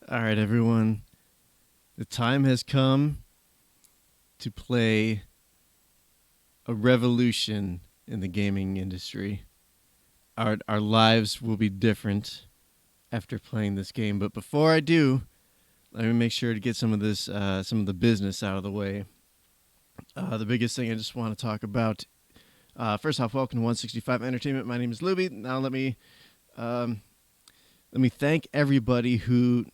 All right, everyone. The time has come to play a revolution in the gaming industry. Our lives will be different after playing this game. But before I do, let me make sure to get some of the business out of the way. The biggest thing I just want to talk about. First off, welcome to 165 Entertainment. My name is Looby. Now let me thank everybody who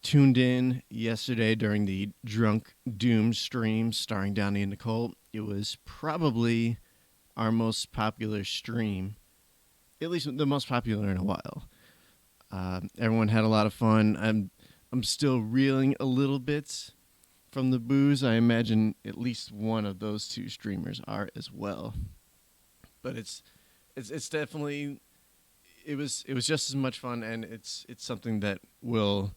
tuned in yesterday during the Drunk Doom stream starring Donnie and Nicole. It was probably our most popular stream, at least the most popular in a while. Everyone had a lot of fun. I'm still reeling a little bit from the booze. I imagine at least one of those two streamers are as well. But it's definitely it was just as much fun, and it's something that will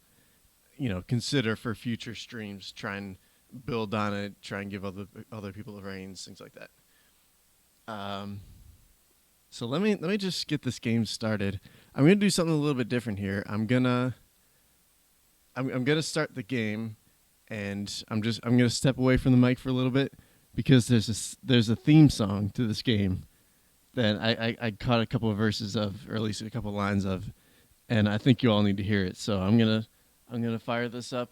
consider for future streams. Try and build on it. Try and give other people the reins, things like that. So let me just get this game started. I'm gonna do something a little bit different here. I'm gonna start the game, and I'm gonna step away from the mic for a little bit because there's a theme song to this game that I caught a couple of verses of, or at least a couple of lines of, and I think you all need to hear it. So I'm gonna fire this up,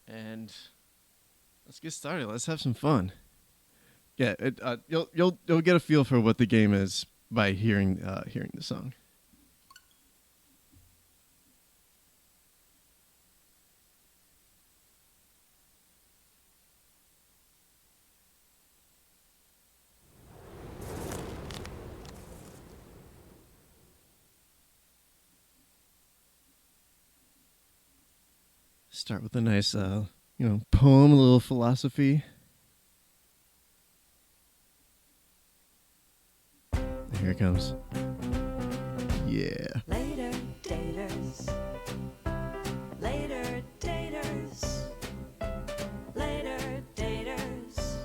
and let's get started. Let's have some fun. Yeah, you'll get a feel for what the game is by hearing the song. Start with a nice poem, a little philosophy. Here it comes. Yeah. Later, daters. Later, daters. Later, daters.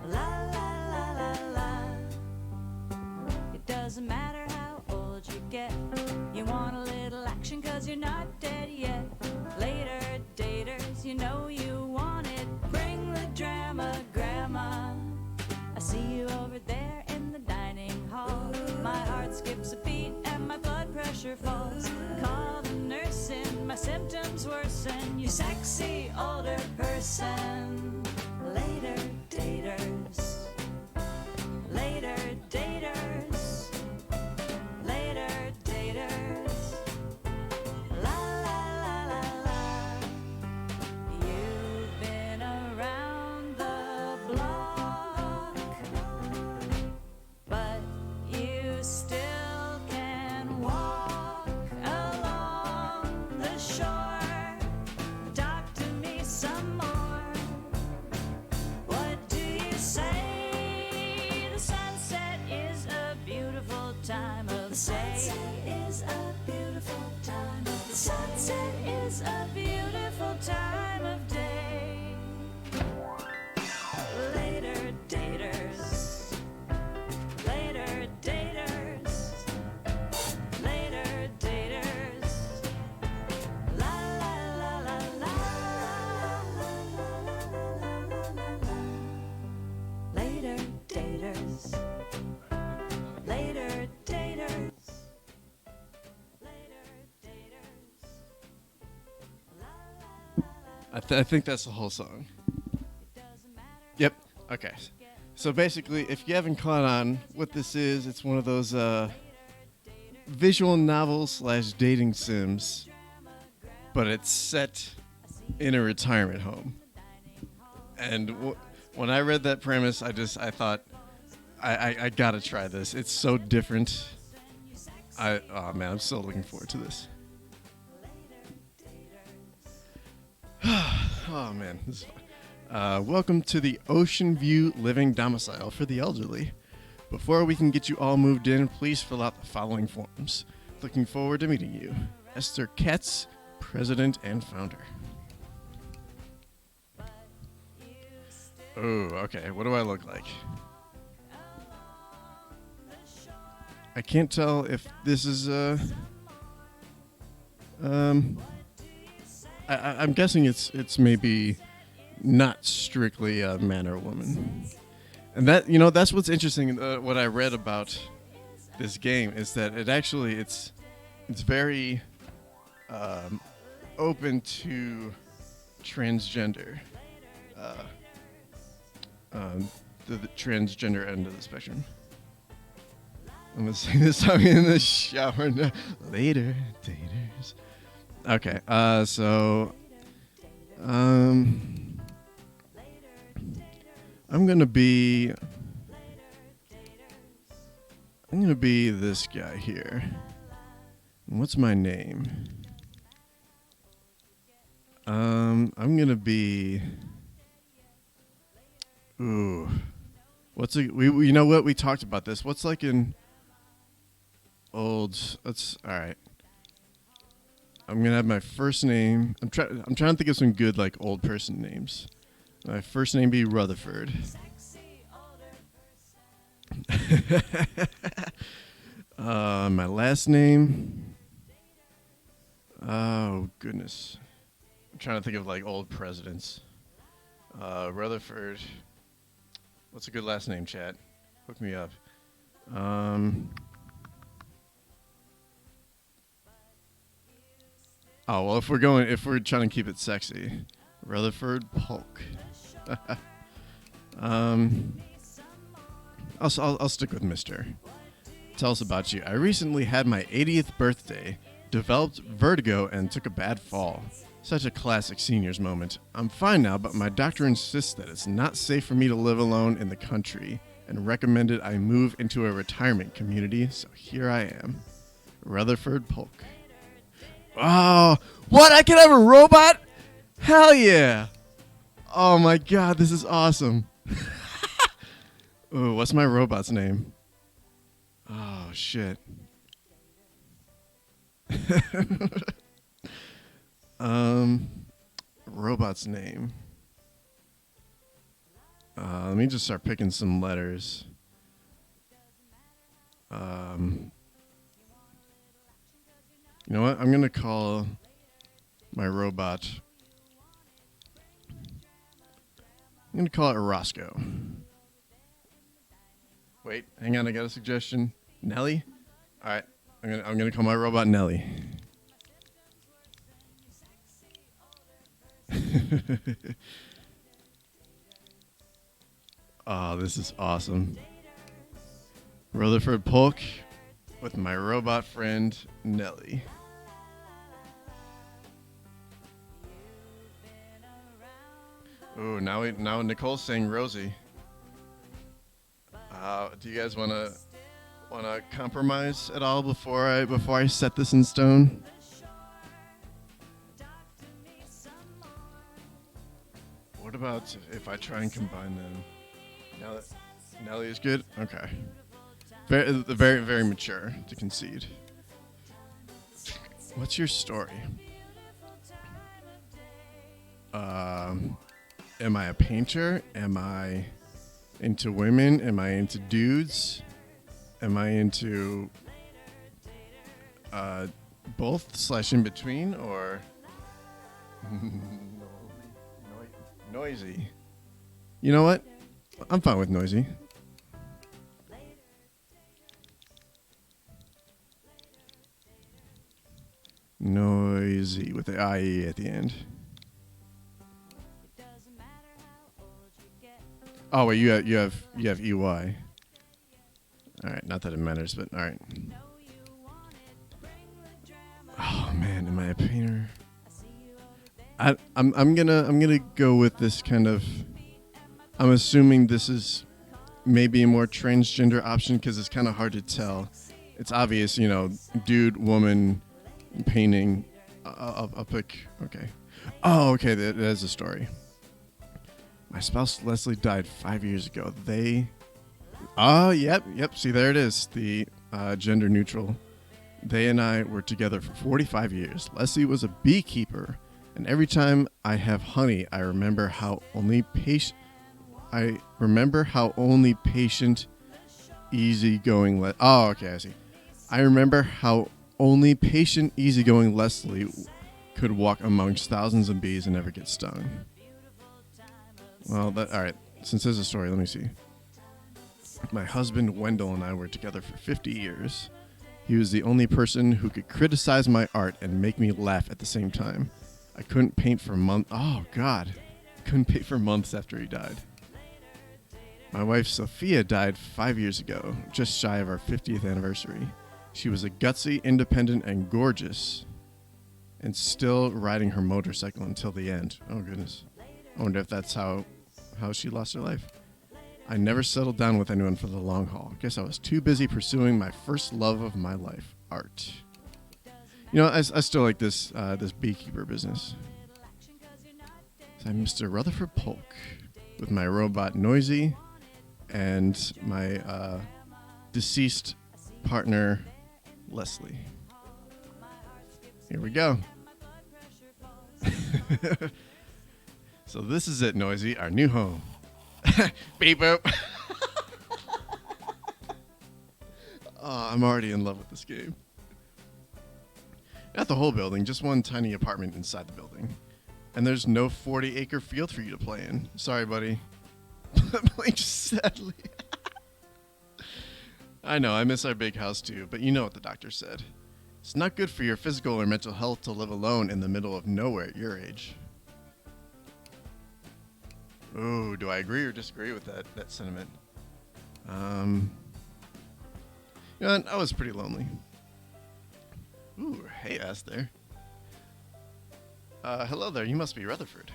La la la la la. It doesn't matter how old you get. You want a little action 'cause you're not dead yet. Later, daters, you know you want it. Bring the drama, grandma. I see you over there in the dining hall. My heart skips a beat and my blood pressure falls. Call the nurse in, my symptoms worsen. You sexy older person. Later, daters. Later, daters. Later, daters. La la la la la. You've been around the block, but you still can walk along the shore. Talk to me some more. What do you say? The sunset is a beautiful time of day. Sunset is a beautiful time of day. Sunset is a beautiful time of day. Later, daters. Later, daters. Later, daters. La la la la la. Later, daters. Later, daters. Later, daters. La la la la. I think that's the whole song. It doesn't matter. Yep. Okay. So basically, if you haven't caught on what this is, it's one of those visual novels / dating sims, but it's set in a retirement home. And when I read that premise, I thought I gotta try this. It's so different. Oh man, I'm so looking forward to this. Oh man, this is fun. Welcome to the Ocean View Living Domicile for the Elderly. Before we can get you all moved in, please fill out the following forms. Looking forward to meeting you. Esther Katz, President and Founder. Oh, okay. What do I look like? I can't tell if this is I'm guessing it's maybe not strictly a man or woman. And that that's what's interesting. What I read about this game is that it's very um, open to transgender, uh, um, the transgender end of the spectrum. I'm gonna sing this song in the shower now. Later, daters. Okay, so I'm gonna be this guy here. What's my name? I'm gonna be. Ooh, what's a we? You know what? We talked about this. What's like an old? Let's. All right. I'm gonna have my first name. I'm trying to think of some good like old person names. My first name be Rutherford. My last name. Oh goodness. I'm trying to think of like old presidents. Rutherford. What's a good last name, chat? Hook me up. Oh well, if we're trying to keep it sexy, Rutherford Polk. I'll stick with Mister. Tell us about you. I recently had my 80th birthday, developed vertigo, and took a bad fall. Such a classic seniors moment. I'm fine now, but my doctor insists that it's not safe for me to live alone in the country and recommended I move into a retirement community, so here I am. Rutherford Polk. Oh, what? I can have a robot? Hell yeah. Oh my god, this is awesome. Ooh, what's my robot's name? Oh, shit. Robot's name. Let me just start picking some letters. You know what? I'm gonna call my robot. I'm gonna call it Roscoe. Wait, hang on. I got a suggestion. Nelly. All right. I'm gonna call my robot Nelly. Oh, this is awesome. Rutherford Polk with my robot friend Nelly. Ooh, now Nicole's saying Rosie. Do you guys wanna compromise at all before I set this in stone? What about if I try and combine them? Now that Nelly is good, okay. Very, very mature to concede. What's your story? Am I a painter? Am I into women? Am I into dudes? Am I into both / in between, or noisy? You know what? I'm fine with noisy. Noisy with the IE at the end. Oh wait, you have EY. All right, not that it matters, but all right. Oh man, am I a painter? I'm gonna go with this kind of. I'm assuming this is maybe a more transgender option because it's kind of hard to tell. It's obvious, dude, woman, painting. I'll pick. Okay. Oh, okay. That is a story. My spouse Leslie died 5 years ago. Oh, yep. See, there it is. The gender neutral. They and I were together for 45 years. Leslie was a beekeeper, and every time I have honey, I remember how only patient, easygoing. Oh, okay, I see. I remember how only patient, easygoing Leslie could walk amongst thousands of bees and never get stung. Well, all right. Since there's a story, let me see. My husband Wendell and I were together for 50 years. He was the only person who could criticize my art and make me laugh at the same time. I couldn't paint for months. Oh, God. Couldn't paint for months after he died. My wife Sophia died 5 years ago, just shy of our 50th anniversary. She was a gutsy, independent, and gorgeous, and still riding her motorcycle until the end. Oh, goodness. I wonder if that's how she lost her life. I never settled down with anyone for the long haul. Guess I was too busy pursuing my first love of my life, art. You know, I still like this beekeeper business. So I'm Mr. Rutherford Polk with my robot Noisy and my deceased partner Leslie. Here we go. So this is it, Noisy, our new home. Beep boop. Oh, I'm already in love with this game. Not the whole building, just one tiny apartment inside the building. And there's no 40-acre field for you to play in. Sorry, buddy. I'm playing sadly. I know, I miss our big house too, but you know what the doctor said. It's not good for your physical or mental health to live alone in the middle of nowhere at your age. Ooh, do I agree or disagree with that sentiment? You know, I was pretty lonely. Ooh, hey, Esther. Hello there, you must be Rutherford.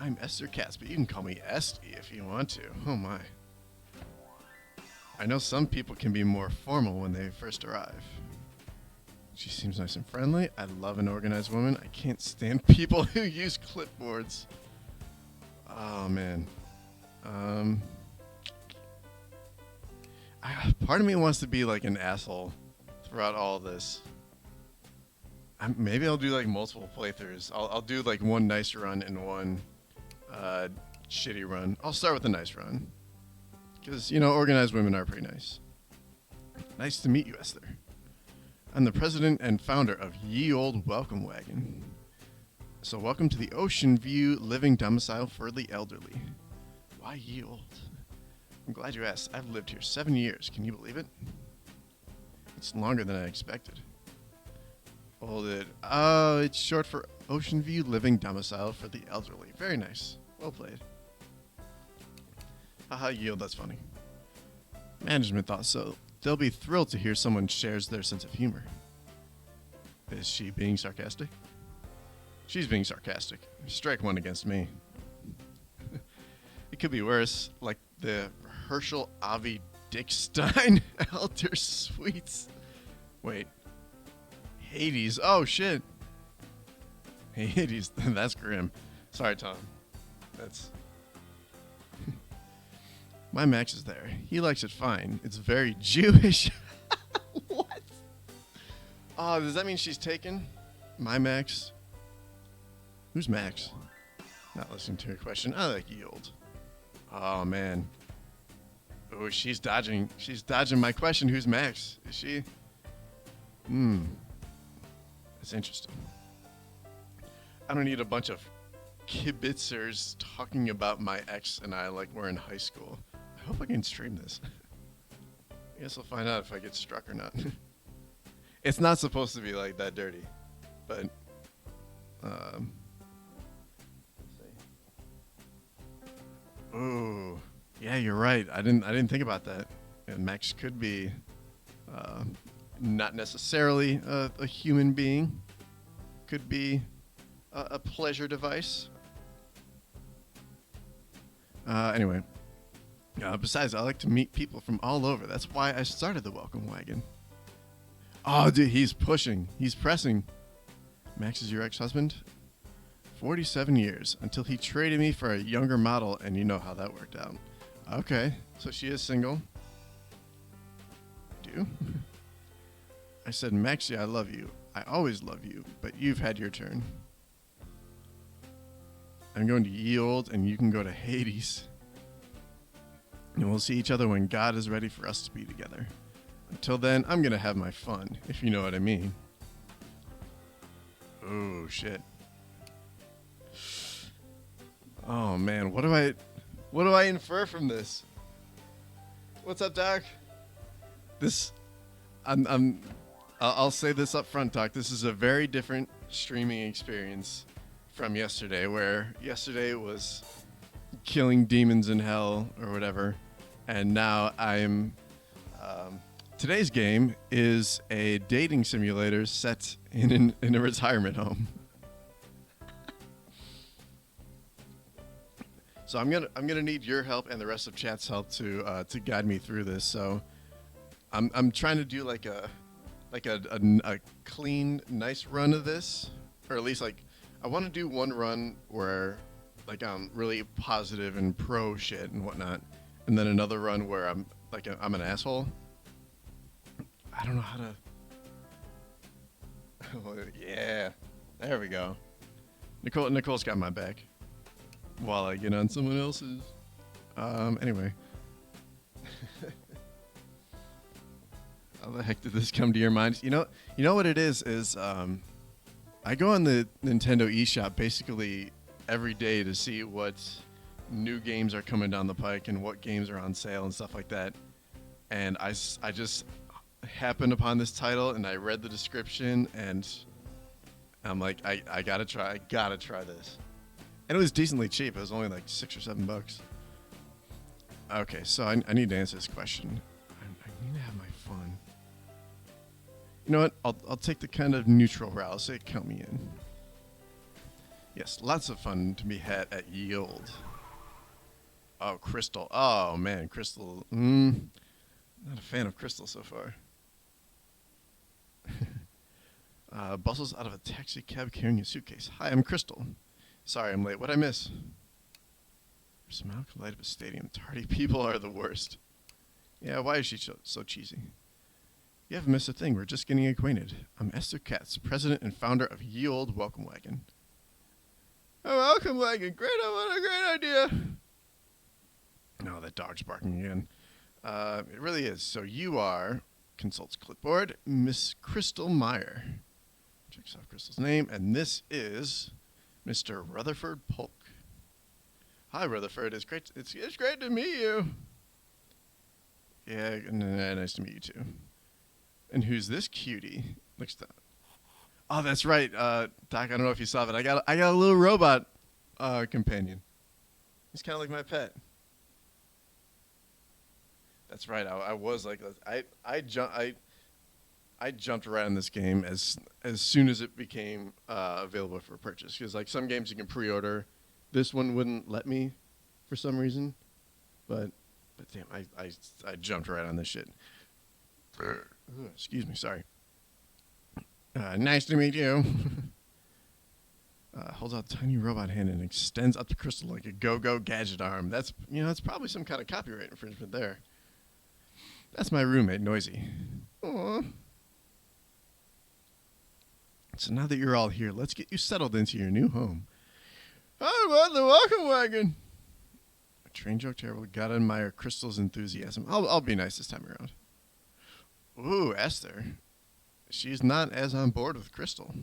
I'm Esther Katz, but you can call me Esty if you want to. Oh my. I know some people can be more formal when they first arrive. She seems nice and friendly. I love an organized woman. I can't stand people who use clipboards. Oh, man. Part of me wants to be like an asshole throughout all of this. Maybe I'll do like multiple playthroughs. I'll do like one nice run and one shitty run. I'll start with a nice run. Because, you know, organized women are pretty nice. Nice to meet you, Esther. I'm the president and founder of Ye Old Welcome Wagon. So welcome to the Ocean View Living Domicile for the Elderly. Why Ye Old? I'm glad you asked. I've lived here 7 years. Can you believe it? It's longer than I expected. Hold it. Oh, it's short for Ocean View Living Domicile for the Elderly. Very nice. Well played. Haha, yield, that's funny. Management thought so. They'll be thrilled to hear someone shares their sense of humor. Is she being sarcastic? She's being sarcastic. Strike one against me. It could be worse, like the Herschel Avi Dickstein Elder Sweets. Wait. Hades. Oh, shit. Hades. That's grim. Sorry, Tom. That's... My Max is there. He likes it fine. It's very Jewish. What? Oh, does that mean she's taken? My Max? Who's Max? Not listening to her question. I like yield. Oh, man. Oh, she's dodging. She's dodging my question. Who's Max? Is she? That's interesting. I don't need a bunch of kibitzers talking about my ex and I like we're in high school. I hope I can stream this. I guess I'll find out if I get struck or not. It's not supposed to be like that dirty, but let's see. Ooh, yeah, you're right. I didn't think about that. And Max could be not necessarily a human being. Could be a pleasure device. Anyway. Besides, I like to meet people from all over. That's why I started the Welcome Wagon. Oh, dude, he's pushing. He's pressing. Max is your ex-husband? 47 years, until he traded me for a younger model, and you know how that worked out. Okay, so she is single. Do? I said, Maxie, I love you. I always love you, but you've had your turn. I'm going to Ye Old, and you can go to Hades. And we'll see each other when God is ready for us to be together. Until then, I'm going to have my fun, if you know what I mean. Oh shit. Oh man, what do I infer from this? What's up, Doc? This, I'll say this up front, Doc. This is a very different streaming experience from yesterday, where yesterday was killing demons in hell or whatever, and now I'm. Today's game is a dating simulator set in a retirement home. So I'm gonna need your help and the rest of chat's help to guide me through this. So I'm trying to do like a clean, nice run of this, or at least like I want to do one run where like I'm really positive and pro shit and whatnot, and then another run where I'm like I'm an asshole. I don't know how to. Oh, yeah, there we go. Nicole's got my back while I get on someone else's. Anyway. How the heck did this come to your mind? You know what it is I go on the Nintendo eShop basically every day to see what new games are coming down the pike and what games are on sale and stuff like that. And I just happened upon this title and I read the description and I'm like, I gotta try this. And it was decently cheap. It was only like $6 or $7. Okay, so I need to answer this question. I need to have my fun. You know what? I'll take the kind of neutral route. I'll say count me in. Yes, lots of fun to be had at Yield. Oh, Crystal. Oh, man, Crystal. Not a fan of Crystal so far. Bustles out of a taxi cab carrying a suitcase. Hi, I'm Crystal. Sorry I'm late. What'd I miss? Smile collided with stadium. Tardy people are the worst. Yeah, why is she so cheesy? You haven't missed a thing. We're just getting acquainted. I'm Esther Katz, president and founder of Ye Olde Welcome Wagon. Oh, Welcome Wagon. Great. What a great idea. No, that dog's barking again. It really is. So you are, consults clipboard, Miss Crystal Meyer. Checks off Crystal's name. And this is Mr. Rutherford Polk. Hi, Rutherford. It's great to meet you. Yeah, nice to meet you too. And who's this cutie? Looks down. Oh, that's right, Doc. I don't know if you saw that. I got a little robot companion. He's kind of like my pet. That's right. I was like I jumped right on this game as soon as it became available for purchase. Because like some games you can pre-order. This one wouldn't let me for some reason, but damn, I jumped right on this shit. Excuse me, sorry. Nice to meet you. Holds out a tiny robot hand and extends up the Crystal like a go-go gadget arm. That's probably some kind of copyright infringement there. That's my roommate, Noisy. Aww. So now that you're all here, let's get you settled into your new home. I want the welcome wagon. A train joke terrible. Gotta admire Crystal's enthusiasm. I'll be nice this time around. Ooh, Esther. She's not as on board with Crystal.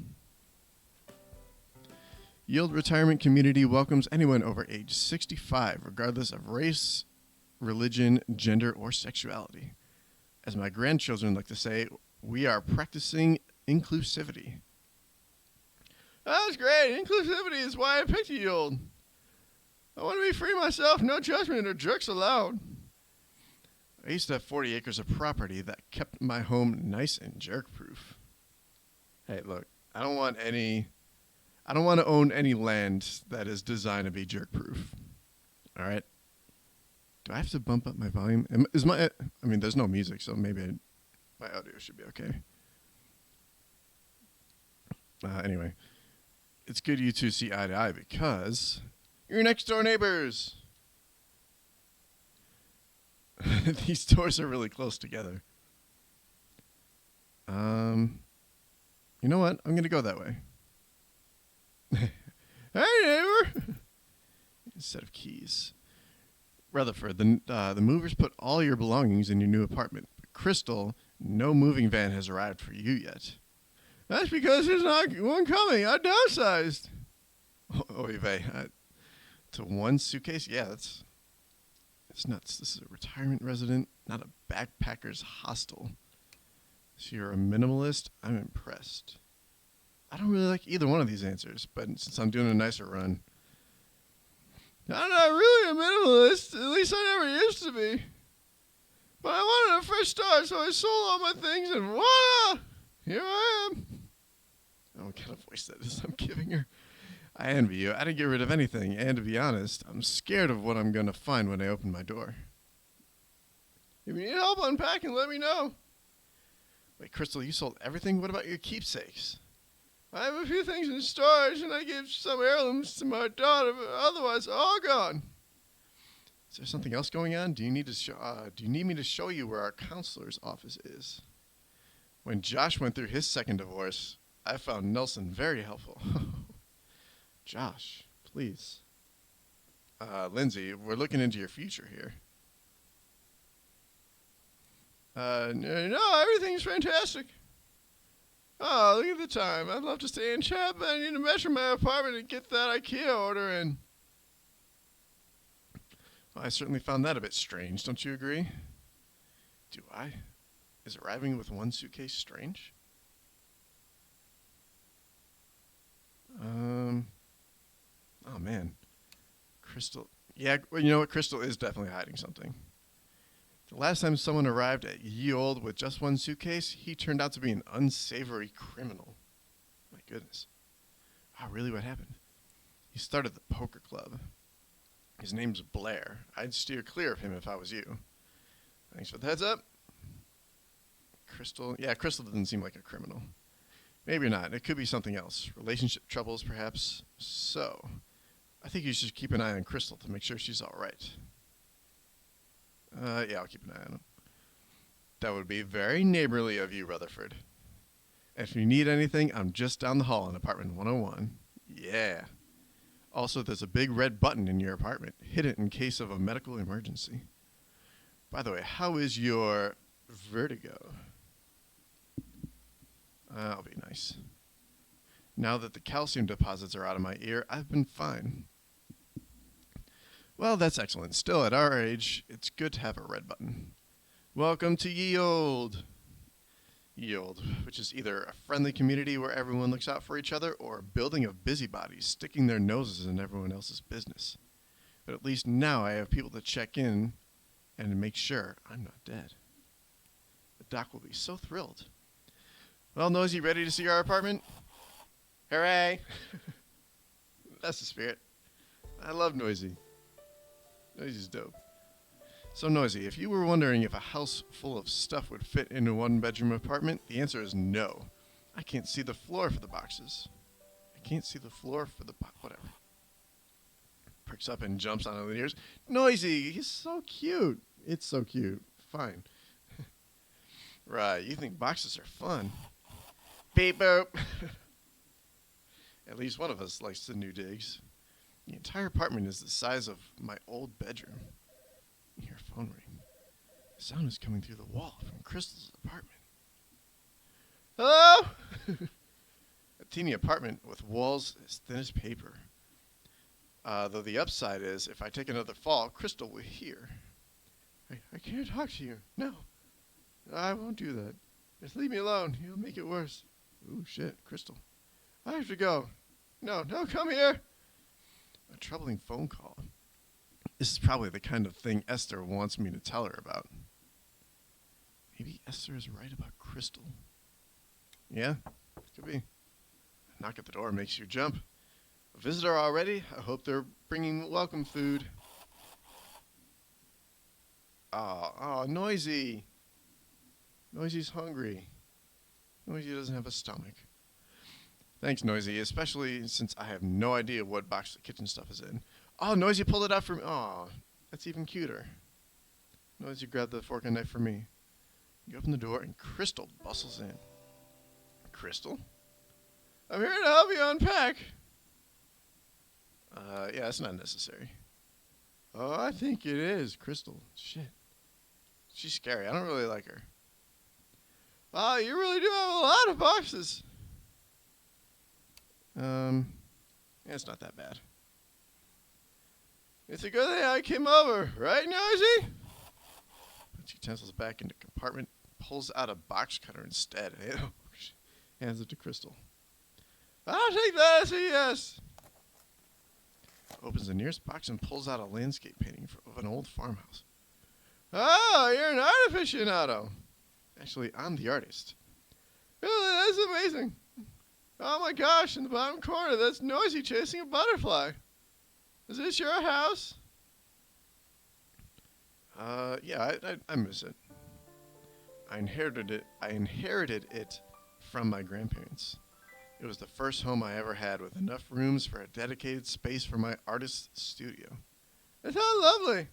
Yield Retirement Community welcomes anyone over age 65, regardless of race, religion, gender, or sexuality. As my grandchildren like to say, we are practicing inclusivity. That's great. Inclusivity is why I picked Yield. I want to be free myself, no judgment or jerks allowed. I used to have 40 acres of property that kept my home nice and jerk-proof. Hey, look, I don't want to own any land that is designed to be jerk-proof. All right? Do I have to bump up my volume? There's no music, so maybe my audio should be okay. Anyway, it's good you two see eye to eye because you're next door neighbors. These doors are really close together. You know what? I'm going to go that way. Hey, neighbor. A set of keys. Rutherford, the movers put all your belongings in your new apartment. But Crystal, no moving van has arrived for you yet. That's because there's not one coming. I downsized. Oy vey. To one suitcase? Yeah, that's nuts. This is a retirement resident, not a backpacker's hostel. So you're a minimalist? I'm impressed. I don't really like either one of these answers, but since I'm doing a nicer run, I'm not really a minimalist. At least I never used to be. But I wanted a fresh start, so I sold all my things, and voila! Here I am. Oh, what kind of voice that is I'm giving her. I envy you. I didn't get rid of anything, and to be honest, I'm scared of what I'm going to find when I open my door. If you need help unpacking, let me know. Wait, Crystal, you sold everything? What about your keepsakes? I have a few things in storage, and I gave some heirlooms to my daughter, but otherwise, all gone. Is there something else going on? Do you need me to show you where our counselor's office is? When Josh went through his second divorce, I found Nelson very helpful. Josh, please. Lindsay, we're looking into your future here. No, everything's fantastic. Oh, look at the time. I'd love to stay in chat, but I need to measure my apartment and get that IKEA order in. Well, I certainly found that a bit strange, don't you agree? Do I? Is arriving with one suitcase strange? Oh man. Crystal. Yeah, well, you know what? Crystal is definitely hiding something. The last time someone arrived at Ye Olde with just one suitcase, he turned out to be an unsavory criminal. My goodness. Oh, really? What happened? He started the poker club. His name's Blair. I'd steer clear of him if I was you. Thanks for the heads up. Crystal. Yeah, Crystal doesn't seem like a criminal. Maybe not. It could be something else. Relationship troubles, perhaps. So, I think you should keep an eye on Crystal to make sure she's all right. Yeah, I'll keep an eye on him. That would be very neighborly of you, Rutherford. If you need anything, I'm just down the hall in apartment 101. Yeah. Also, there's a big red button in your apartment. Hit it in case of a medical emergency. By the way, how is your vertigo? I'll be nice. Now that the calcium deposits are out of my ear, I've been fine. Well, that's excellent. Still, at our age, it's good to have a red button. Welcome to Ye Olde. Ye Olde, which is either a friendly community where everyone looks out for each other or a building of busybodies sticking their noses in everyone else's business. But at least now I have people to check in and make sure I'm not dead. The doc will be so thrilled. Well, Nosy, ready to see our apartment? Hooray! That's the spirit. I love Noisy. Noisy's dope. So, Noisy, if you were wondering if a house full of stuff would fit in a one-bedroom apartment, the answer is no. I can't see the floor for the boxes. I can't see the floor for the whatever. Perks up and jumps on the ears. Noisy, he's so cute. It's so cute. Fine. Right, you think boxes are fun. Beep boop. At least one of us likes the new digs. The entire apartment is the size of my old bedroom. You hear a phone ring. The sound is coming through the wall from Crystal's apartment. Hello? A teeny apartment with walls as thin as paper. Though the upside is, if I take another fall, Crystal will hear. I can't talk to you. No. I won't do that. Just leave me alone. You'll make it worse. Ooh, shit. Crystal. I have to go. No, come here. A troubling phone call. This is probably the kind of thing Esther wants me to tell her about. Maybe Esther is right about Crystal. Yeah, could be. A knock at the door makes you jump. A visitor already? I hope they're bringing welcome food. Oh, Noisy. Noisy's hungry. Noisy doesn't have a stomach. Thanks, Noisy, especially since I have no idea what box the kitchen stuff is in. Oh, Noisy pulled it out for me. Oh, that's even cuter. Noisy grabbed the fork and knife for me. You open the door and Crystal bustles in. Crystal? I'm here to help you unpack. Yeah, that's not necessary. Oh, I think it is. Crystal. Shit. She's scary. I don't really like her. Oh, you really do have a lot of boxes. It's not that bad. It's a good thing I came over, right, Noisy? Puts utensils back into compartment, pulls out a box cutter instead. Hands it to Crystal. I'll take that as a yes. Opens the nearest box and pulls out a landscape painting of an old farmhouse. Oh, you're an art aficionado. Actually, I'm the artist. Really, that's amazing. Oh my gosh, in the bottom corner, that's Noisy chasing a butterfly. Is this your house? Yeah, I miss it. I inherited it from my grandparents. It was the first home I ever had with enough rooms for a dedicated space for my artist studio. It sounds lovely.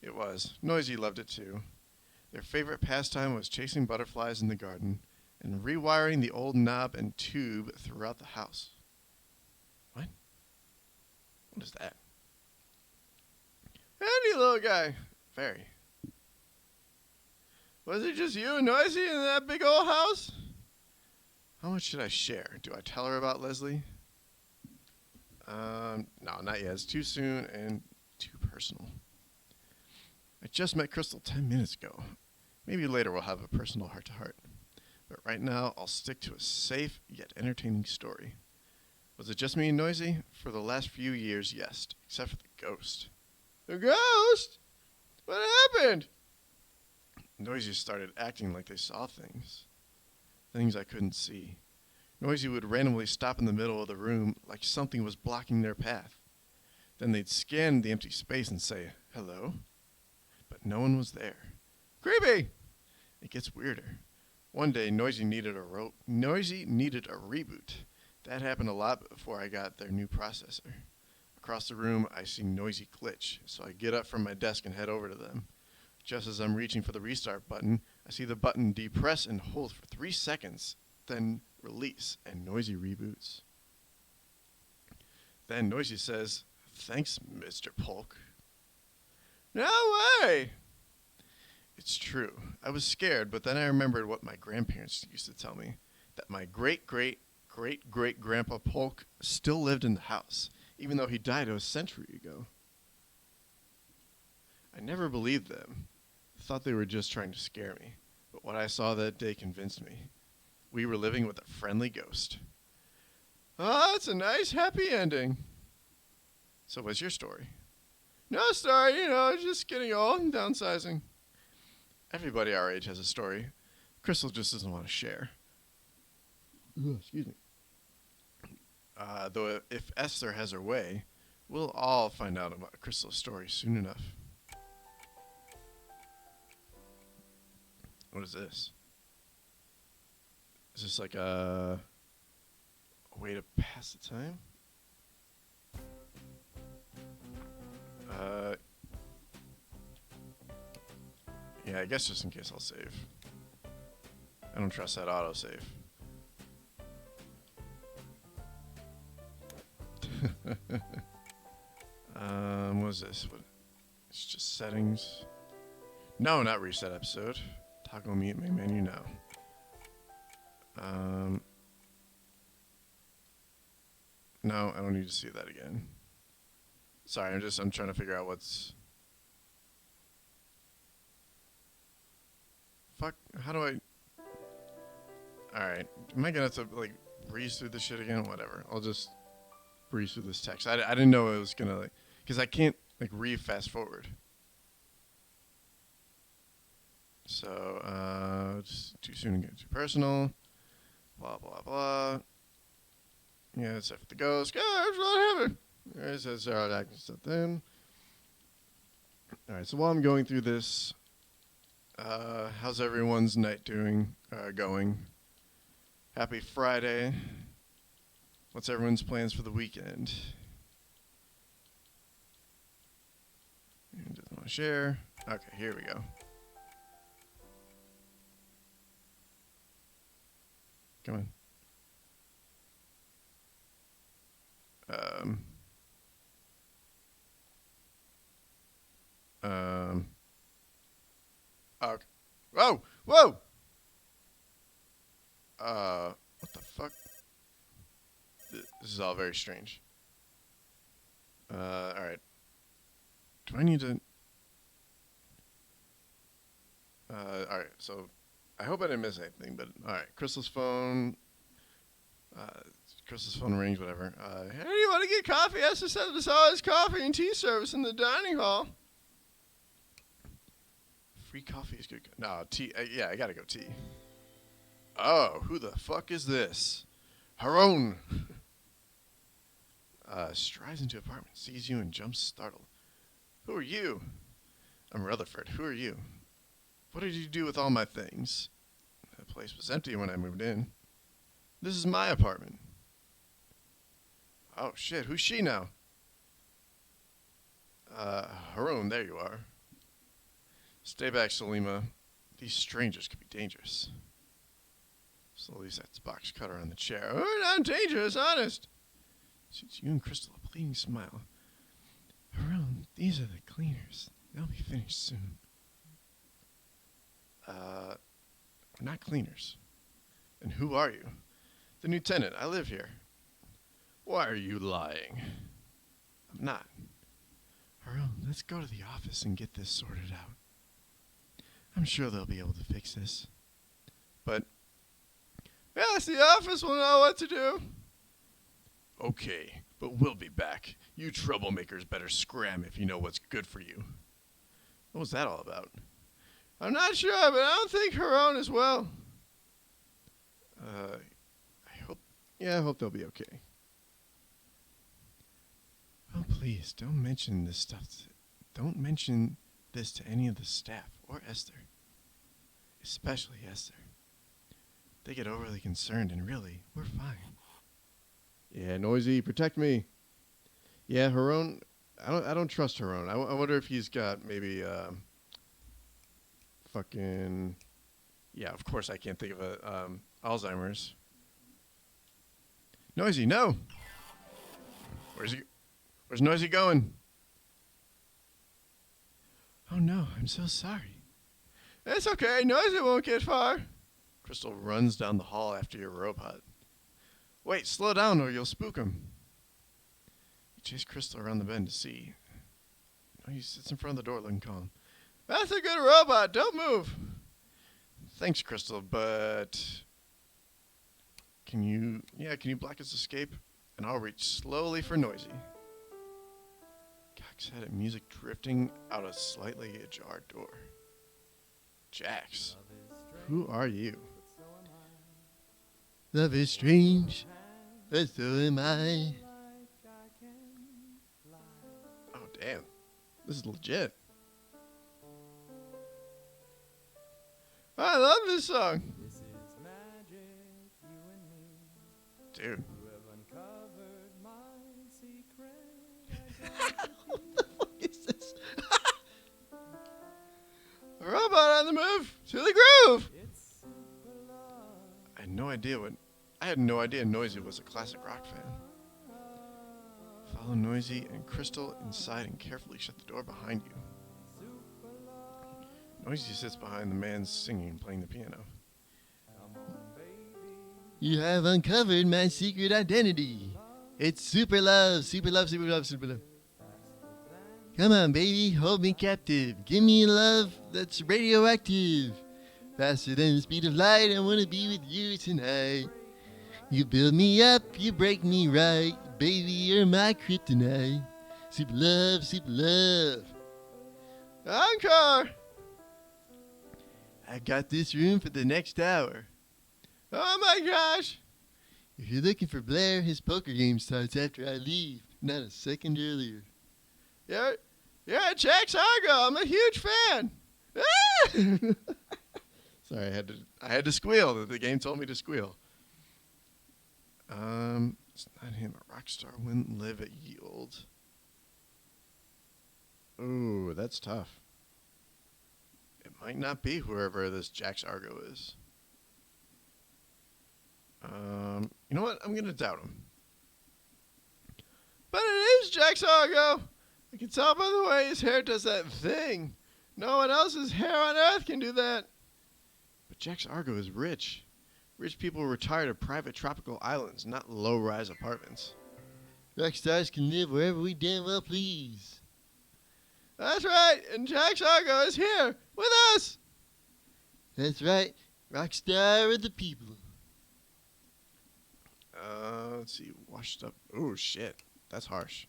It was. Noisy loved it too. Their favorite pastime was chasing butterflies in the garden and rewiring the old knob and tube throughout the house. What? What is that? Handy little guy. Very. Was it just you and Noisy in that big old house? How much should I share? Do I tell her about Leslie? No, not yet. It's too soon and too personal. I just met Crystal 10 minutes ago. Maybe later we'll have a personal heart-to-heart. But right now, I'll stick to a safe yet entertaining story. Was it just me and Noisy? For the last few years, yes, except for the ghost. The ghost? What happened? Noisy started acting like they saw things. Things I couldn't see. Noisy would randomly stop in the middle of the room like something was blocking their path. Then they'd scan the empty space and say, hello? But no one was there. Creepy! It gets weirder. One day, Noisy needed a reboot. That happened a lot before I got their new processor. Across the room, I see Noisy glitch, so I get up from my desk and head over to them. Just as I'm reaching for the restart button, I see the button depress and hold for 3 seconds, then release, and Noisy reboots. Then Noisy says, "Thanks, Mr. Polk." No way! It's true. I was scared, but then I remembered what my grandparents used to tell me, that my great-great-great-great-grandpa Polk still lived in the house, even though he died a century ago. I never believed them. I thought they were just trying to scare me, but what I saw that day convinced me. We were living with a friendly ghost. Oh, it's a nice, happy ending. So what's your story? No story, just getting old and downsizing. Everybody our age has a story. Crystal just doesn't want to share. Excuse me. Though if Esther has her way, we'll all find out about Crystal's story soon enough. What is this? Is this like a way to pass the time? Yeah, I guess just in case I'll save. I don't trust that autosave. What is this? It's just settings. No, not reset episode. Toggle meet main menu now. No, I don't need to see that again. Sorry, I'm trying to figure out what's... Fuck, how do I... Alright, am I gonna have to, breeze through this shit again? Whatever, I'll just breeze through this text. I didn't know it was gonna, because I can't, fast forward. So, just too soon and get too personal. Blah, blah, blah. Yeah, except for the ghost. Yeah, that's what happened. Alright, so zero acting stuff then. Alright, so while I'm going through this, how's everyone's night going? Happy Friday. What's everyone's plans for the weekend? Doesn't want to share. Okay, here we go. Come on. Okay. Whoa! Whoa! What the fuck? This is all very strange. All right. Do I need to? All right. So, I hope I didn't miss anything. But all right, Crystal's phone. Crystal's phone rings. Whatever. Hey, you want to get coffee? Esther said there's always coffee and tea service in the dining hall. Free coffee is good. No, tea. Yeah, I gotta go tea. Oh, who the fuck is this? Haroun. Strides into apartment, sees you, and jumps startled. Who are you? I'm Rutherford. Who are you? What did you do with all my things? The place was empty when I moved in. This is my apartment. Oh shit, who's she now? Haroun, there you are. Stay back, Salima. These strangers could be dangerous. Slowly sets box cutter on the chair. Oh, not dangerous, honest. Shoots you and Crystal a pleading smile. Haroun, these are the cleaners. They'll be finished soon. We're not cleaners. And who are you? The new tenant. I live here. Why are you lying? I'm not. Haroun, let's go to the office and get this sorted out. I'm sure they'll be able to fix this. But, yes, the office will know what to do. Okay, but we'll be back. You troublemakers better scram if you know what's good for you. What was that all about? I'm not sure, but I don't think Haroun is well. I hope they'll be okay. Oh, please, don't mention this stuff. Don't mention this to any of the staff or Esther. Especially Esther. They get overly concerned, and really, we're fine. Yeah, Noisy, protect me. Yeah, Haroun, I don't trust Haroun. I wonder if he's got maybe, fucking, yeah, of course I can't think of a, Alzheimer's. Noisy, no! Where's Noisy going? Oh no, I'm so sorry. It's okay, Noisy won't get far. Crystal runs down the hall after your robot. Wait, slow down or you'll spook him. You chase Crystal around the bend to see. He sits in front of the door looking calm. That's a good robot, don't move. Thanks, Crystal, but can you block his escape? And I'll reach slowly for Noisy. Cock's-headed music drifting out a slightly ajar door. Jax, who are you? Love is strange, but so am I. Oh, damn. This is legit. I love this song. This is magic, you and me. Dude. You have uncovered my secret. What the fuck is this? A robot on the move to the groove. It's super love. I had no idea Noisy was a classic rock fan. Follow Noisy and Crystal inside and carefully shut the door behind you. Super love. Noisy sits behind the man singing and playing the piano. Come on, baby. You have uncovered my secret identity. It's super love, super love, super love, super love. Come on, baby, hold me captive. Give me love that's radioactive. Faster than the speed of light, I want to be with you tonight. You build me up, you break me right. Baby, you're my kryptonite. Super love, super love. Encore! I got this room for the next hour. Oh my gosh! If you're looking for Blair, his poker game starts after I leave, not a second earlier. Yeah, Jax Argo, I'm a huge fan. Sorry, I had to squeal. The game told me to squeal. It's not him. A rock star wouldn't live at ye old. Ooh, that's tough. It might not be whoever this Jax Argo is. You know what? I'm gonna doubt him. But it is Jax Argo. I can tell by the way his hair does that thing. No one else's hair on Earth can do that. But Jax Argo is rich. Rich people were tired of private tropical islands, not low-rise apartments. Rock stars can live wherever we damn well please. That's right, and Jack Sargo is here with us. That's right, rock star of the people. Let's see, washed up. Oh shit, that's harsh.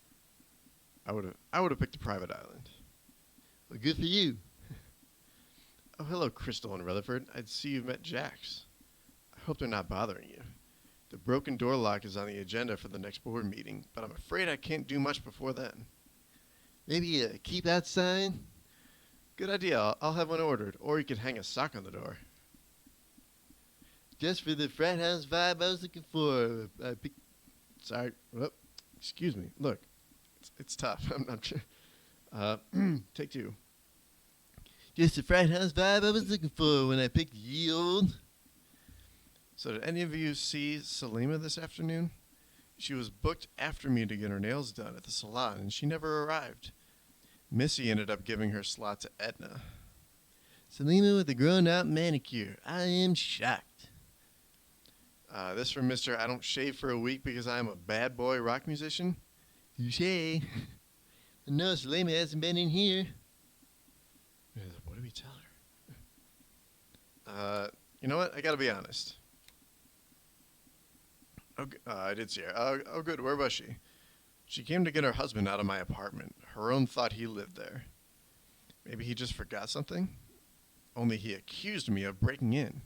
I would have picked a private island. Well, good for you. Oh, hello, Crystal and Rutherford. I see you've met Jax. I hope they're not bothering you. The broken door lock is on the agenda for the next board meeting, but I'm afraid I can't do much before then. Maybe a keep out sign? Good idea. I'll have one ordered, or you could hang a sock on the door. Just for the frat house vibe I was looking for. Sorry. Whoop. Excuse me. Look, it's tough. I'm not sure. Take two. Just the frat house vibe I was looking for when I picked ye old. So did any of you see Salima this afternoon? She was booked after me to get her nails done at the salon, and she never arrived. Missy ended up giving her slot to Edna. Selima with a grown-out manicure. I am shocked. This from Mr. I don't shave for a week because I am a bad boy rock musician. Touché. No, Selima hasn't been in here. What do we tell her? You know what? I gotta be honest. I did see her. Oh, good. Where was she? She came to get her husband out of my apartment. Harone thought he lived there. Maybe he just forgot something? Only he accused me of breaking in.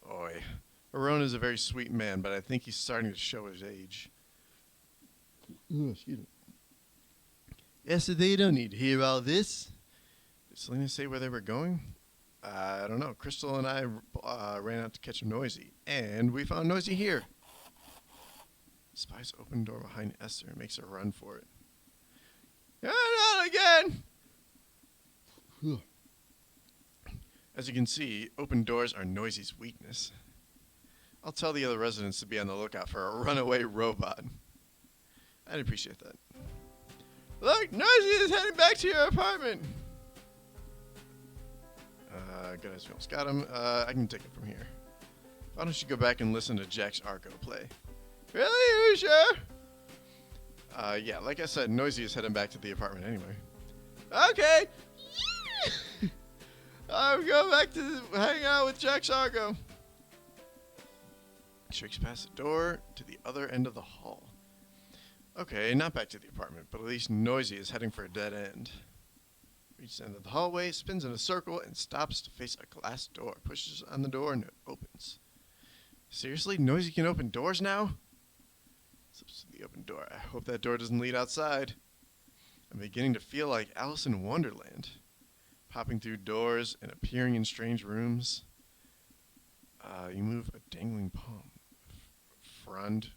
Oy. Harone is a very sweet man, but I think he's starting to show his age. Ooh, excuse me. Yes, so they don't need to hear all this. Did Selena say where they were going? I don't know. Crystal and I ran out to catch Noisy, and we found Noisy here. Spies open door behind Esther and makes a run for it. Not again! As you can see, open doors are Noisy's weakness. I'll tell the other residents to be on the lookout for a runaway robot. I'd appreciate that. Look, Noisy is heading back to your apartment! Good as we almost got him. I can take it from here. Why don't you go back and listen to Jack's Arco play? Really? Are you sure? Yeah, like I said, Noisy is heading back to the apartment anyway. Okay! I'm going back to hang out with Jack Sargo. Shakes past the door to the other end of the hall. Okay, not back to the apartment, but at least Noisy is heading for a dead end. Reaches the end of the hallway, spins in a circle, and stops to face a glass door. Pushes on the door and it opens. Seriously? Noisy can open doors now? Slips to the open door. I hope that door doesn't lead outside. I'm beginning to feel like Alice in Wonderland. Popping through doors and appearing in strange rooms. You move a dangling palm. Frond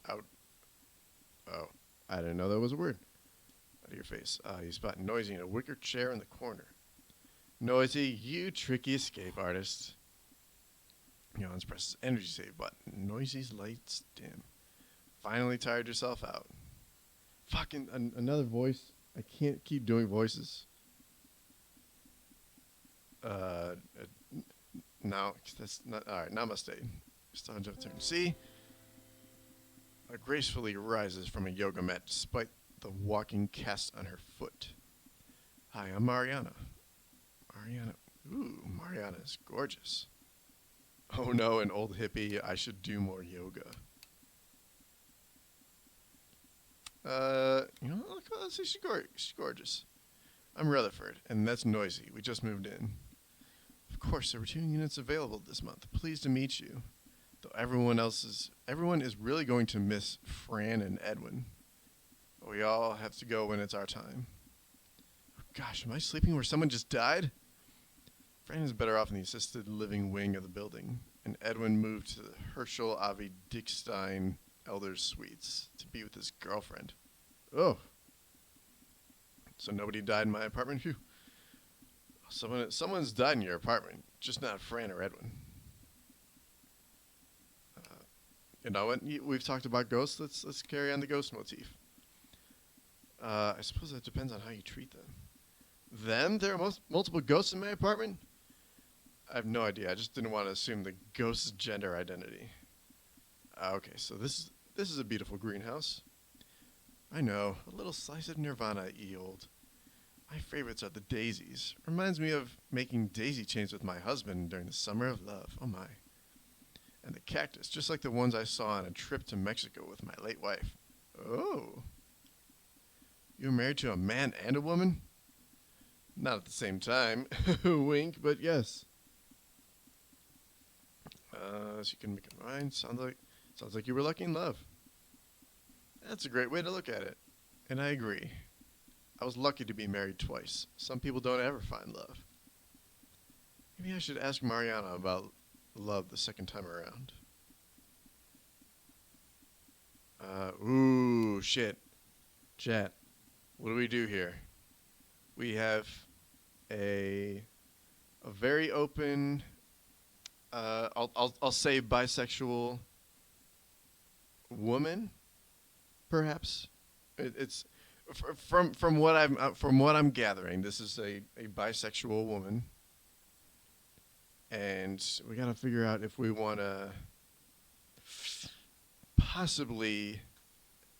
out. Oh, I didn't know that was a word. Out of your face. You spot Noisy in a wicker chair in the corner. Noisy, you tricky escape artist. Yawns presses energy save button. Noisy's lights dim. Finally tired yourself out. Fucking another voice. I can't keep doing voices. No, that's not. Alright, namaste. Stands up turn. See? Gracefully rises from a yoga mat despite the walking cast on her foot. Hi, I'm Mariana. Mariana is gorgeous. Oh no, an old hippie. I should do more yoga. Let's say she's gorgeous. I'm Rutherford, and that's Noisy. We just moved in. Of course, there were 2 units available this month. Pleased to meet you. Though everyone is really going to miss Fran and Edwin. But we all have to go when it's our time. Oh gosh, am I sleeping where someone just died? Fran is better off in the assisted living wing of the building, and Edwin moved to the Herschel Avi Dickstein Elders Suites to be with his girlfriend. Oh. So nobody died in my apartment? Phew. Someone's died in your apartment, just not Fran or Edwin. You know what? We've talked about ghosts. Let's carry on the ghost motif. I suppose that depends on how you treat them. There are multiple ghosts in my apartment? I have no idea. I just didn't want to assume the ghost's gender identity. Okay, so this is a beautiful greenhouse. I know, a little slice of nirvana, ye old. My favorites are the daisies. Reminds me of making daisy chains with my husband during the summer of love. Oh my. And the cactus, just like the ones I saw on a trip to Mexico with my late wife. Oh. You were married to a man and a woman? Not at the same time. Wink, but yes. So you can make a mind. Sounds like you were lucky in love. That's a great way to look at it. And I agree. I was lucky to be married twice. Some people don't ever find love. Maybe I should ask Mariana about love the second time around. Ooh, shit. Chat. What do we do here? We have a very open, I'll say bisexual woman, perhaps. It's from what I'm gathering. This is a bisexual woman, and we gotta figure out if we want to possibly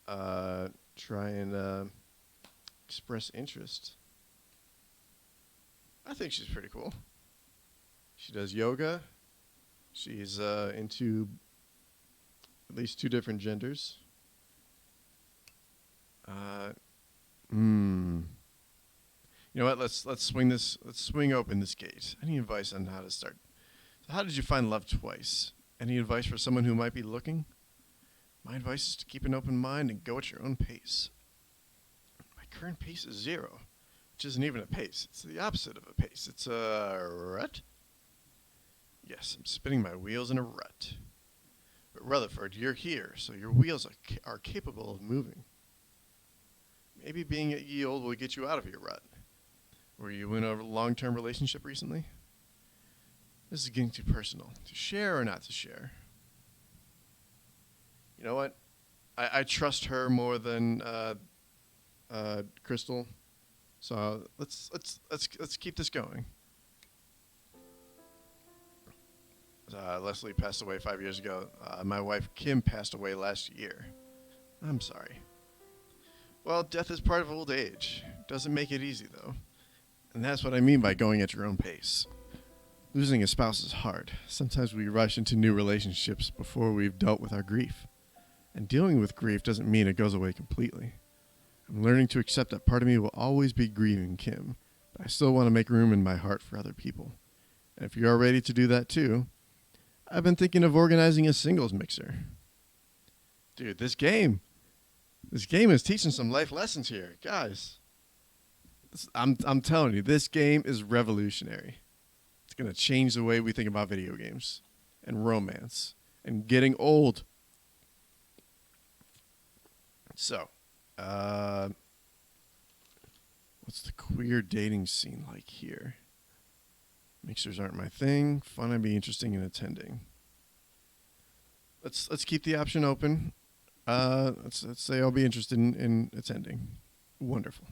try and express interest. I think she's pretty cool. She does yoga. She's into at least 2 different genders. You know what? Let's swing open this gate. Any advice on how to start? So how did you find love twice? Any advice for someone who might be looking? My advice is to keep an open mind and go at your own pace. My current pace is 0, which isn't even a pace. It's the opposite of a pace. It's a rut. Yes, I'm spinning my wheels in a rut. But Rutherford, you're here, so your wheels are capable of moving. Maybe being at ye old will get you out of your rut. Were you in a long-term relationship recently? This is getting too personal. To share or not to share? You know what? I trust her more than Crystal. So let's keep this going. Leslie passed away 5 years ago. My wife Kim passed away last year. I'm sorry. Well, death is part of old age. Doesn't make it easy, though. And that's what I mean by going at your own pace. Losing a spouse is hard. Sometimes we rush into new relationships before we've dealt with our grief. And dealing with grief doesn't mean it goes away completely. I'm learning to accept that part of me will always be grieving Kim, but I still want to make room in my heart for other people. And if you're ready to do that too, I've been thinking of organizing a singles mixer. Dude, this game is teaching some life lessons here. Guys, I'm telling you, this game is revolutionary. It's going to change the way we think about video games and romance and getting old. So, what's the queer dating scene like here? Mixers aren't my thing. Fun I'd be interested in attending. Let's keep the option open. Let's say I'll be interested in attending. Wonderful.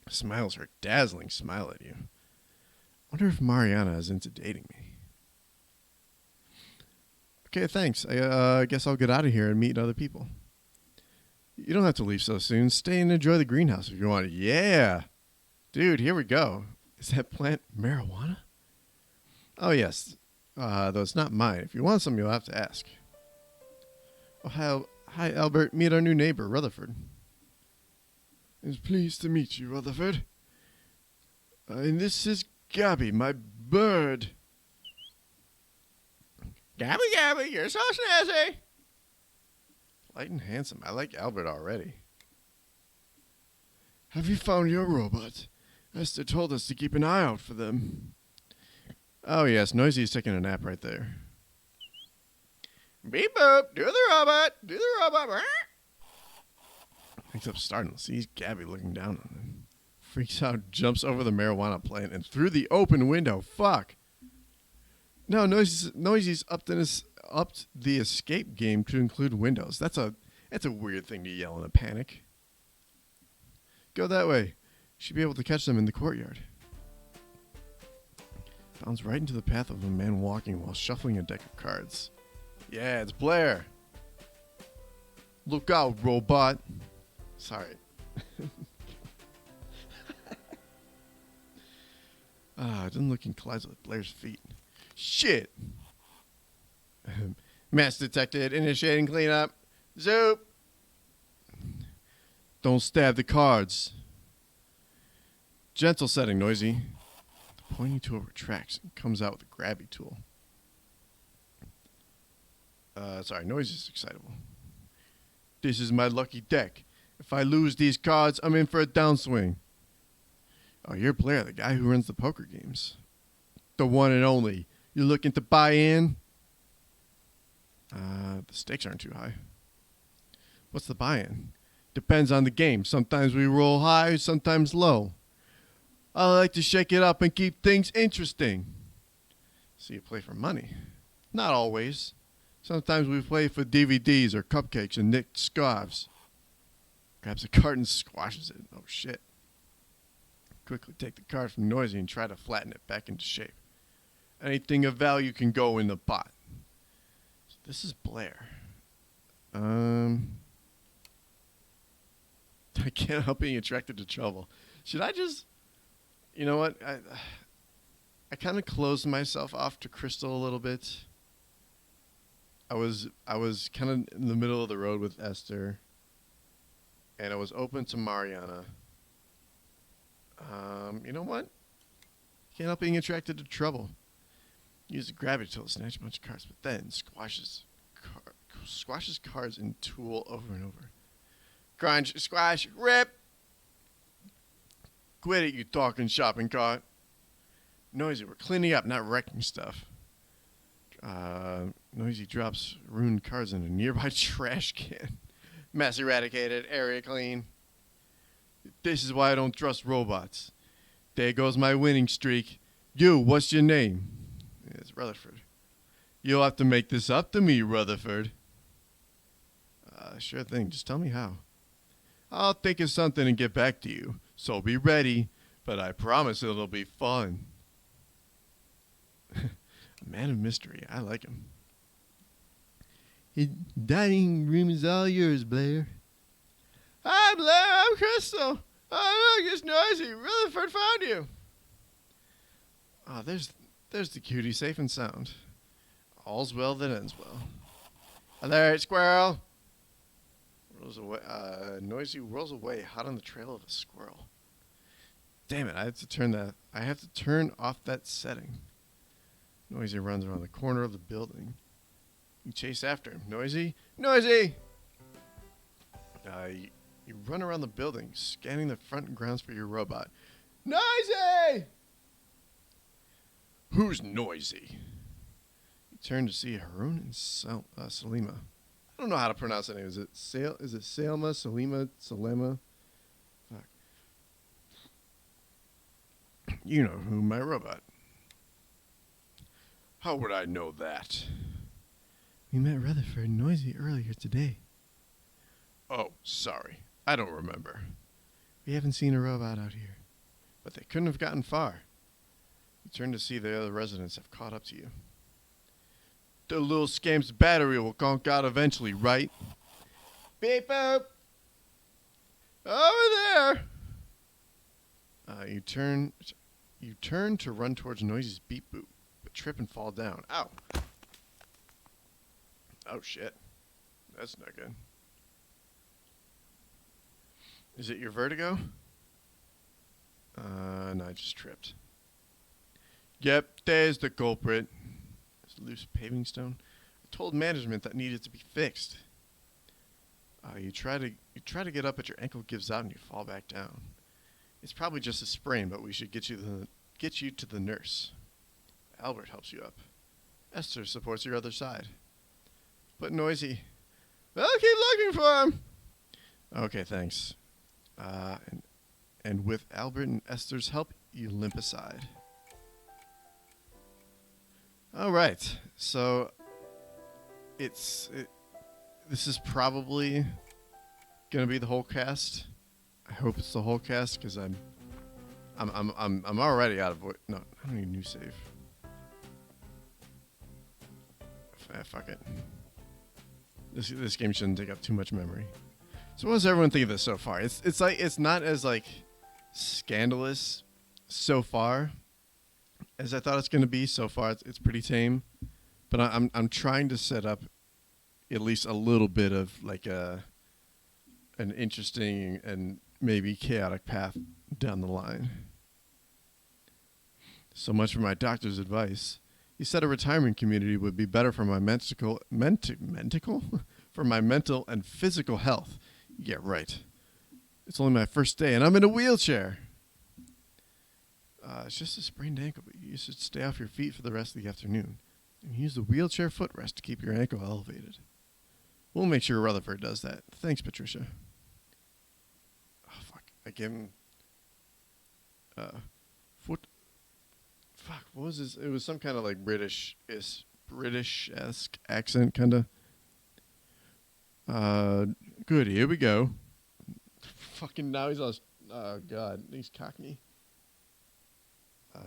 Smiles her dazzling smile at you. Wonder if Mariana is into dating me. Okay, thanks. I guess I'll get out of here and meet other people. You don't have to leave so soon. Stay and enjoy the greenhouse if you want. Yeah. Dude, here we go. Is that plant marijuana? Oh, yes. Though it's not mine. If you want some, you'll have to ask. Oh, hi, Albert. Meet our new neighbor, Rutherford. It's pleased to meet you, Rutherford. And this is Gabby, my bird. Gabby, you're so snazzy. Light and handsome. I like Albert already. Have you found your robot? Esther told us to keep an eye out for them. Oh, yes. Noisy's taking a nap right there. Beep boop. Do the robot. Wakes up startled. Sees Gabby looking down on him. Freaks out, jumps over the marijuana plant and through the open window. Fuck. No, Noisy's upped the escape game to include windows. That's a weird thing to yell in a panic. Go that way. Should be able to catch them in the courtyard. Bounds right into the path of a man walking while shuffling a deck of cards. Yeah, it's Blair. Look out, robot. Sorry. It doesn't look in collides with Blair's feet. Shit. Mass detected. Initiating cleanup. Zoop. Don't stab the cards. Gentle setting, Noisy. The pointing tool retracts and comes out with a grabby tool. Sorry, Noisy's excitable. This is my lucky deck. If I lose these cards, I'm in for a downswing. Oh, you're Blair, the guy who runs the poker games. The one and only. You looking to buy in? The stakes aren't too high. What's the buy-in? Depends on the game. Sometimes we roll high, sometimes low. I like to shake it up and keep things interesting. So you play for money? Not always. Sometimes we play for DVDs or cupcakes and knit scarves. Grabs a card and squashes it. Oh, shit. Quickly take the card from Noisy and try to flatten it back into shape. Anything of value can go in the pot. So this is Blair. I can't help being attracted to trouble. Should I just... You know what? I kind of closed myself off to Crystal a little bit. I was kind of in the middle of the road with Esther. And I was open to Mariana. You know what? Can't help being attracted to trouble. Use a gravity tool to snatch a bunch of cards, but then squashes cards in tool over and over. Crunch, squash, rip! Quit it, you talking shopping cart. Noisy, we're cleaning up, not wrecking stuff. Noisy drops ruined cards in a nearby trash can. Mass eradicated, area clean. This is why I don't trust robots. There goes my winning streak. You, what's your name? It's Rutherford. You'll have to make this up to me, Rutherford. Sure thing. Just tell me how. I'll think of something and get back to you. So be ready, but I promise it'll be fun. A man of mystery. I like him. His dining room is all yours, Blair. Hi, Blair. I'm Crystal. Oh, look, it's Noisy. Rutherford found you. Oh, there's the cutie, safe and sound. All's well that ends well. Alert, squirrel. Rolls away. Noisy rolls away, hot on the trail of a squirrel. Damn it! I have to turn off that setting. Noisy runs around the corner of the building. You chase after him. Noisy, Noisy. You run around the building, scanning the front and grounds for your robot. Noisy! Who's Noisy? You turn to see Harun and Salima. I don't know how to pronounce that name. Is it Salma, Salima, Salema? Fuck. You know who, my robot. How would I know that? We met Rutherford and Noisy earlier today. Oh, sorry. I don't remember. We haven't seen a robot out here. But they couldn't have gotten far. You turn to see the other residents have caught up to you. The little scamp's battery will conk out eventually, right? Beep boop! Over there! You turn to run towards Noisy's beep boop, but trip and fall down. Ow! Oh shit. That's not good. Is it your vertigo? No, I just tripped. Yep, there's the culprit. This loose paving stone. I told management that needed to be fixed. You try to get up, but your ankle gives out and you fall back down. It's probably just a sprain, but we should get you to the nurse. Albert helps you up. Esther supports your other side. But Noisy, I'll keep looking for him. Okay, thanks. And with Albert and Esther's help, you limp aside. All right, so this is probably gonna be the whole cast. I hope it's the whole cast because I'm already out of voice. No, I don't need a new save. Fuck it. This game shouldn't take up too much memory. So what does everyone think of this so far? It's like it's not as like scandalous so far as I thought it's going to be. So far, it's pretty tame. But I'm trying to set up at least a little bit of like an interesting and maybe chaotic path down the line. So much for my doctor's advice. He said a retirement community would be better for my mental for my mental and physical health. Yeah, right. It's only my first day and I'm in a wheelchair. It's just a sprained ankle, but you should stay off your feet for the rest of the afternoon and use the wheelchair footrest to keep your ankle elevated. We'll make sure Rutherford does that. Thanks, Patricia. Oh, fuck. I gave him foot. Fuck, what was this? It was some kind of like British-esque accent, kind of. Good, here we go. Fucking now he's on. Oh, God. He's cockney.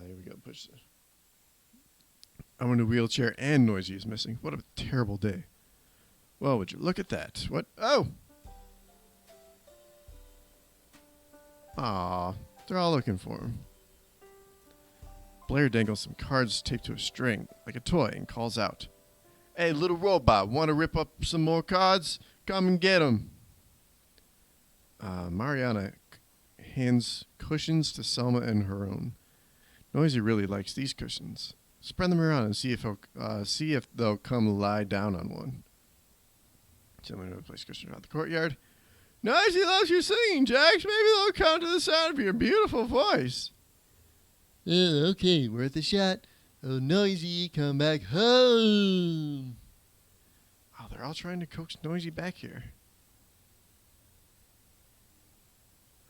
Here we go. Push this. I'm in a wheelchair and Noisy is missing. What a terrible day. Well, would you look at that? What? Oh! Aw, they're all looking for him. Blair dangles some cards taped to a string, like a toy, and calls out, "Hey, little robot, want to rip up some more cards? Come and get them." Mariana hands cushions to Selma and her own. Noisy really likes these cushions. Spread them around and see if they'll come lie down on one. Someone will place cushions around the courtyard. Noisy loves your singing, Jax. Maybe they'll come to the sound of your beautiful voice. Okay, worth a shot. Oh, Noisy, come back home. Oh, they're all trying to coax Noisy back here.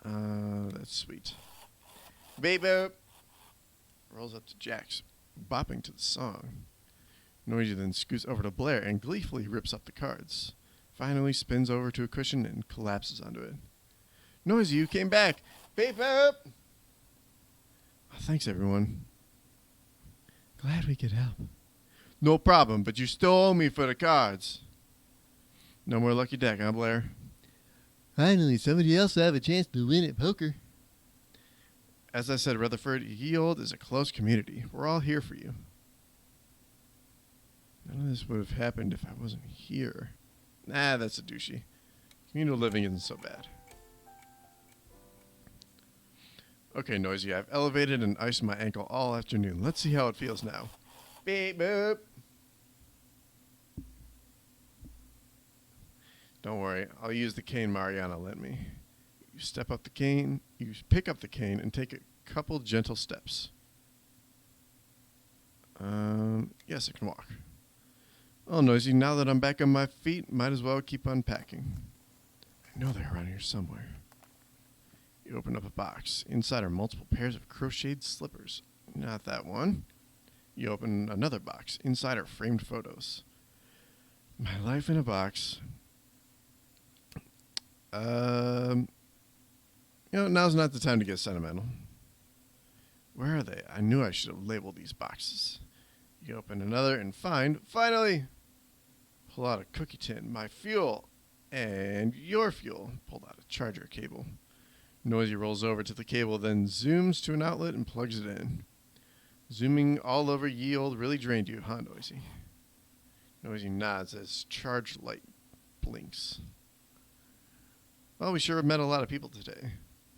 That's sweet. Beep boop. Rolls up to Jax, bopping to the song. Noisy then scoots over to Blair and gleefully rips up the cards. Finally spins over to a cushion and collapses onto it. Noisy, you came back. Beep boop. Oh, thanks, everyone. Glad we could help. No problem, but you still owe me for the cards. No more lucky deck, huh, Blair? Finally, somebody else will have a chance to win at poker. As I said, Rutherford, Yield is a close community. We're all here for you. None of this would have happened if I wasn't here. Nah, that's a douchey. Communal living isn't so bad. Okay, Noisy, I've elevated and iced my ankle all afternoon. Let's see how it feels now. Beep boop. Don't worry, I'll use the cane Mariana lent me. You step up the cane, you pick up the cane, and take a couple gentle steps. Yes, I can walk. Oh, Noisy, now that I'm back on my feet, might as well keep unpacking. I know they're around here somewhere. You open up a box. Inside are multiple pairs of crocheted slippers. Not that one. You open another box. Inside are framed photos. My life in a box. Now's not the time to get sentimental. Where are they? I knew I should have labeled these boxes. You open another and finally, pull out a cookie tin, my fuel, and your fuel. Pulled out a charger cable. Noisy rolls over to the cable, then zooms to an outlet and plugs it in. Zooming all over ye old really drained you, huh, Noisy? Noisy nods as charged light blinks. Well, we sure have met a lot of people today.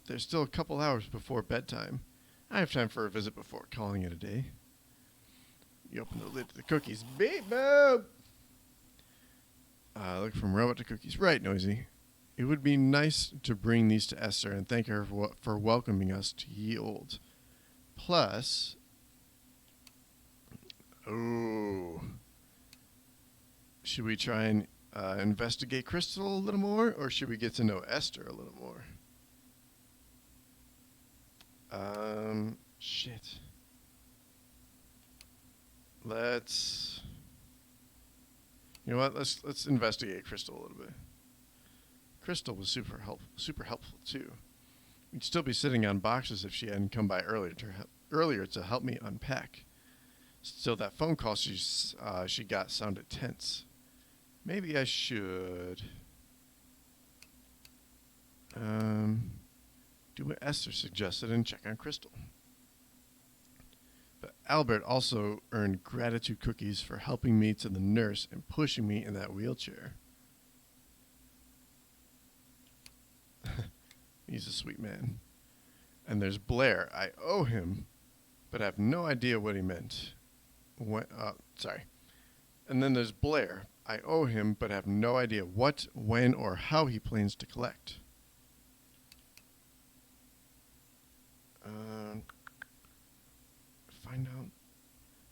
There's still a couple hours before bedtime. I have time for a visit before calling it a day. You open the lid to the cookies. Beep boop! Look from robot to cookies. Right, Noisy. It would be nice to bring these to Esther and thank her for welcoming us to ye old. Plus... should we try and investigate Crystal a little more, or should we get to know Esther a little more? Shit. Let's... You know what? Let's investigate Crystal a little bit. Crystal was super helpful too. We'd still be sitting on boxes if she hadn't come by earlier to help me unpack. Still, that phone call she got sounded tense. Maybe I should do what Esther suggested and check on Crystal. But Albert also earned gratitude cookies for helping me to the nurse and pushing me in that wheelchair. He's a sweet man. And there's Blair. I owe him, but I have no idea what he meant. Sorry. And then there's Blair. I owe him, but have no idea what, when, or how he plans to collect. Find out.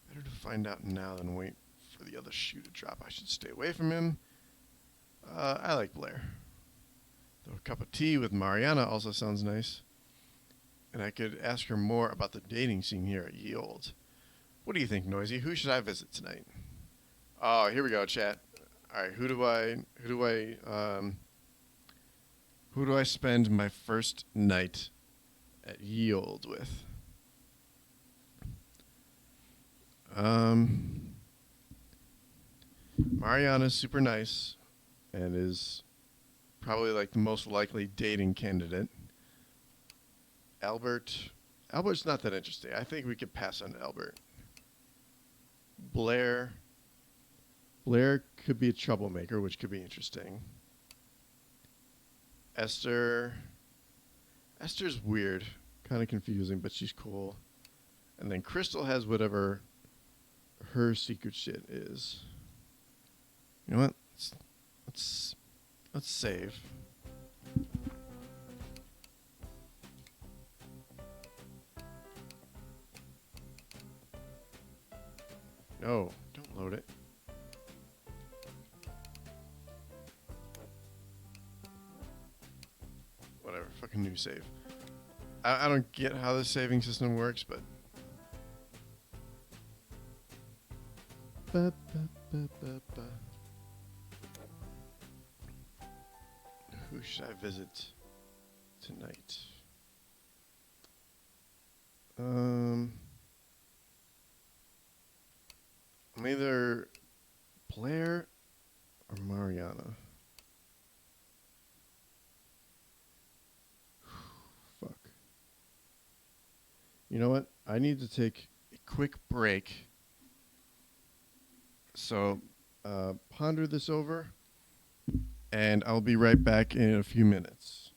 Better to find out now than wait for the other shoe to drop. I should stay away from him. I like Blair. Though a cup of tea with Mariana also sounds nice. And I could ask her more about the dating scene here at Ye Old. What do you think, Noisy? Who should I visit tonight? Oh, here we go, chat. All right, who do I spend my first night at Ye Old with? Mariana's super nice and is probably like the most likely dating candidate. Albert's not that interesting. I think we could pass on Albert. Blair could be a troublemaker, which could be interesting. Esther's weird, kind of confusing, but she's cool. And then Crystal has whatever her secret shit is. You know what? Let's save. No, don't load it. Whatever, fucking new save. I don't get how the saving system works, but... Who should I visit tonight? I'm either Blair or Mariana. Fuck. You know what? I need to take a quick break. So, ponder this over, and I'll be right back in a few minutes.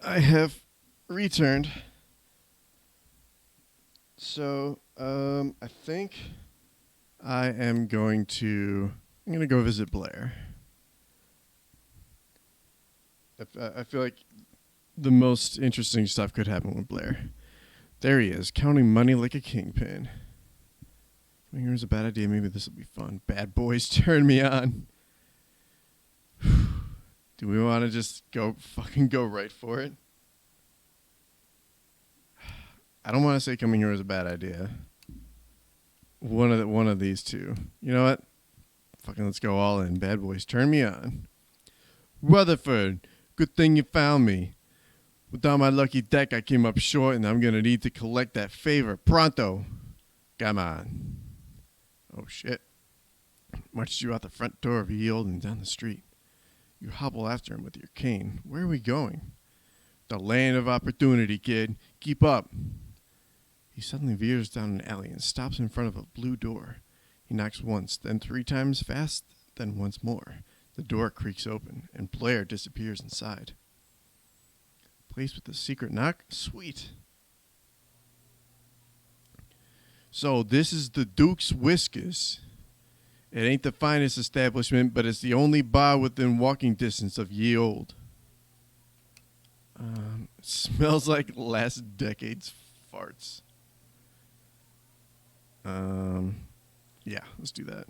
I have returned. So, I think I'm going to go visit Blair. I feel like the most interesting stuff could happen with Blair. There he is, counting money like a kingpin. Here's a bad idea. Maybe this will be fun. Bad boys turn me on. Do we want to just go right for it? I don't want to say coming here was a bad idea. One of these two. You know what? Fucking let's go all in. Bad boys, turn me on. Rutherford, good thing you found me. Without my lucky deck, I came up short, and I'm gonna need to collect that favor pronto. Come on. Oh shit! Marched you out the front door of Yield and down the street. You hobble after him with your cane. Where are we going? The land of opportunity, kid. Keep up. He suddenly veers down an alley and stops in front of a blue door. He knocks once, then 3 times fast, then once more. The door creaks open, and Blair disappears inside. Place with the secret knock? Sweet. So this is the Duke's Whiskers. It ain't the finest establishment, but it's the only bar within walking distance of ye old. It smells like last decade's farts. Yeah, let's do that.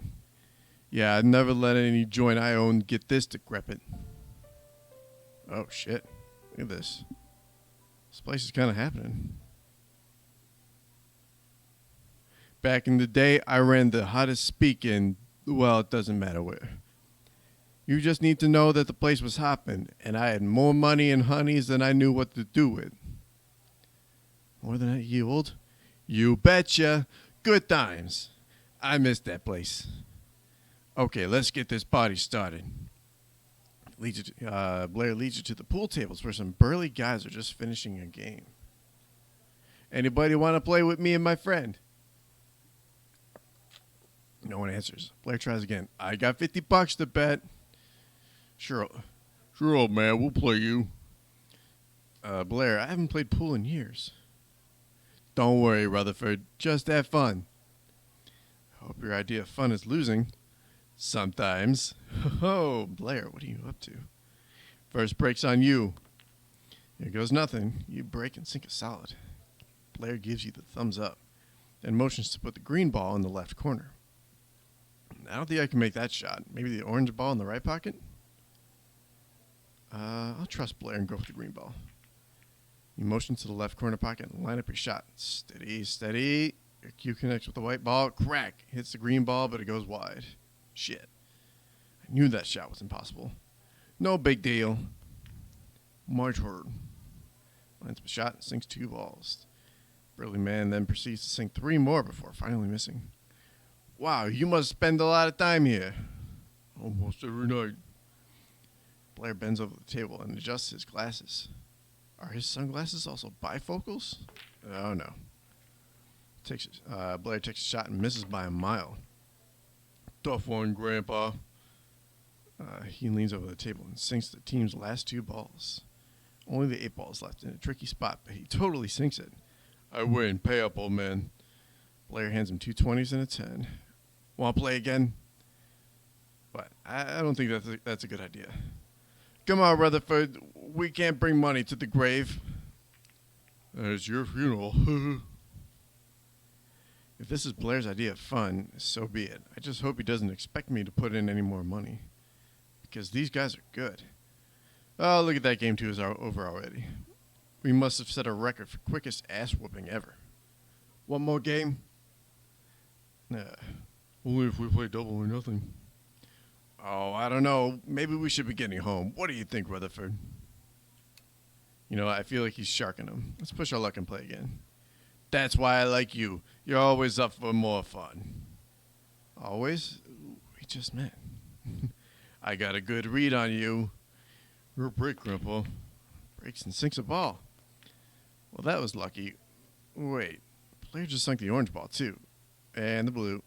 Yeah, I'd never let any joint I own get this decrepit. Oh, shit. Look at this. This place is kind of happening. Back in the day, I ran the hottest speak in, well, it doesn't matter where. You just need to know that the place was hopping, and I had more money and honeys than I knew what to do with. More than that, ye old? You betcha. Good times. I missed that place. Okay, let's get this party started. Blair leads you to the pool tables where some burly guys are just finishing a game. Anybody want to play with me and my friend? No one answers. Blair tries again. I got $50 to bet. Sure, old man, we'll play you. Blair, I haven't played pool in years. Don't worry, Rutherford. Just have fun. Hope your idea of fun is losing. Sometimes. Oh, Blair, what are you up to? First break's on you. Here goes nothing. You break and sink a solid. Blair gives you the thumbs up, then motions to put the green ball in the left corner. I don't think I can make that shot. Maybe the orange ball in the right pocket? I'll trust Blair and go for the green ball. You motion to the left corner pocket and line up your shot. Steady, steady. Your cue connects with the white ball. Crack. Hits the green ball, but it goes wide. Shit. I knew that shot was impossible. No big deal. March hard. Lines up a shot and sinks 2 balls. Burly man then proceeds to sink 3 more before finally missing. Wow, you must spend a lot of time here. Almost every night. Blair bends over the table and adjusts his glasses. Are his sunglasses also bifocals? Oh, no. Blair takes a shot and misses by a mile. Tough one, Grandpa. He leans over the table and sinks the team's last 2 balls. Only the 8 balls left in a tricky spot, but he totally sinks it. I win. Pay up, old man. Blair hands him 2 20s and a 10. Want to play again? But I don't think that's a good idea. Come on, Rutherford. We can't bring money to the grave. It's your funeral. If this is Blair's idea of fun, so be it. I just hope he doesn't expect me to put in any more money. Because these guys are good. Oh, look at that. Game 2 is over already. We must have set a record for quickest ass whooping ever. One more game? Only if we play double or nothing. Oh, I don't know. Maybe we should be getting home. What do you think, Rutherford? You know, I feel like he's sharking him. Let's push our luck and play again. That's why I like you. You're always up for more fun. Always? We just met. I got a good read on you. You're a break, Grandpa. Breaks and sinks a ball. Well, that was lucky. Wait. Blair just sunk the orange ball, too. And the blue.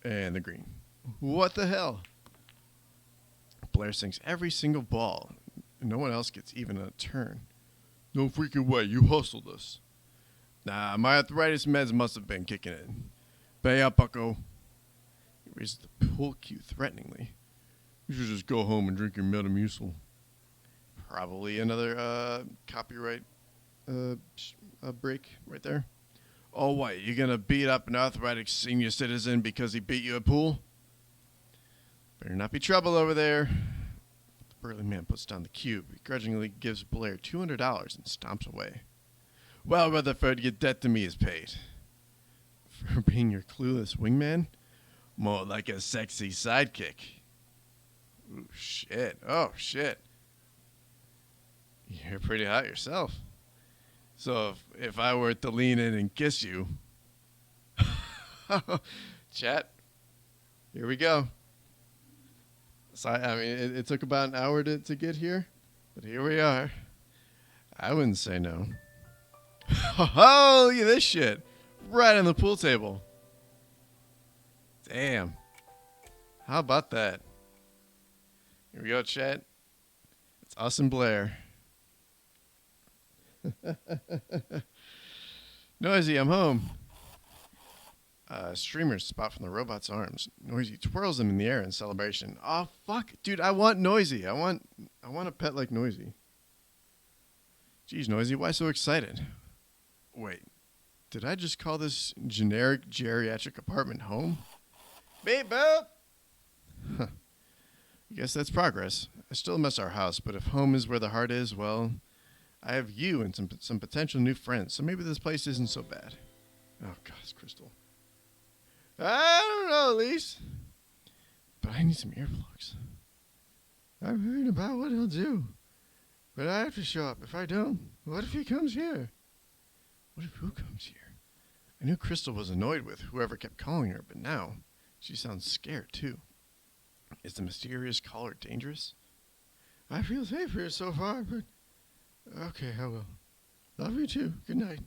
And the green. What the hell? Blair sinks every single ball. No one else gets even a turn. No freaking way. You hustled us. Nah, my arthritis meds must have been kicking in. Pay up, bucko. He raised the pool cue threateningly. You should just go home and drink your Metamucil. Probably another copyright break right there. Oh, what? You gonna beat up an arthritic senior citizen because he beat you at pool? Better not be trouble over there. The burly man puts down the cue, begrudgingly gives Blair $200 and stomps away. Well, Rutherford, your debt to me is paid. For being your clueless wingman? More like a sexy sidekick. Ooh, shit. Oh, shit. You're pretty hot yourself. So if I were to lean in and kiss you... Chat, here we go. So, I mean, it took about an hour to get here, but here we are. I wouldn't say no. Oh, look at this shit. Right on the pool table. Damn. How about that? Here we go, chat. It's us and Blair. Noisy, I'm home. Streamers spot from the robot's arms. Noisy twirls them in the air in celebration. Oh, fuck. Dude, I want Noisy. I want a pet like Noisy. Geez, Noisy, why so excited? Wait, did I just call this generic geriatric apartment home? Beep boop. Huh. I guess that's progress. I still miss our house, but if home is where the heart is, well, I have you and some potential new friends, so maybe this place isn't so bad. Oh, God, it's Crystal. I don't know, Elise. But I need some earplugs. I've heard about what he'll do. But I have to show up. If I don't, what if he comes here? What if who comes here? I knew Crystal was annoyed with whoever kept calling her, but now she sounds scared, too. Is the mysterious caller dangerous? I feel safe here so far, but... Okay, I will. Love you too. Good night.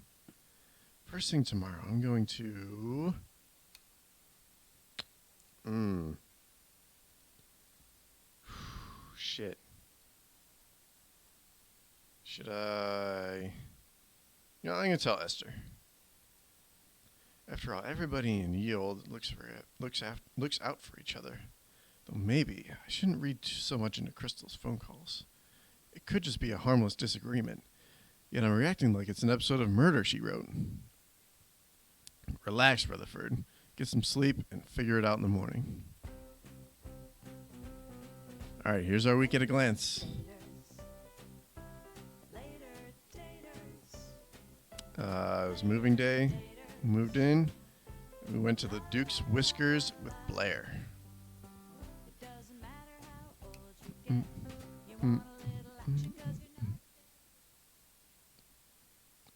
First thing tomorrow, I'm going to... Shit. Should I... You know, I'm going to tell Esther. After all, everybody in Yield looks out for each other. Though maybe I shouldn't read so much into Crystal's phone calls. It could just be a harmless disagreement. Yet I'm reacting like it's an episode of Murder, She Wrote. Relax, Rutherford. Get some sleep and figure it out in the morning. All right, here's our week at a glance. It was moving day. We moved in. We went to the Duke's Whiskers with Blair.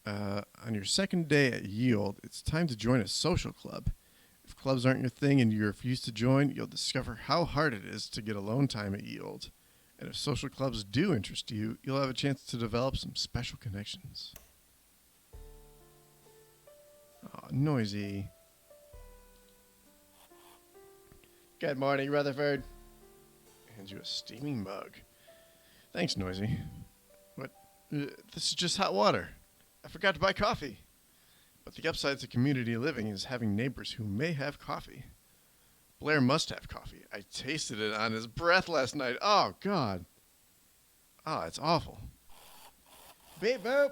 On your second day at Yield, it's time to join a social club. If clubs aren't your thing and you refuse to join, you'll discover how hard it is to get alone time at Yield. And if social clubs do interest you, you'll have a chance to develop some special connections. Oh, Noisy. Good morning, Rutherford. Hands you a steaming mug. Thanks, Noisy. What? This is just hot water. I forgot to buy coffee. But the upside to community living is having neighbors who may have coffee. Blair must have coffee. I tasted it on his breath last night. Oh, God. Oh, it's awful. Beep boop.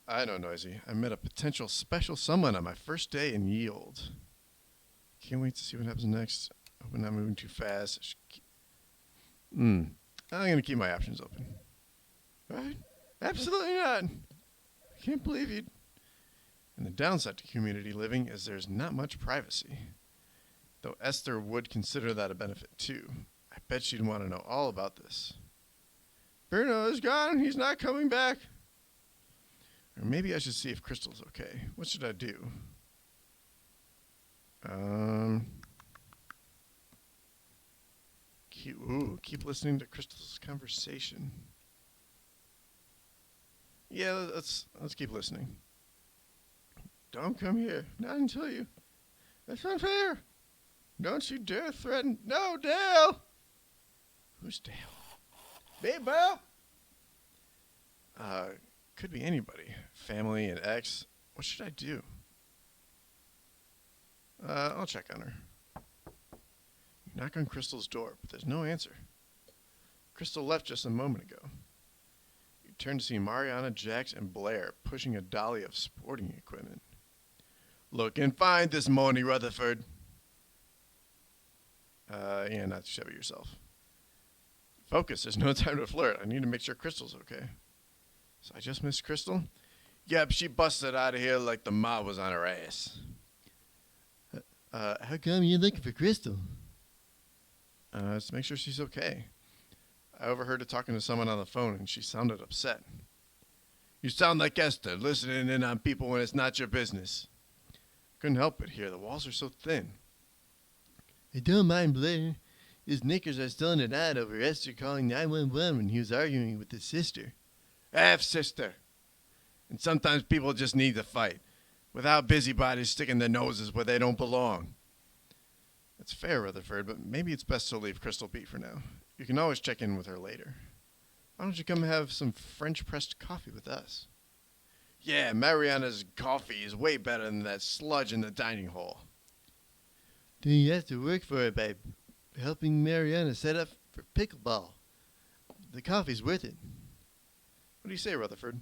I know, Noisy. I met a potential special someone on my first day in Yield. Can't wait to see what happens next. Hope I'm not moving too fast. I'm going to keep my options open. What? Absolutely not. I can't believe you. And the downside to community living is there's not much privacy. Though Esther would consider that a benefit too. I bet she'd want to know all about this. Bruno is gone. He's not coming back. Or maybe I should see if Crystal's okay. What should I do? Keep listening to Crystal's conversation. Yeah, let's keep listening. Don't come here. Not until you. That's unfair. Don't you dare threaten. No, Dale. Who's Dale? Beep boop. Uh, could be anybody. Family, an ex. What should I do? I'll check on her. You knock on Crystal's door, but there's no answer. Crystal left just a moment ago. You turn to see Mariana, Jax, and Blair pushing a dolly of sporting equipment. Looking fine this morning, Rutherford. Yeah, not to shabby yourself. Focus, there's no time to flirt. I need to make sure Crystal's okay. So I just missed Crystal? Yep, she busted out of here like the mob was on her ass. How come you're looking for Crystal? Just to make sure she's okay. I overheard her talking to someone on the phone, and she sounded upset. You sound like Esther, listening in on people when it's not your business. Couldn't help but hear. The walls are so thin. I don't mind Blair. His knickers are still in a knot over Esther calling 911 when he was arguing with his sister. Half-sister. And sometimes people just need to fight, without busybodies sticking their noses where they don't belong. That's fair, Rutherford, but maybe it's best to leave Crystal be for now. You can always check in with her later. Why don't you come have some French-pressed coffee with us? Yeah, Mariana's coffee is way better than that sludge in the dining hall. Then you have to work for it by helping Mariana set up for pickleball. The coffee's worth it. What do you say, Rutherford?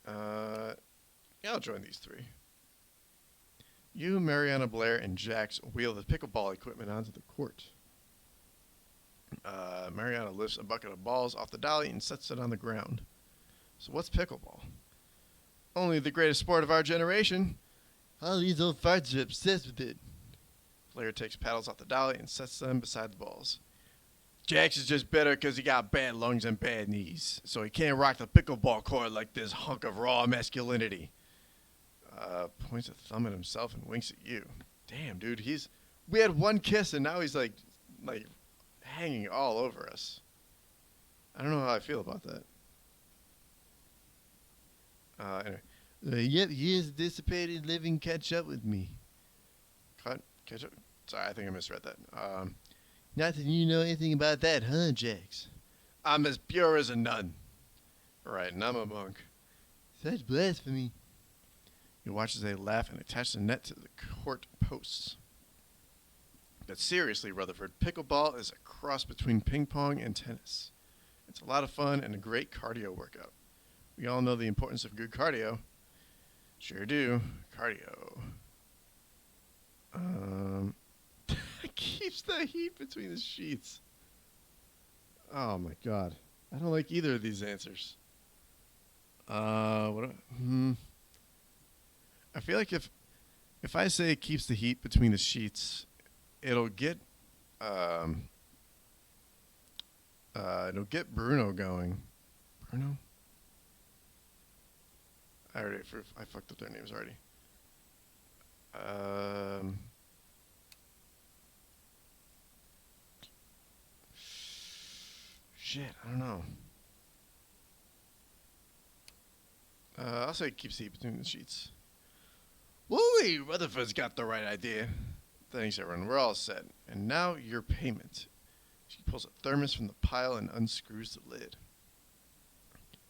Yeah, I'll join these three. You, Mariana, Blair, and Jax wheel the pickleball equipment onto the court. Mariana lifts a bucket of balls off the dolly and sets it on the ground. So what's pickleball? Only the greatest sport of our generation. All these old farts are obsessed with it. Blair takes paddles off the dolly and sets them beside the balls. Jax is just better because he got bad lungs and bad knees, so he can't rock the pickleball court like this hunk of raw masculinity. Points a thumb at himself and winks at you. Damn, dude, we had one kiss and now he's like hanging all over us. I don't know how I feel about that. Anyway. Yet years of dissipated living catch up with me. Catch up? Sorry, I think I misread that. Not that you know anything about that, huh, Jax? I'm as pure as a nun. Right, and I'm a monk. Such blasphemy. You watch as they laugh and attach the net to the court posts. But seriously, Rutherford, pickleball is a cross between ping pong and tennis. It's a lot of fun and a great cardio workout. We all know the importance of good cardio. Sure do. Cardio. Keeps the heat between the sheets. Oh my god. I don't like either of these answers. I feel like if I say it keeps the heat between the sheets, it'll get Bruno going. Bruno? I fucked up their names already. Shit, I don't know. I'll say it keeps the heat between the sheets. Woo-wee, Rutherford's got the right idea. Thanks, everyone. We're all set. And now your payment. She pulls a thermos from the pile and unscrews the lid.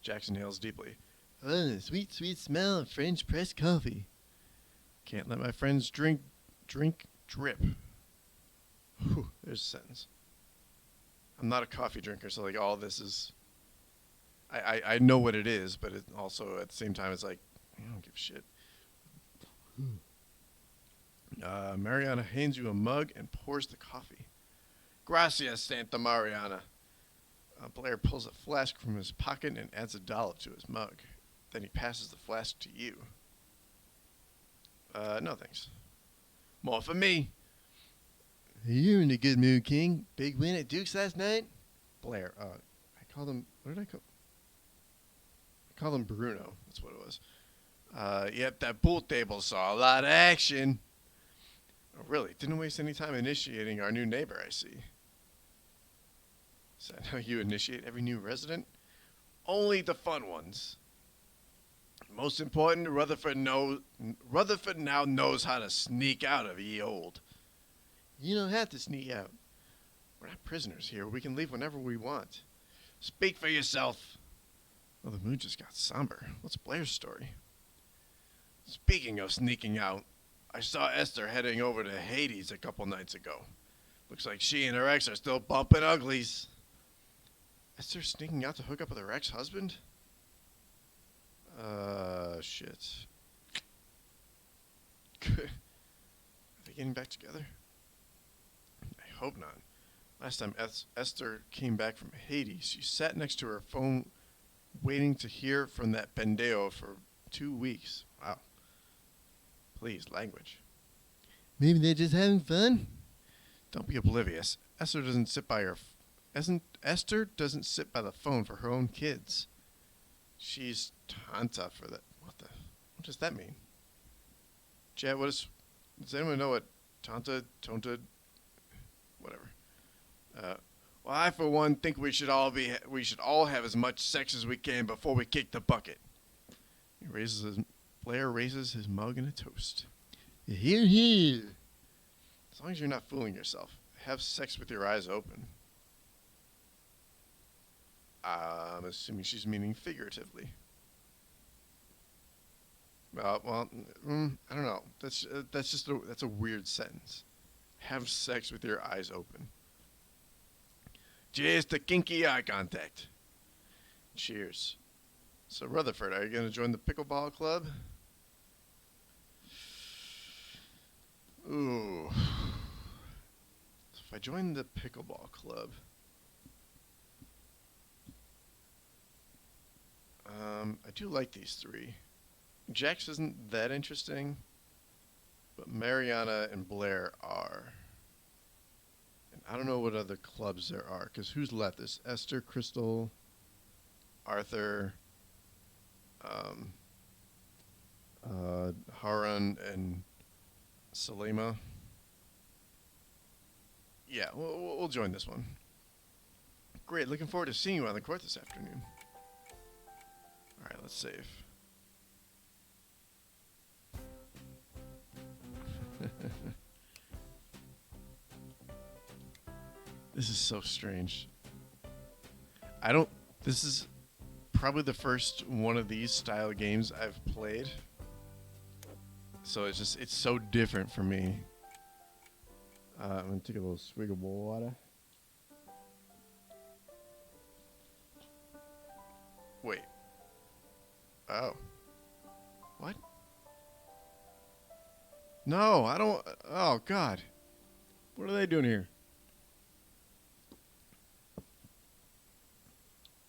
Jackson inhales deeply. Oh, the sweet, sweet smell of French press coffee. Can't let my friends drink drip. Whew, there's a sentence. I'm not a coffee drinker, so like all this is... I know what it is, but it also at the same time it's like, I don't give a shit. Mariana hands you a mug and pours the coffee. Gracias, Santa Mariana. Blair pulls a flask from his pocket and adds a dollop to his mug. Then he passes the flask to you. No thanks. More for me. You're in a good mood, King. Big win at Duke's last night? Blair, I called him, what did I call? I called him Bruno. That's what it was. Yep, that pool table saw a lot of action. Oh, really? Didn't waste any time initiating our new neighbor, I see. Is that how you initiate every new resident? Only the fun ones. Most important, Rutherford now knows how to sneak out of ye old. You don't have to sneak out. We're not prisoners here. We can leave whenever we want. Speak for yourself. Well, the mood just got somber. What's Blair's story? Speaking of sneaking out, I saw Esther heading over to Hades a couple nights ago. Looks like she and her ex are still bumping uglies. Esther sneaking out to hook up with her ex-husband? Shit. Are they getting back together? I hope not. Last time Esther came back from Hades, she sat next to her phone waiting to hear from that pendejo for 2 weeks. Wow. Please, language. Maybe they're just having fun. Don't be oblivious. Esther doesn't sit by the phone for her own kids. She's tanta for that. What does that mean? Chad, does anyone know what tonta, whatever? Well, I for one think we should all have as much sex as we can before we kick the bucket. Blair raises his mug in a toast. Here, here. As long as you're not fooling yourself, have sex with your eyes open. I'm assuming she's meaning figuratively. I don't know. That's a weird sentence. Have sex with your eyes open. Cheers to kinky eye contact. Cheers. So Rutherford, are you going to join the pickleball club? Ooh. So if I join the pickleball club, I do like these three. Jax isn't that interesting, but Mariana and Blair are. And I don't know what other clubs there are, because who's left? There's Esther, Crystal, Arthur, Harun, and Salima. Yeah, we'll join this one. Great, looking forward to seeing you on the court this afternoon. Alright, let's save. This is so strange. This is probably the first one of these style games I've played. So it's so different for me. I'm gonna take a little swig of water. Wait. Oh. What? No, I don't. Oh, God. What are they doing here?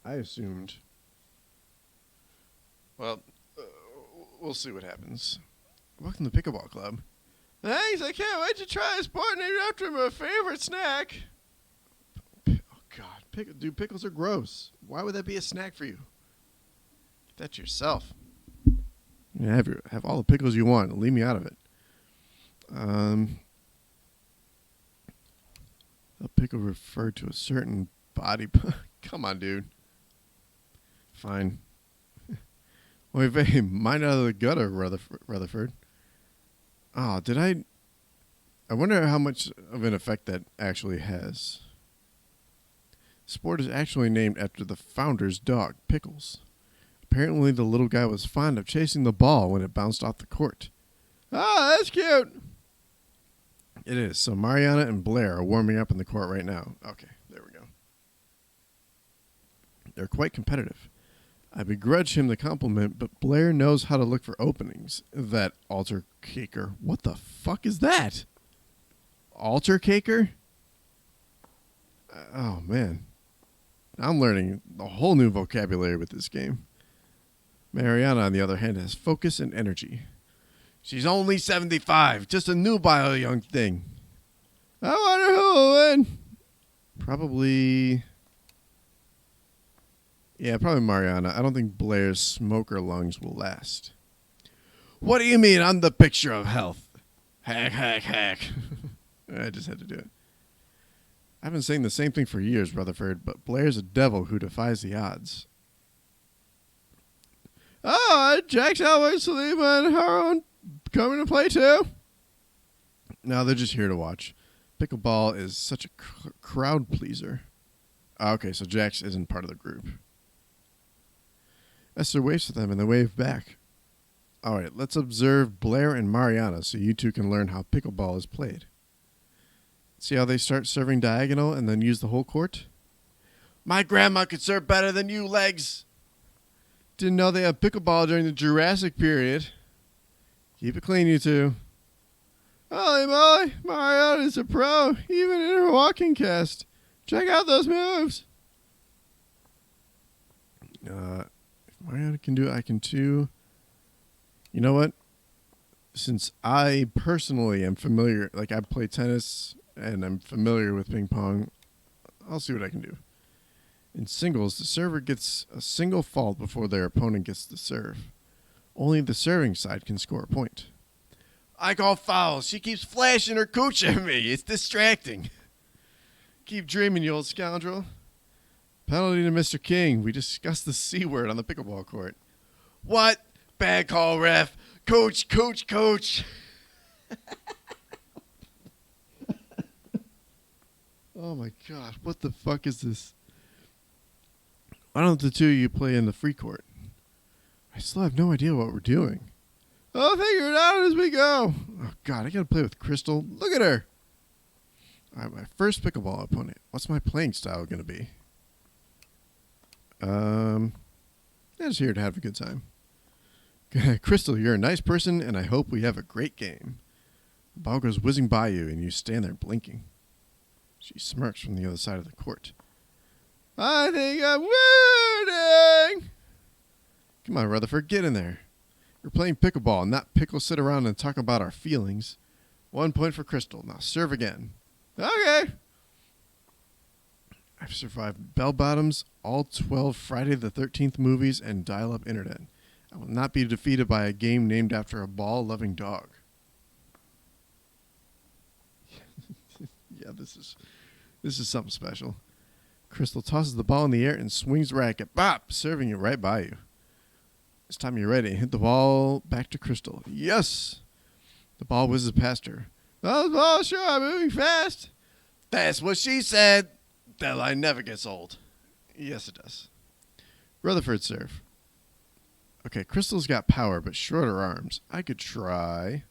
I assumed. Well, we'll see what happens. Welcome to the Pickleball Club. Thanks, I can't wait to try a sport named after my favorite snack. Oh, God. Dude, pickles are gross. Why would that be a snack for you? Get that to yourself. Yeah, have all the pickles you want. Leave me out of it. A pickle referred to a certain body. Come on, dude. Fine. Wait, mine out of the gutter, Rutherford. Oh, did I wonder how much of an effect that actually has. Sport is actually named after the founder's dog, Pickles. Apparently, the little guy was fond of chasing the ball when it bounced off the court. Oh, that's cute. It is. So Mariana and Blair are warming up in the court right now. Okay, there we go. They're quite competitive. I begrudge him the compliment, but Blair knows how to look for openings. That altar caker. What the fuck is that? Altar caker? Oh, man. I'm learning a whole new vocabulary with this game. Mariana, on the other hand, has focus and energy. She's only 75, just a nubile young thing. I wonder who will win. Probably Mariana. I don't think Blair's smoker lungs will last. What do you mean I'm the picture of health? Hack, hack, hack. I just had to do it. I've been saying the same thing for years, Rutherford, but Blair's a devil who defies the odds. Oh, Jack's Elwood, Salima, and Harun coming to play too? No, they're just here to watch. Pickleball is such a crowd pleaser. Okay, so Jax isn't part of the group. Esther waves at them and they wave back. All right, let's observe Blair and Mariana so you two can learn how pickleball is played. See how they start serving diagonal and then use the whole court? My grandma could serve better than you, Legs. Didn't know they had pickleball during the Jurassic period. Keep it clean, you two. Holy moly, Mariana's a pro, even in her walking cast. Check out those moves. If Mariana can do it, I can too. You know what? Since I personally am familiar, like I play tennis and I'm familiar with ping pong, I'll see what I can do. In singles, the server gets a single fault before their opponent gets the serve. Only the serving side can score a point. I call foul. She keeps flashing her cooch at me. It's distracting. Keep dreaming, you old scoundrel. Penalty to Mr. King. We discussed the C word on the pickleball court. What? Bad call, ref. Coach. Oh my god, what the fuck is this? Why don't the two of you play in the free court? I still have no idea what we're doing. I'll figure it out as we go. Oh god, I gotta play with Crystal. Look at her. Alright, my first pickleball opponent. What's my playing style gonna be? I'm just here to have a good time. Crystal, you're a nice person, and I hope we have a great game. The ball goes whizzing by you, and you stand there blinking. She smirks from the other side of the court. I think I'm winning! Come on, Rutherford, get in there. We're playing pickleball, not pickle sit around and talk about our feelings. 1 point for Crystal. Now serve again. Okay. I've survived bell bottoms, all 12 Friday the 13th movies, and dial-up internet. I will not be defeated by a game named after a ball-loving dog. Yeah, this is something special. Crystal tosses the ball in the air and swings the racket. Bop! Serving it right by you. This time you're ready. Hit the ball back to Crystal. Yes! The ball whizzes past her. Oh, the ball sure I'm moving fast. That's what she said. That line never gets old. Yes, it does. Rutherford serve. Okay, Crystal's got power, but shorter arms. I could try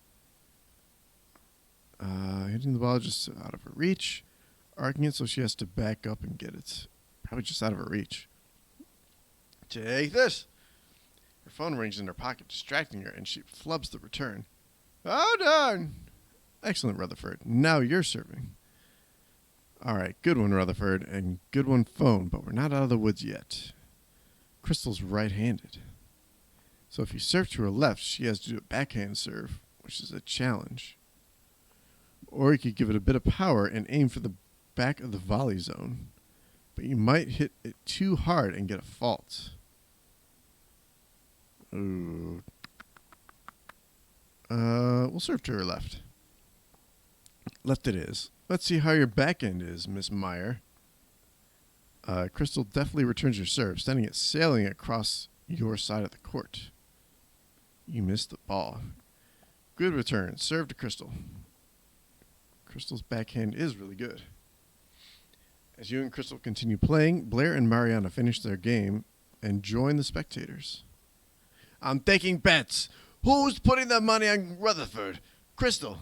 hitting the ball just out of her reach. Arcing it so she has to back up and get it. Probably just out of her reach. Take this. Her phone rings in her pocket, distracting her, and she flubs the return. Oh, darn. Excellent, Rutherford. Now you're serving. All right, good one, Rutherford, and good one, phone, but we're not out of the woods yet. Crystal's right-handed. So if you serve to her left, she has to do a backhand serve, which is a challenge. Or you could give it a bit of power and aim for the back of the volley zone. But you might hit it too hard and get a fault. Ooh. We'll serve to her left. Left it is. Let's see how your backhand is, Miss Meyer. Crystal deftly returns your serve, sending it sailing across your side of the court. You missed the ball. Good return. Serve to Crystal. Crystal's backhand is really good. As you and Crystal continue playing, Blair and Mariana finish their game and join the spectators. I'm taking bets. Who's putting the money on Rutherford? Crystal.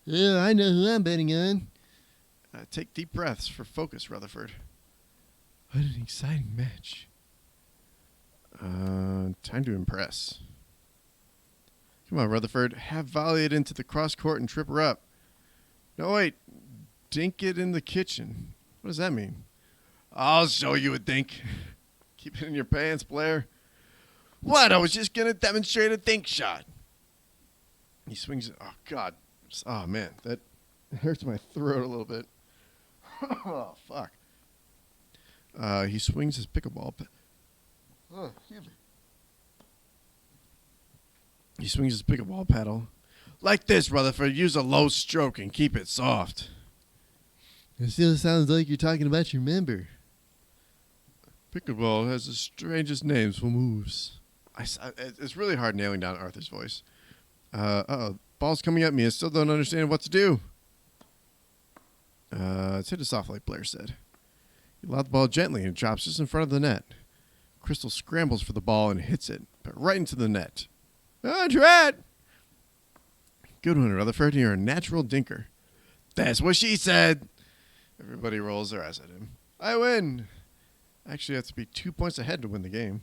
Yeah, I know who I'm betting on. Take deep breaths for focus, Rutherford. What an exciting match. Time to impress. Come on, Rutherford. Have volley it into the cross court and trip her up. No, wait. Dink it in the kitchen. What does that mean? I'll show you a dink. Keep it in your pants, Blair. What? I was just going to demonstrate a dink shot. He swings it. Oh, God. Oh, man. That hurts my throat a little bit. Oh, fuck. He swings his pickleball. Oh, excuse me. He swings his pickleball paddle. Like this, Rutherford. Use a low stroke and keep it soft. It still sounds like you're talking about your member. Pickleball has the strangest names for moves. It's really hard nailing down Arthur's voice. Uh-oh. Ball's coming at me. I still don't understand what to do. Let's hit it soft like Blair said. You lob the ball gently and it drops just in front of the net. Crystal scrambles for the ball and hits it, but right into the net. Oh, Drat! Good one, Rutherford. You're a natural dinker. That's what she said. Everybody rolls their eyes at him. I win. I actually have to be 2 points ahead to win the game.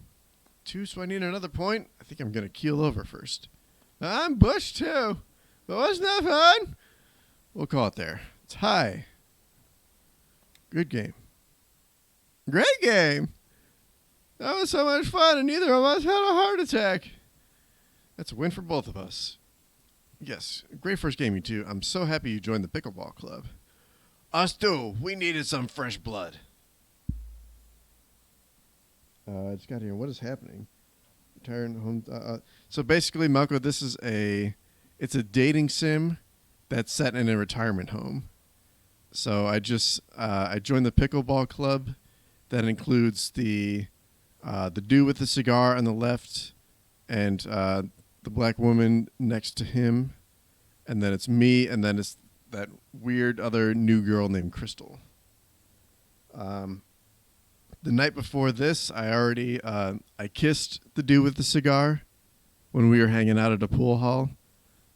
2, so I need another point. I think I'm going to keel over first. I'm Bush, too. But wasn't that fun? We'll call it there. Tie. Good game. Great game. That was so much fun, and neither of us had a heart attack. That's a win for both of us. Yes, great first game, you two. I'm so happy you joined the pickleball club. Us too. We needed some fresh blood. I just got here. What is happening? Retired home. So basically, Malco, this is it's a dating sim that's set in a retirement home. So I joined the pickleball club. That includes the dude with the cigar on the left, and the black woman next to him, and then it's me, and then it's that weird other new girl named Crystal. The night before this, I kissed the dude with the cigar when we were hanging out at a pool hall.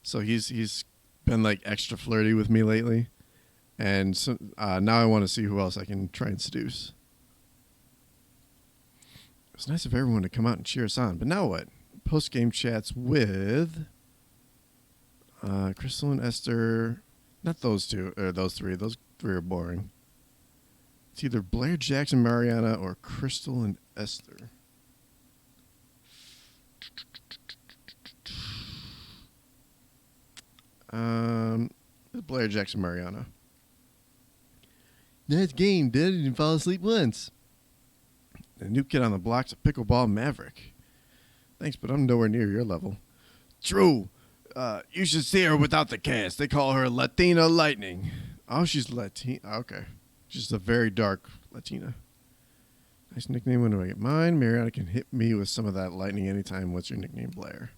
So he's been like extra flirty with me lately, and so now I want to see who else I can try and seduce. It's nice of everyone to come out and cheer us on, but now what? Post-game chats with Crystal and Esther. Not those two, or those three. Those three are boring. It's either Blair, Jackson, Mariana, or Crystal and Esther. Blair, Jackson, Mariana. Nice game, Dad. I didn't fall asleep once. The new kid on the block's a pickleball maverick. Thanks, but I'm nowhere near your level. True. You should see her without the cast. They call her Latina Lightning. Oh, she's Latina. Okay. She's a very dark Latina. Nice nickname. When do I get mine? Mariana can hit me with some of that lightning anytime. What's your nickname, Blair?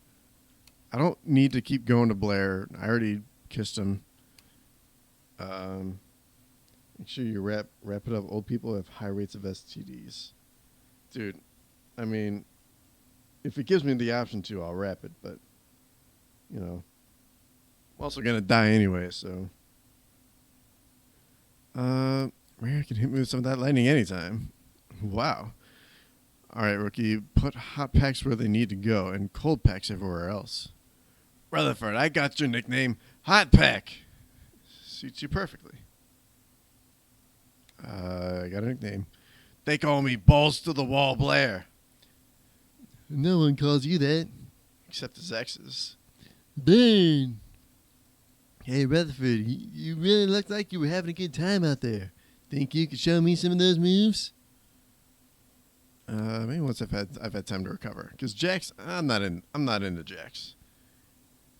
I don't need to keep going to Blair. I already kissed him. Make sure you wrap it up. Old people have high rates of STDs. Dude, I mean, if it gives me the option to, I'll wrap it, but, you know, I'm also going to die anyway, so. Mariana can hit me with some of that lightning anytime. Wow. All right, rookie, put hot packs where they need to go and cold packs everywhere else. Rutherford, I got your nickname, Hot Pack. Suits you perfectly. I got a nickname. They call me Balls to the Wall Blair. No one calls you that. Except his exes. Burn. Hey, Rutherford, you really looked like you were having a good time out there. Think you could show me some of those moves? Maybe once I've had time to recover. Because Jax, I'm not into Jax.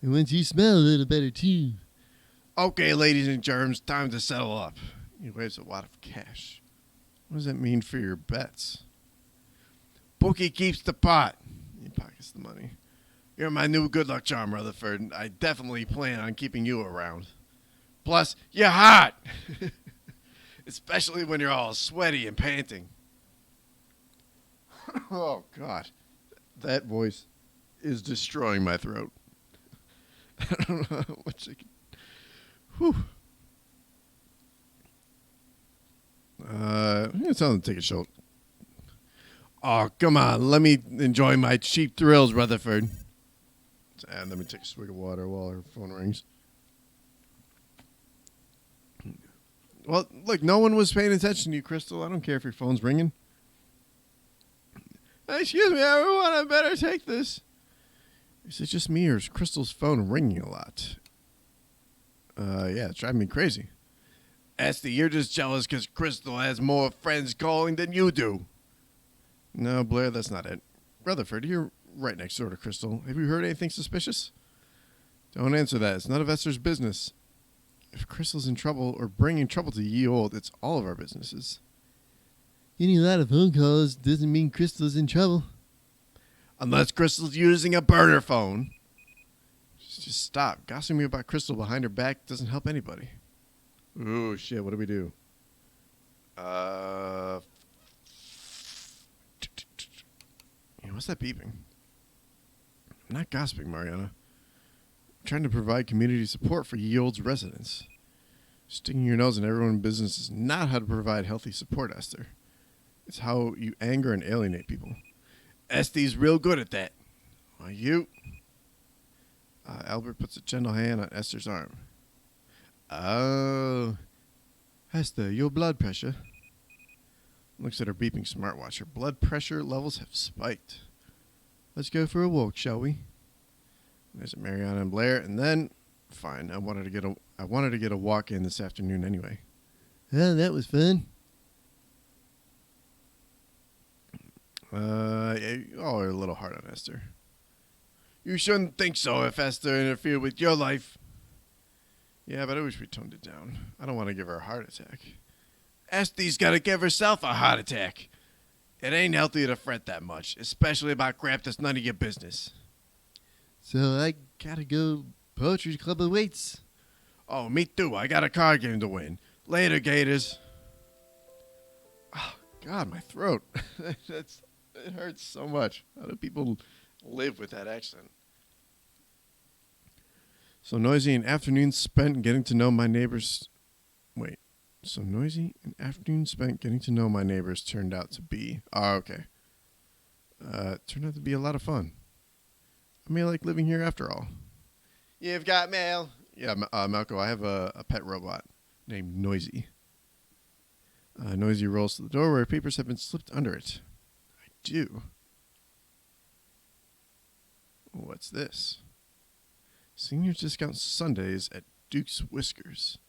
And once you smell a little better too. Okay, ladies and germs, time to settle up. He waves a wad of cash. What does that mean for your bets? Bookie keeps the pot. He pockets the money. You're my new good luck charm, Rutherford. I definitely plan on keeping you around. Plus, you're hot. Especially when you're all sweaty and panting. Oh, God. That voice is destroying my throat. I don't know how much I can... Whew. I'm going to tell him to take a shot. Oh, come on. Let me enjoy my cheap thrills, Rutherford. And let me take a swig of water while her phone rings. Well, look, no one was paying attention to you, Crystal. I don't care if your phone's ringing. Excuse me, everyone. I better take this. Is it just me or is Crystal's phone ringing a lot? Yeah, it's driving me crazy. Esty, you're just jealous because Crystal has more friends calling than you do. No, Blair, that's not it. Rutherford, you're right next door to Crystal. Have you heard anything suspicious? Don't answer that. It's none of Esther's business. If Crystal's in trouble or bringing trouble to ye old, it's all of our businesses. Getting a lot of phone calls doesn't mean Crystal's in trouble. Unless Crystal's using a burner phone. Just stop. Gossiping about Crystal behind her back doesn't help anybody. Ooh, shit, what do we do? what's that beeping? I'm not gossiping, Mariana. I'm trying to provide community support for ye old's residents. Sticking your nose in everyone's business is not how to provide healthy support, Esther. It's how you anger and alienate people. Esty's real good at that. Why, you... Albert puts a gentle hand on Esther's arm. Oh, Esther, your blood pressure. Looks at her beeping smartwatch. Her blood pressure levels have spiked. Let's go for a walk, shall we? There's Mariana and Blair, and then, fine. I wanted to get a walk in this afternoon anyway. Oh, that was fun. Oh, a little hard on Esther. You shouldn't think so if Esther interfered with your life. Yeah, but I wish we toned it down. I don't want to give her a heart attack. Esty's gotta give herself a heart attack. It ain't healthy to fret that much, especially about crap that's none of your business. So I gotta go poetry club awaits. Oh, me too. I got a card game to win. Later, Gators. Oh, God, my throat. It hurts so much. How do people live with that accent? So noisy, an afternoon spent getting to know my neighbors. Wait. So noisy, an afternoon spent getting to know my neighbors turned out to be. Oh, okay. Turned out to be a lot of fun. I may like living here after all. You've got mail. Yeah, Malco, I have a pet robot named Noisy. Noisy rolls to the door where papers have been slipped under it. I do. What's this? Senior discount Sundays at Duke's Whiskers.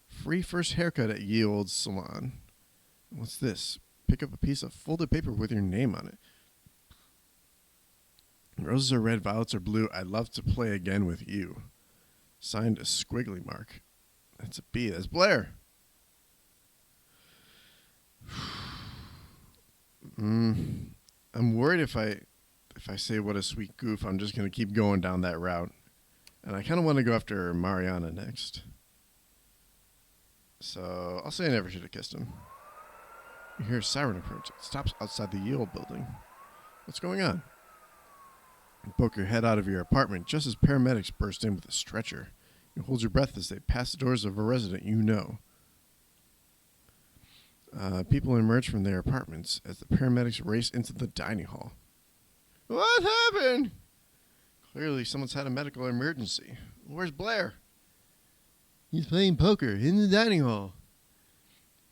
Free first haircut at Ye Old Salon. What's this? Pick up a piece of folded paper with your name on it. Roses are red, violets are blue. I'd love to play again with you. Signed a squiggly mark. That's a B. That's Blair. I'm worried if I say what a sweet goof, I'm just going to keep going down that route. And I kind of want to go after Mariana next. So I'll say I never should have kissed him. You hear a siren approach. It stops outside the Yale building. What's going on? You poke your head out of your apartment just as paramedics burst in with a stretcher. You hold your breath as they pass the doors of a resident you know. People emerge from their apartments as the paramedics race into the dining hall. What happened? Clearly, someone's had a medical emergency. Where's Blair? He's playing poker in the dining hall.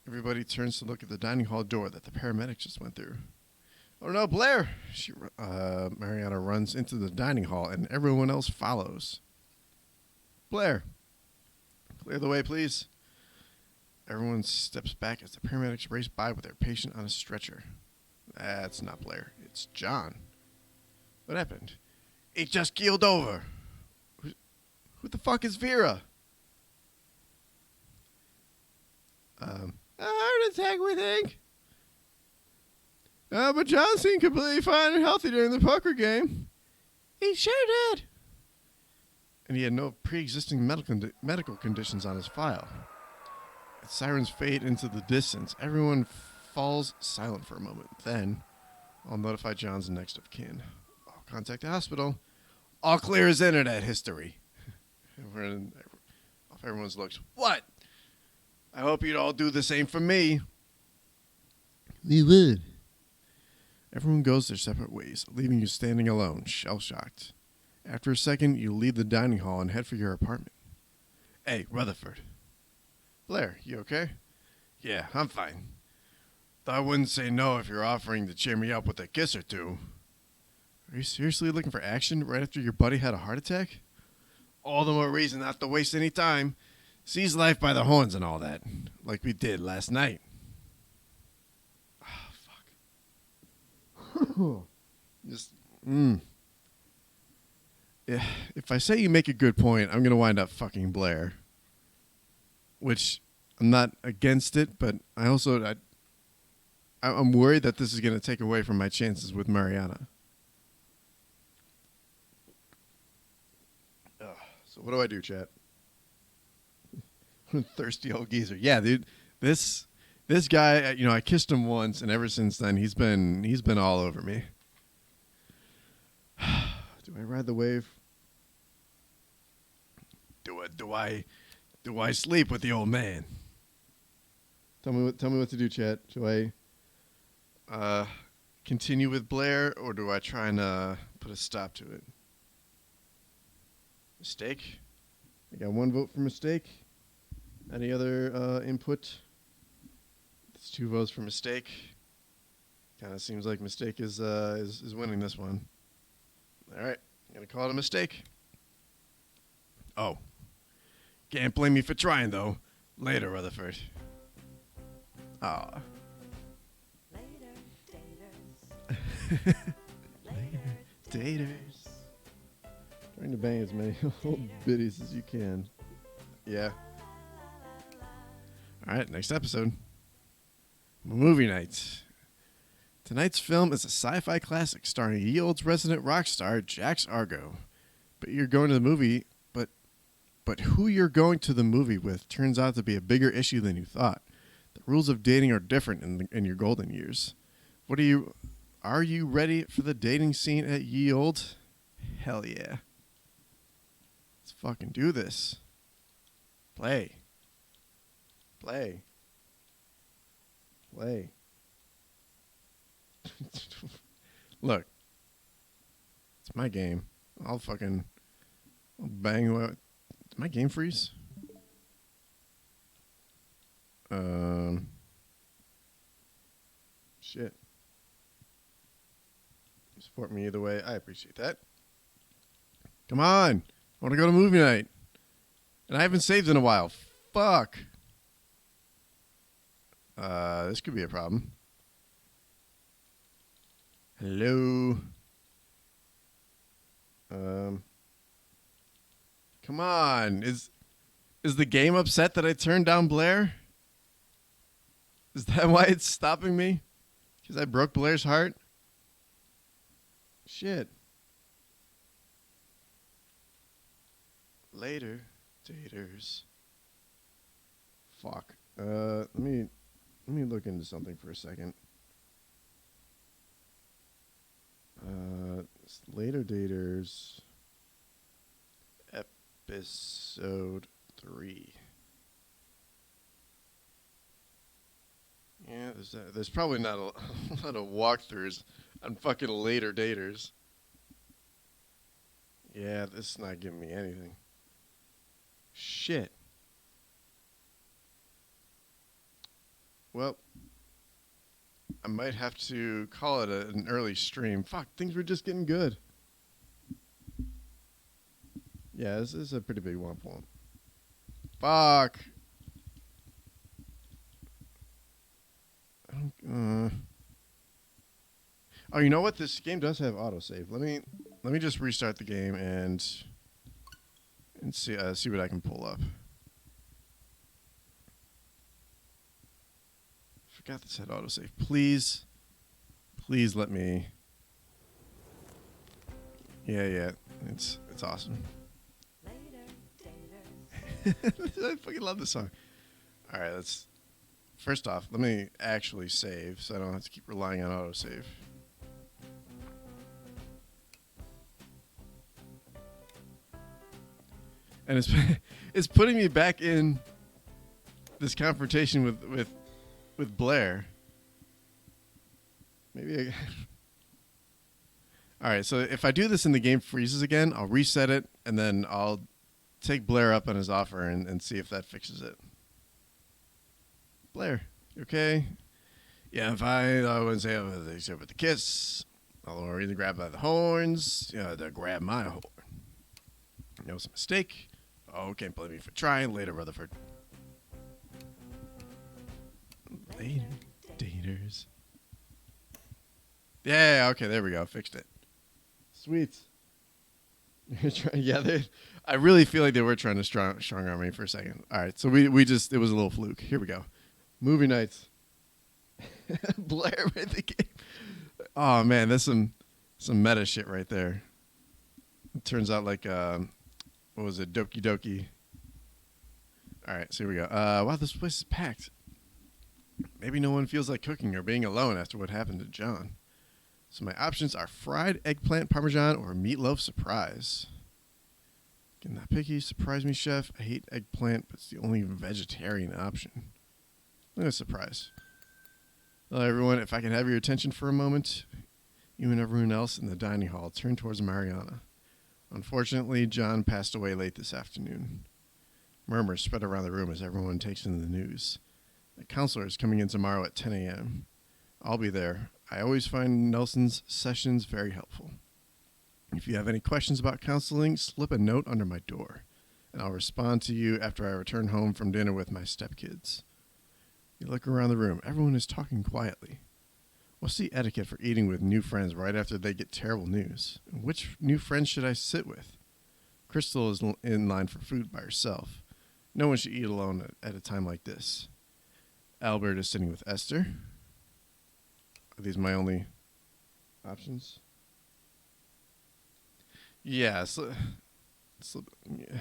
Everybody turns to look at the dining hall door that the paramedics just went through. Oh no, Blair! Mariana runs into the dining hall and everyone else follows. Blair, clear the way, please. Everyone steps back as the paramedics race by with their patient on a stretcher. That's not Blair. It's John. What happened? It just keeled over. Who the fuck is Vera? A heart attack, we think. But John seemed completely fine and healthy during the poker game. He sure did. And he had no pre-existing medical conditions on his file. As sirens fade into the distance, everyone falls silent for a moment. Then, I'll notify John's next of kin. I'll contact the hospital. All clear his internet history. Off everyone's looks. What? I hope you'd all do the same for me. We would. Everyone goes their separate ways, leaving you standing alone, shell-shocked. After a second, you leave the dining hall and head for your apartment. Hey, Rutherford. Blair, you okay? Yeah, I'm fine. Though I wouldn't say no if you're offering to cheer me up with a kiss or two. Are you seriously looking for action right after your buddy had a heart attack? All the more reason not to waste any time. Seize life by the horns and all that, like we did last night. Fuck. Yeah, if I say you make a good point, I'm going to wind up fucking Blair. Which, I'm not against it, but I'm worried that this is going to take away from my chances with Mariana. So what do I do, chat? Thirsty old geezer. Yeah, dude. This guy, I kissed him once, and ever since then, he's been all over me. I ride the wave? Do I sleep with the old man? Tell me what to do, chat. Should I Continue with Blair, or do I try and put a stop to it? Mistake? I got one vote for mistake. Any other input? It's 2 votes for mistake. Kind of seems like mistake is winning this one. All right, I'm gonna call it a mistake. Oh, can't blame me for trying though. Later, Rutherford. Ah. Later, daters. Daters. Trying to bang as many old biddies as you can. Yeah. All right, next episode. Movie night. Tonight's film is a sci-fi classic starring ye olds resident rock star Jax Argo. But you're going to the movie, but who you're going to the movie with turns out to be a bigger issue than you thought. The rules of dating are different in your golden years. Are you ready for the dating scene at ye old? Hell yeah. Let's fucking do this. Play. Look, it's my game. I'll bang whoever. Did my game freeze? Shit. Support me either way. I appreciate that. Come on. I want to go to movie night. And I haven't saved in a while. Fuck. This could be a problem. Hello. Come on. Is the game upset that I turned down Blair? Is that why it's stopping me? Because I broke Blair's heart? Shit. Later, daters. Fuck. Let me look into something for a second. Later daters. Episode 3. Yeah, there's probably not a lot of walkthroughs on fucking later daters. Yeah, this is not giving me anything. Shit. Well, I might have to call it an early stream. Fuck, things were just getting good. Yeah, this is a pretty big womp womp. Fuck. Oh, you know what? This game does have autosave. Let me just restart the game and see what I can pull up. Forgot this had autosave. Please let me. Yeah, it's awesome. Later, daters. I fucking love this song. All right, first off, let me actually save so I don't have to keep relying on autosave. And it's putting me back in this confrontation with Blair. Maybe all right, so if I do this and the game freezes again, I'll reset it, and then I'll take Blair up on his offer and see if that fixes it. Blair, you okay? Yeah, I'm fine. I wouldn't say except with the kiss. I'll either grab by the horns, to grab my horn. That was a mistake. Oh, can't blame me for trying. Later, Rutherford. Later, daters. Yeah, okay, there we go. Fixed it. Sweet. Yeah, I really feel like they were trying to strong arm me for a second. All right, so we just, it was a little fluke. Here we go. Movie nights. Blair made the game. Oh man, that's some meta shit right there. It turns out like what was it, Doki Doki. All right, so here we go. Wow, this place is packed. Maybe no one feels like cooking or being alone after what happened to John. So my options are fried eggplant parmesan or meatloaf surprise. Getting that picky. Surprise me, chef. I hate eggplant, but it's the only vegetarian option. Look at surprise. Hello, everyone. If I can have your attention for a moment, you and everyone else in the dining hall turn towards Mariana. Unfortunately, John passed away late this afternoon. Murmurs spread around the room as everyone takes in the news. The counselor is coming in tomorrow at 10 a.m. I'll be there. I always find Nelson's sessions very helpful. If you have any questions about counseling, slip a note under my door, and I'll respond to you after I return home from dinner with my stepkids. You look around the room. Everyone is talking quietly. What's the etiquette for eating with new friends right after they get terrible news? And which new friends should I sit with? Crystal is in line for food by herself. No one should eat alone at a time like this. Albert is sitting with Esther. Are these my only options? Yeah. Yeah.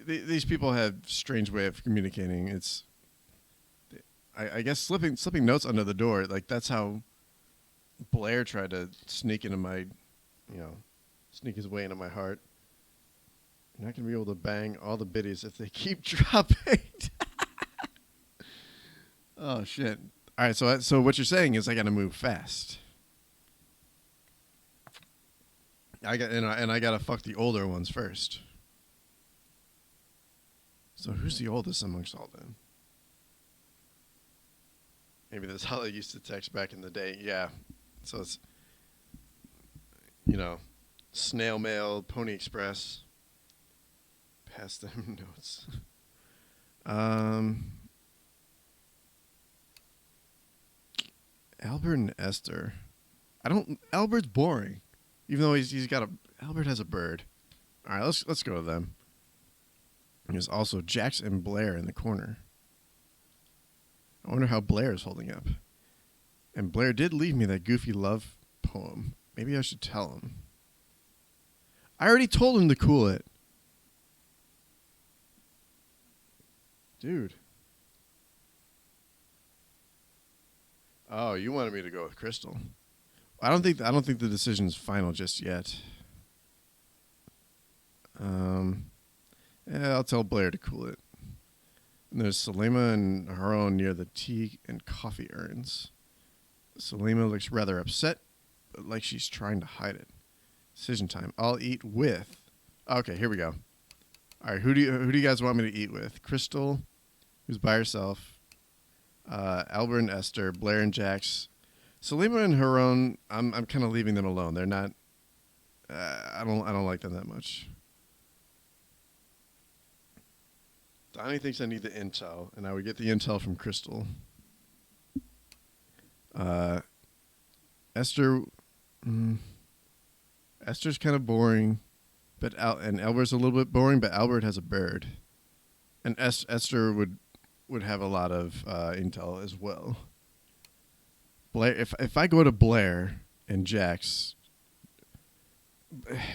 These people have strange way of communicating. I guess slipping notes under the door. Like that's how Blair tried to sneak into my, sneak his way into my heart. You're not gonna be able to bang all the biddies if they keep dropping. Oh shit! All right, so what you're saying is I gotta move fast. I gotta fuck the older ones first. So who's the oldest amongst all them? Maybe that's how they used to text back in the day. Yeah. So it's, snail mail, Pony Express. Pass them notes. Albert and Esther. Albert's boring. Even though Albert has a bird. All right, let's go to them. There's also Jax and Blair in the corner. I wonder how Blair is holding up. And Blair did leave me that goofy love poem. Maybe I should tell him. I already told him to cool it. Dude. Oh, you wanted me to go with Crystal. I don't think the decision's final just yet. Yeah, I'll tell Blair to cool it. And there's Salima and Haron near the tea and coffee urns. Salima looks rather upset, but like she's trying to hide it. Decision time. I'll eat with. Okay, here we go. All right, who do you guys want me to eat with? Crystal, who's by herself. Albert and Esther, Blair and Jax. Salima and Haron, I'm kind of leaving them alone. They're not. I don't like them that much. Donnie thinks I need the intel, and I would get the intel from Crystal. Esther's kind of boring, but Albert's a little bit boring. But Albert has a bird, and Esther would have a lot of intel as well. Blair, if I go to Blair and Jax,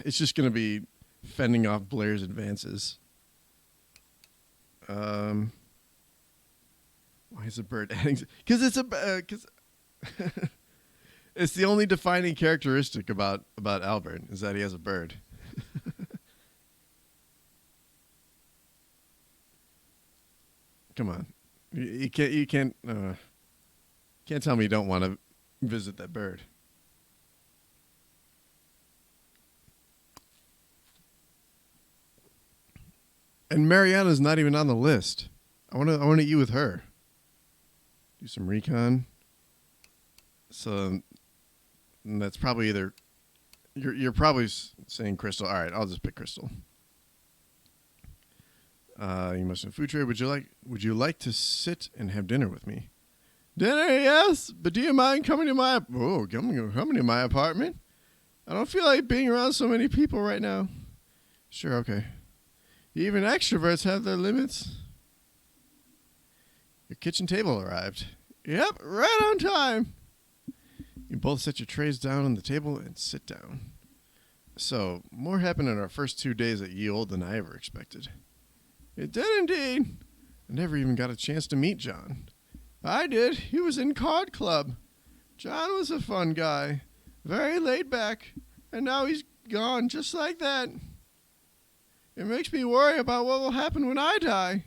it's just gonna be fending off Blair's advances. Why is a bird adding? Because it's the only defining characteristic about Albert is that he has a bird. Come on, you can't tell me you don't want to visit that bird. And Mariana's not even on the list. I want to eat with her. Do some recon. So that's probably either you're probably saying Crystal. All right, I'll just pick Crystal. You must have food trade. Would you like to sit and have dinner with me? Dinner, yes, but do you mind coming to my apartment? I don't feel like being around so many people right now. Sure, okay. Even extroverts have their limits. Your kitchen table arrived. Yep, right on time. You both set your trays down on the table and sit down. So, more happened in our first 2 days at Ye Olde than I ever expected. It did indeed. I never even got a chance to meet John. I did. He was in Card Club. John was a fun guy, very laid back, and now he's gone just like that. It makes me worry about what will happen when I die.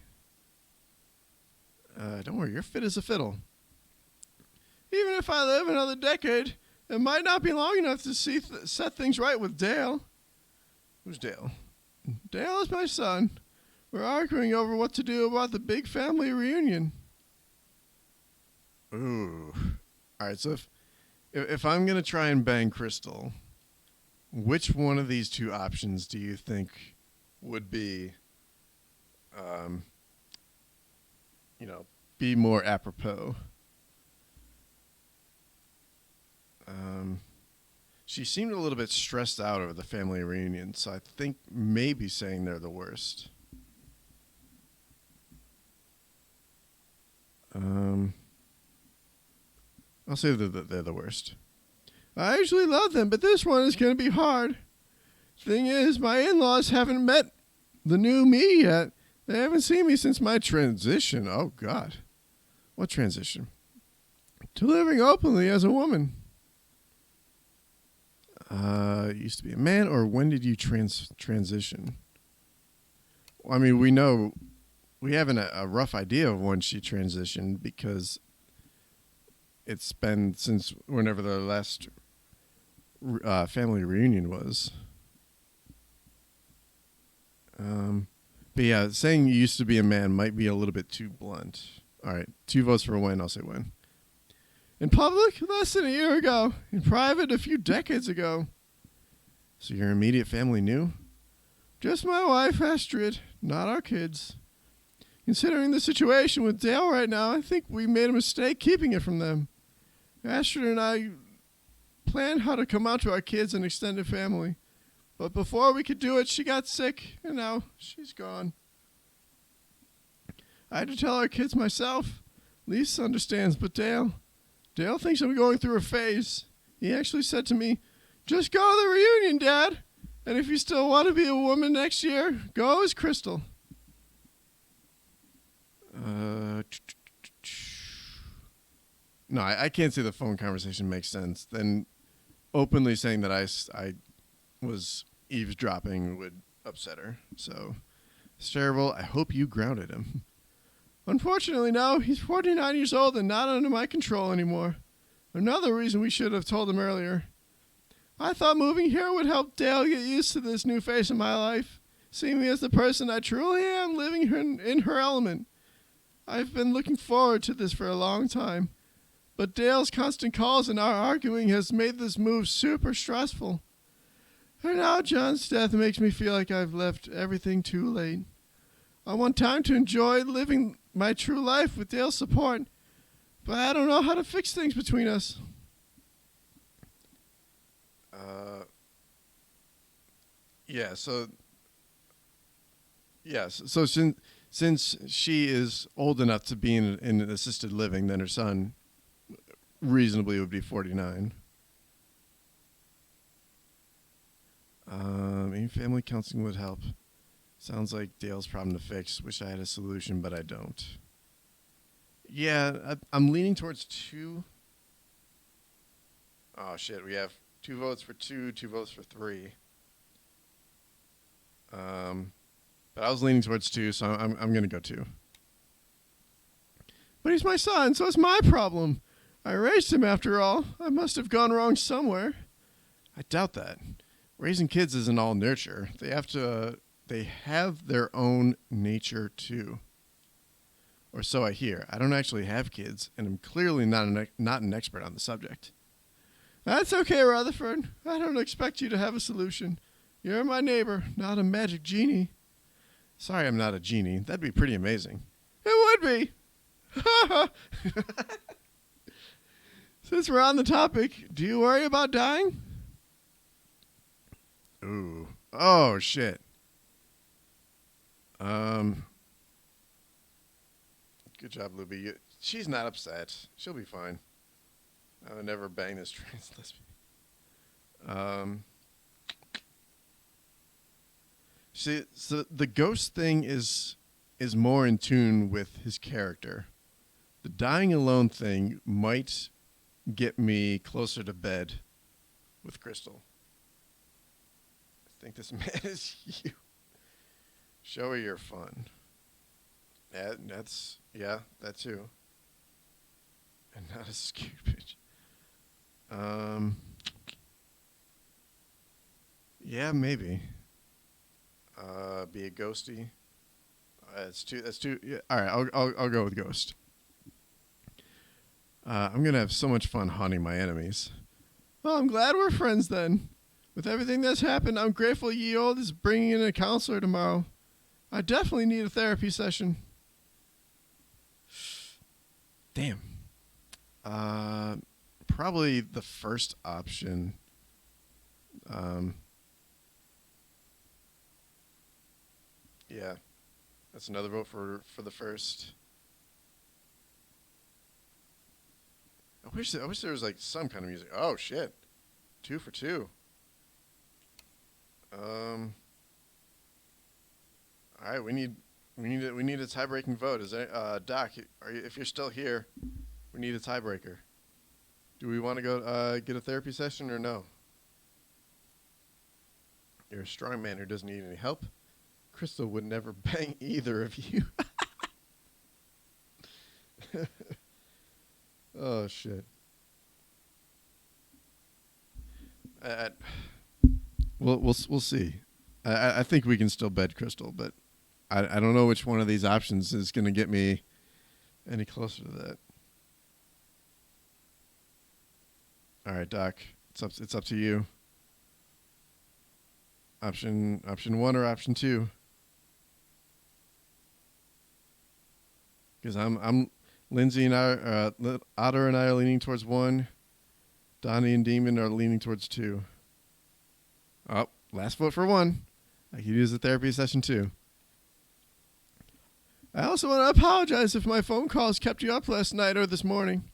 Don't worry, you're fit as a fiddle. Even if I live another decade, it might not be long enough to set things right with Dale. Who's Dale? Dale is my son. We're arguing over what to do about the big family reunion. Ooh. All right, so if I'm going to try and bang Crystal, which one of these two options do you think would be, be more apropos? She seemed a little bit stressed out over the family reunion, so I think maybe saying they're the worst. I'll say that they're the worst. I usually love them, but this one is going to be hard. Thing is, my in-laws haven't met the new me yet. They haven't seen me since my transition. Oh, God. What transition? To living openly as a woman. Used to be a man, or when did you transition? Well, I mean, we have a rough idea of when she transitioned because it's been since whenever the last family reunion was. But yeah, saying you used to be a man might be a little bit too blunt. All right, 2 votes for when. I'll say when. In public, less than a year ago. In private, a few decades ago. So your immediate family knew? Just my wife, Astrid, not our kids. Considering the situation with Dale right now, I think we made a mistake keeping it from them. Astrid and I planned how to come out to our kids and extended family. But before we could do it, she got sick, and now she's gone. I had to tell our kids myself. Lisa understands, but Dale thinks I'm going through a phase. He actually said to me, "Just go to the reunion, Dad. And if you still want to be a woman next year, go as Crystal." No, I can't say the phone conversation makes sense. Then openly saying that I was eavesdropping would upset her. So it's terrible. I hope you grounded him. Unfortunately, no. He's 49 years old and not under my control anymore. Another reason we should have told him earlier. I thought moving here would help Dale get used to this new phase in my life, seeing me as the person I truly am, living in her element. I've been looking forward to this for a long time, but Dale's constant calls and our arguing has made this move super stressful. And now John's death makes me feel like I've left everything too late. I want time to enjoy living my true life with Dale's support, but I don't know how to fix things between us. So since she is old enough to be in an assisted living, then her son reasonably would be 49. Maybe family counseling would help. Sounds like Dale's problem to fix. Wish I had a solution, but I don't. Yeah, I'm leaning towards 2. Oh, shit. We have 2 votes for 2, 2 votes for 3. But I was leaning towards 2, so I'm going to go 2. But he's my son, so it's my problem. I raised him after all. I must have gone wrong somewhere. I doubt that. Raising kids isn't all nurture. They have their own nature too. Or so I hear. I don't actually have kids, and I'm clearly not an expert on the subject. That's okay, Rutherford. I don't expect you to have a solution. You're my neighbor, not a magic genie. Sorry I'm not a genie. That'd be pretty amazing. It would be. Since we're on the topic, do you worry about dying? Ooh. Oh, shit. Good job, Looby. She's not upset. She'll be fine. I would never bang this trans lesbian. See, so the ghost thing is more in tune with his character. The dying alone thing might get me closer to bed with Crystal. I think this man is you. Show her your fun. That too. And not a scared bitch. Yeah, maybe. Be a ghosty. That's too. Yeah. All right, I'll go with ghost. I'm gonna have so much fun haunting my enemies. Well, I'm glad we're friends then. With everything that's happened, I'm grateful Ye Old is bringing in a counselor tomorrow. I definitely need a therapy session. Damn. Probably the first option. Yeah, that's another vote for the first. I wish there was like some kind of music. Oh shit, 2 for 2. All right, we need a tie-breaking vote. Is there Doc? If you're still here, we need a tiebreaker. Do we want to go get a therapy session or no? You're a strong man who doesn't need any help. Crystal would never bang either of you. Oh shit. We'll see. I think we can still bed Crystal, but I don't know which one of these options is going to get me any closer to that. All right, Doc. It's up to you. Option 1 or option 2? Because I'm Lindsay and I, Otter and I are leaning towards 1. Donnie and Demon are leaning towards 2. Oh, last vote for 1. I could use a therapy session too. I also want to apologize if my phone calls kept you up last night or this morning.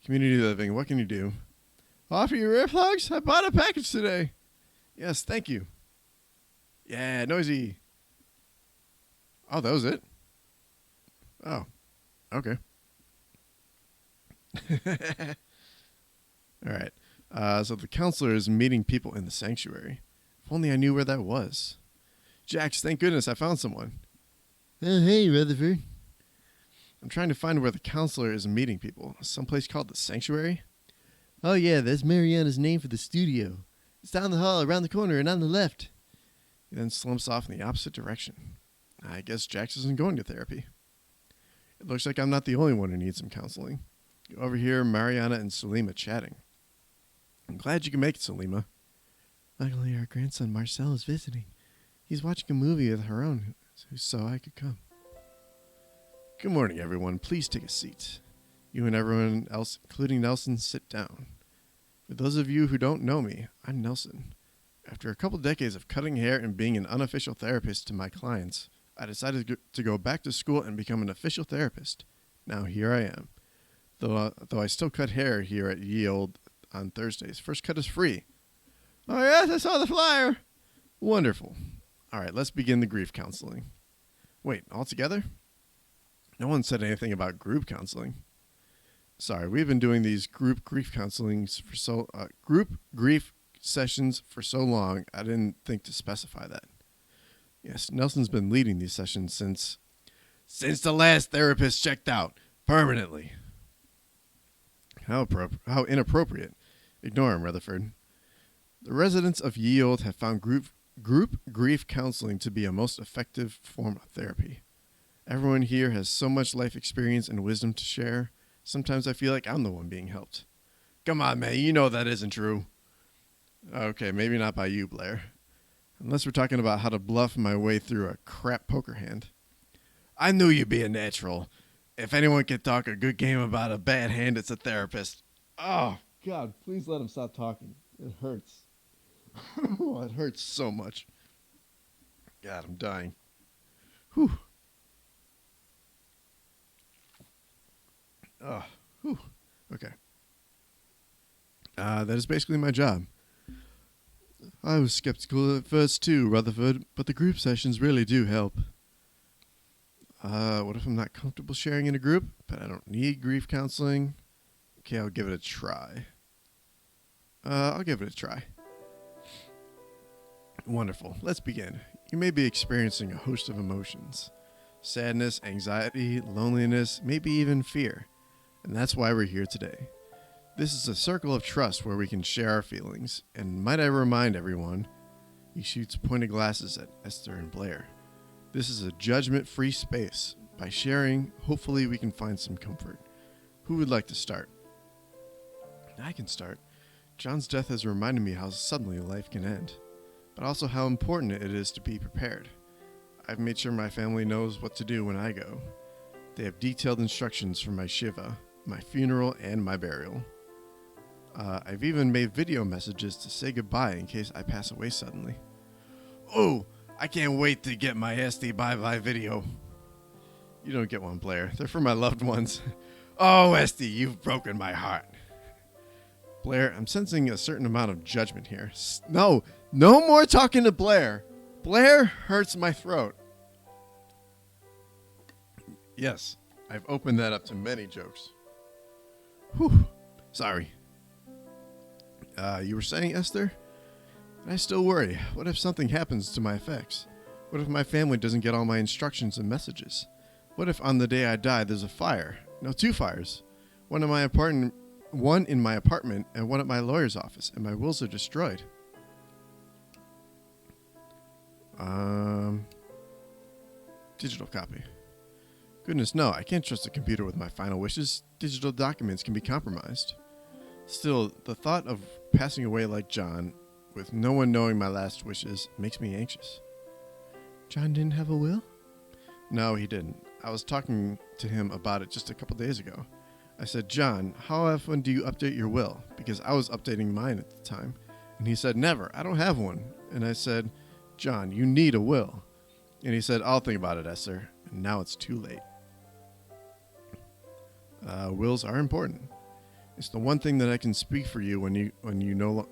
Community living, what can you do? Offer your earplugs? I bought a package today. Yes, thank you. Yeah, noisy. Oh, that was it? Oh, okay. All right. So the counselor is meeting people in the sanctuary. If only I knew where that was. Jax, thank goodness I found someone. Oh, hey, Rutherford. I'm trying to find where the counselor is meeting people. Someplace called the sanctuary? Oh, yeah, that's Mariana's name for the studio. It's down the hall, around the corner, and on the left. He then slumps off in the opposite direction. I guess Jax isn't going to therapy. It looks like I'm not the only one who needs some counseling. You overhear Mariana and Salima chatting. I'm glad you can make it, Salima. Luckily, our grandson Marcel is visiting. He's watching a movie with Haron, so I could come. Good morning, everyone. Please take a seat. You and everyone else, including Nelson, sit down. For those of you who don't know me, I'm Nelson. After a couple decades of cutting hair and being an unofficial therapist to my clients, I decided to go back to school and become an official therapist. Now here I am. Though I still cut hair here at Ye Old on Thursdays. First cut is free. Oh yes, I saw the flyer. Wonderful. All right, let's begin the grief counseling. Wait, all together? No one said anything about group counseling. Sorry, we've been doing these group grief counselings for group grief sessions for so long, I didn't think to specify that. Yes, Nelson's been leading these sessions since the last therapist checked out permanently. How inappropriate. Ignore him, Rutherford. The residents of Ye Old have found group grief counseling to be a most effective form of therapy. Everyone here has so much life experience and wisdom to share. Sometimes I feel like I'm the one being helped. Come on, man, you know that isn't true. Okay, maybe not by you, Blair. Unless we're talking about how to bluff my way through a crap poker hand. I knew you'd be a natural. If anyone can talk a good game about a bad hand, it's a therapist. Oh, God, please let him stop talking. It hurts. It hurts so much. God, I'm dying. Whew. Oh, whew. Okay. That is basically my job. I was skeptical at first too, Rutherford, but the group sessions really do help. What if I'm not comfortable sharing in a group, but I don't need grief counseling? Okay, I'll give it a try. I'll give it a try. Wonderful. Let's begin. You may be experiencing a host of emotions. Sadness, anxiety, loneliness, maybe even fear. And that's why we're here today. This is a circle of trust where we can share our feelings. And might I remind everyone, he shoots pointed glasses at Esther and Blair. This is a judgment-free space. By sharing, hopefully we can find some comfort. Who would like to start? I can start. John's death has reminded me how suddenly life can end, but also how important it is to be prepared. I've made sure my family knows what to do when I go. They have detailed instructions for my shiva, my funeral, and my burial. I've even made video messages to say goodbye in case I pass away suddenly. Oh, I can't wait to get my SD bye-bye video. You don't get one, Blair. They're for my loved ones. Oh, Esty, you've broken my heart. Blair, I'm sensing a certain amount of judgment here. No more talking to Blair. Blair hurts my throat. Yes, I've opened that up to many jokes. Whew, sorry. You were saying, Esther? I still worry. What if something happens to my effects? What if my family doesn't get all my instructions and messages? What if on the day I die there's a fire? No, 2 fires. One in my apartment and one at my lawyer's office, and my wills are destroyed. Digital copy. Goodness, no, I can't trust a computer with my final wishes. Digital documents can be compromised. Still, the thought of passing away like John, with no one knowing my last wishes, makes me anxious. John didn't have a will? No, he didn't. I was talking to him about it just a couple days ago. I said, John, how often do you update your will? Because I was updating mine at the time. And he said, never. I don't have one. And I said, John, you need a will. And he said, I'll think about it, Esther. And now it's too late. Wills are important. It's the one thing that I can speak for you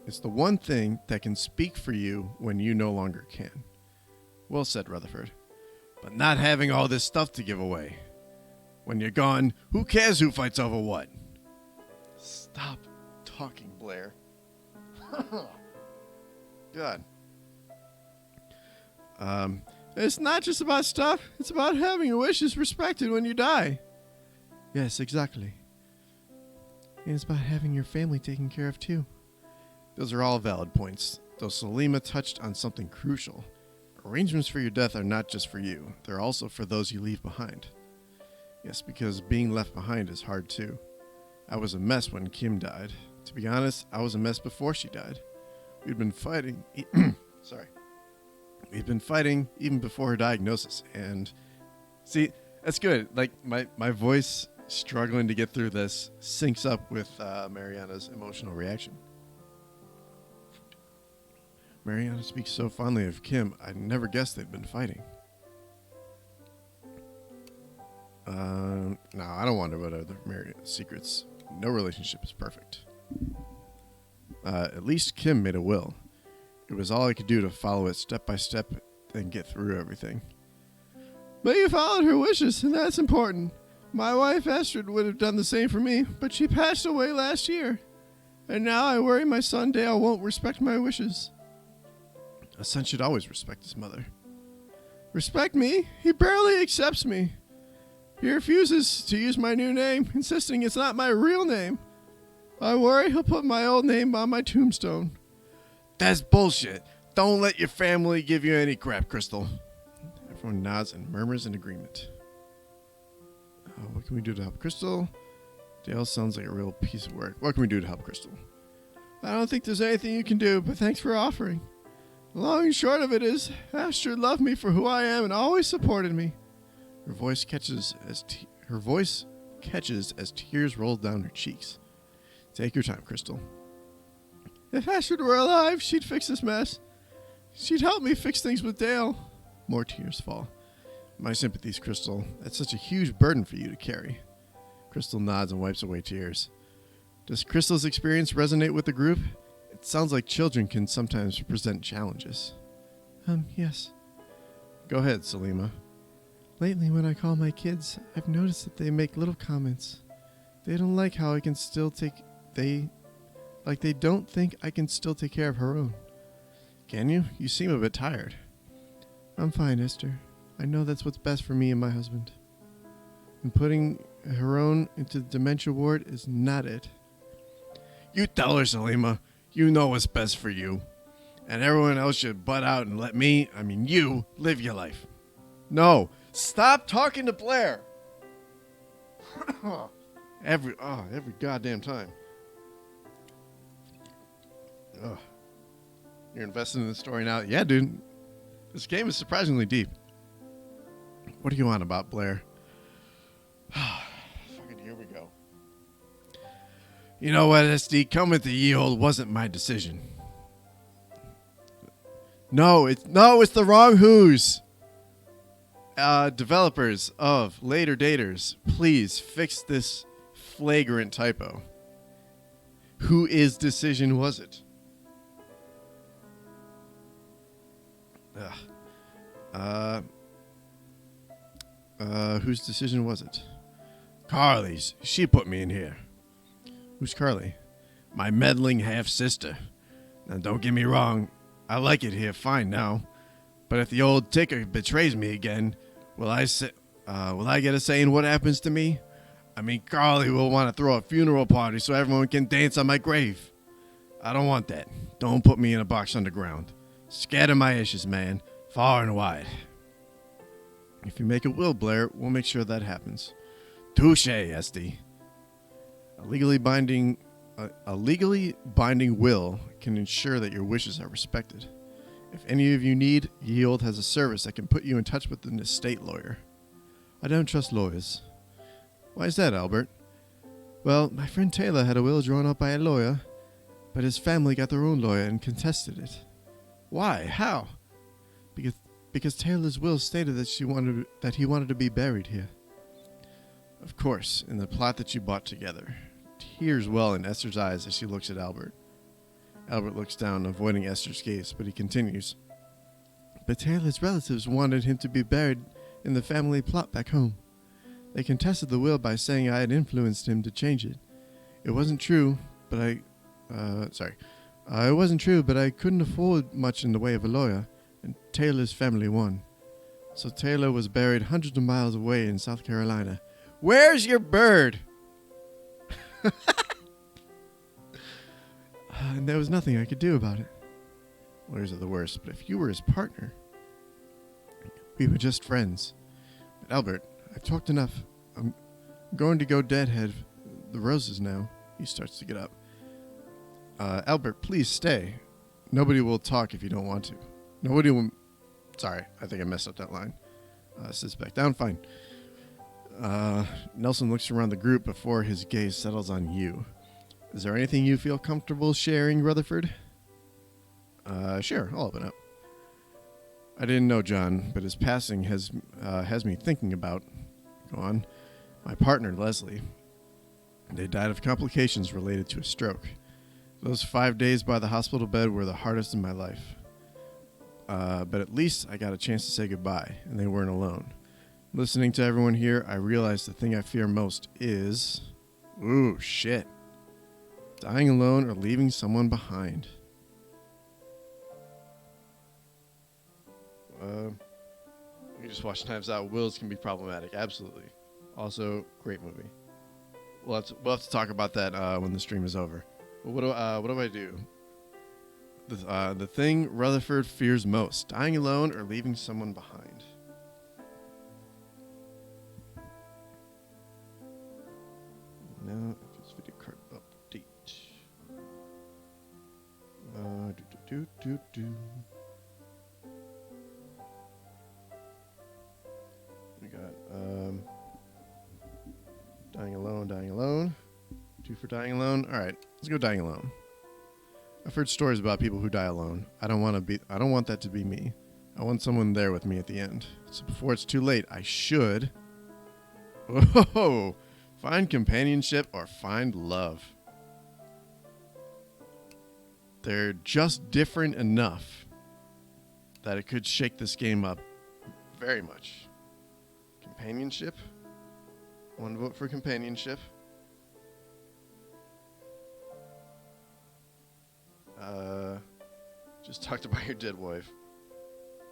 it's the one thing that can speak for you when you no longer can. Well said, Rutherford. But not having all this stuff to give away. When you're gone, who cares who fights over what? Stop talking, Blair. God. It's not just about stuff. It's about having your wishes respected when you die. Yes, exactly. And it's about having your family taken care of, too. Those are all valid points, though Salima touched on something crucial. Arrangements for your death are not just for you. They're also for those you leave behind. Yes, because being left behind is hard, too. I was a mess when Kim died. To be honest, I was a mess before she died. We'd been fighting... We'd been fighting even before her diagnosis, and... See, that's good. Like, my voice struggling to get through this syncs up with Mariana's emotional reaction. Mariana speaks so fondly of Kim, I never guessed they'd been fighting. No, I don't wonder what other Mariana's secrets. No relationship is perfect. At least Kim made a will. It was all I could do to follow it step by step and get through everything. But you followed her wishes, and that's important. My wife Astrid would have done the same for me, but she passed away last year. And now I worry my son Dale won't respect my wishes. A son should always respect his mother. Respect me? He barely accepts me. He refuses to use my new name, insisting it's not my real name. I worry he'll put my old name on my tombstone. That's bullshit. Don't let your family give you any crap, Crystal. Everyone nods and murmurs in agreement. What can we do to help Crystal? Dale sounds like a real piece of work. What can we do to help Crystal? I don't think there's anything you can do, but thanks for offering. The long and short of it is, Astrid loved me for who I am and always supported me. Her voice catches as tears roll down her cheeks. Take your time, Crystal. If Astrid were alive, she'd fix this mess. She'd help me fix things with Dale. More tears fall. My sympathies, Crystal. That's such a huge burden for you to carry. Crystal nods and wipes away tears. Does Crystal's experience resonate with the group? It sounds like children can sometimes present challenges. Yes. Go ahead, Salima. Lately, when I call my kids, I've noticed that they make little comments. They don't like how I can still take... They don't think I can still take care of Haroon. Can you? You seem a bit tired. I'm fine, Esther. I know that's what's best for me and my husband. And putting Haroon into the dementia ward is not it. You tell her, Salima. You know what's best for you. And everyone else should butt out and let you, live your life. No! Stop talking to Blair! every goddamn time. Ugh. You're invested in the story now? Yeah, dude. This game is surprisingly deep. What are you on about, Blair? Fucking here we go. You know what, SD? Coming to Ye-Old wasn't my decision. No, it's the wrong who's. Developers of Later Daters, please fix this flagrant typo. Whose decision was it? Whose decision was it? Carly's. She put me in here. Who's Carly? My meddling half-sister. Now, don't get me wrong. I like it here fine now. But if the old ticker betrays me again, will I get a say in what happens to me? Carly will want to throw a funeral party so everyone can dance on my grave. I don't want that. Don't put me in a box underground. Scatter my ashes, man. Far and wide. If you make a will, Blair, we'll make sure that happens. Touche, Esty. A legally binding will can ensure that your wishes are respected. If any of you need, Ye-Old has a service that can put you in touch with an estate lawyer. I don't trust lawyers. Why is that, Albert? Well, my friend Taylor had a will drawn up by a lawyer, but his family got their own lawyer and contested it. Why? How? Because Taylor's will stated that he wanted to be buried here. Of course, in the plot that you bought together. Tears well in Esther's eyes as she looks at Albert. Albert looks down, avoiding Esther's gaze, but he continues. But Taylor's relatives wanted him to be buried in the family plot back home. They contested the will by saying I had influenced him to change it. It wasn't true, but it wasn't true, but I couldn't afford much in the way of a lawyer, and Taylor's family won. So Taylor was buried hundreds of miles away in South Carolina. Where's your bird? And there was nothing I could do about it. Lawyers are the worst, but if you were his partner, we were just friends. But Albert, I've talked enough. I'm going to go deadhead the roses now. He starts to get up. Albert, please stay. Nobody will talk if you don't want to. Nobody will... Sorry, I think I messed up that line. Sits back down, fine. Nelson looks around the group before his gaze settles on you. Is there anything you feel comfortable sharing, Rutherford? Sure, I'll open up. I didn't know John, but his passing has me thinking about... Go on. My partner, Leslie. They died of complications related to a stroke. Those 5 days by the hospital bed were the hardest in my life. But at least I got a chance to say goodbye, and they weren't alone. Listening to everyone here, I realized the thing I fear most is... Ooh, shit. Dying alone or leaving someone behind. You just watch Knives Out. Wills can be problematic, absolutely. Also, great movie. We'll have to talk about that when the stream is over. But what do I do? The thing Rutherford fears most: dying alone or leaving someone behind. Now, this video card update. We got dying alone. 2 for dying alone. All right, let's go dying alone. I've heard stories about people who die alone. I don't want that to be me. I want someone there with me at the end. So before it's too late, I should find companionship or find love. They're just different enough that it could shake this game up very much. Companionship. 1 vote for companionship. Just talked about your dead wife.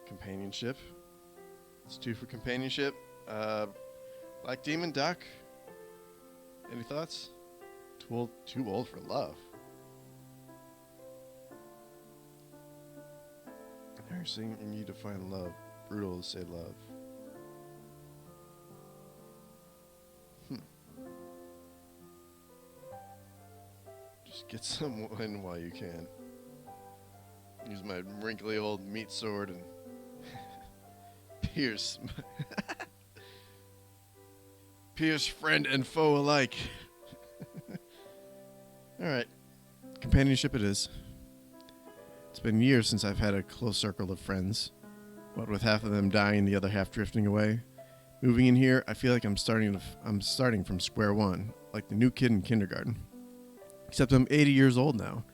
Companionship. It's 2 for companionship. Black Demon, Doc. Any thoughts? Too old for love. Nursing, you need to find love. Brutal to say love. Just get someone while you can. Use my wrinkly old meat sword and pierce. Pierce friend and foe alike. Alright. Companionship it is. It's been years since I've had a close circle of friends. What with half of them dying and the other half drifting away. Moving in here, I feel like I'm starting from square one, like the new kid in kindergarten. Except I'm 80 years old now.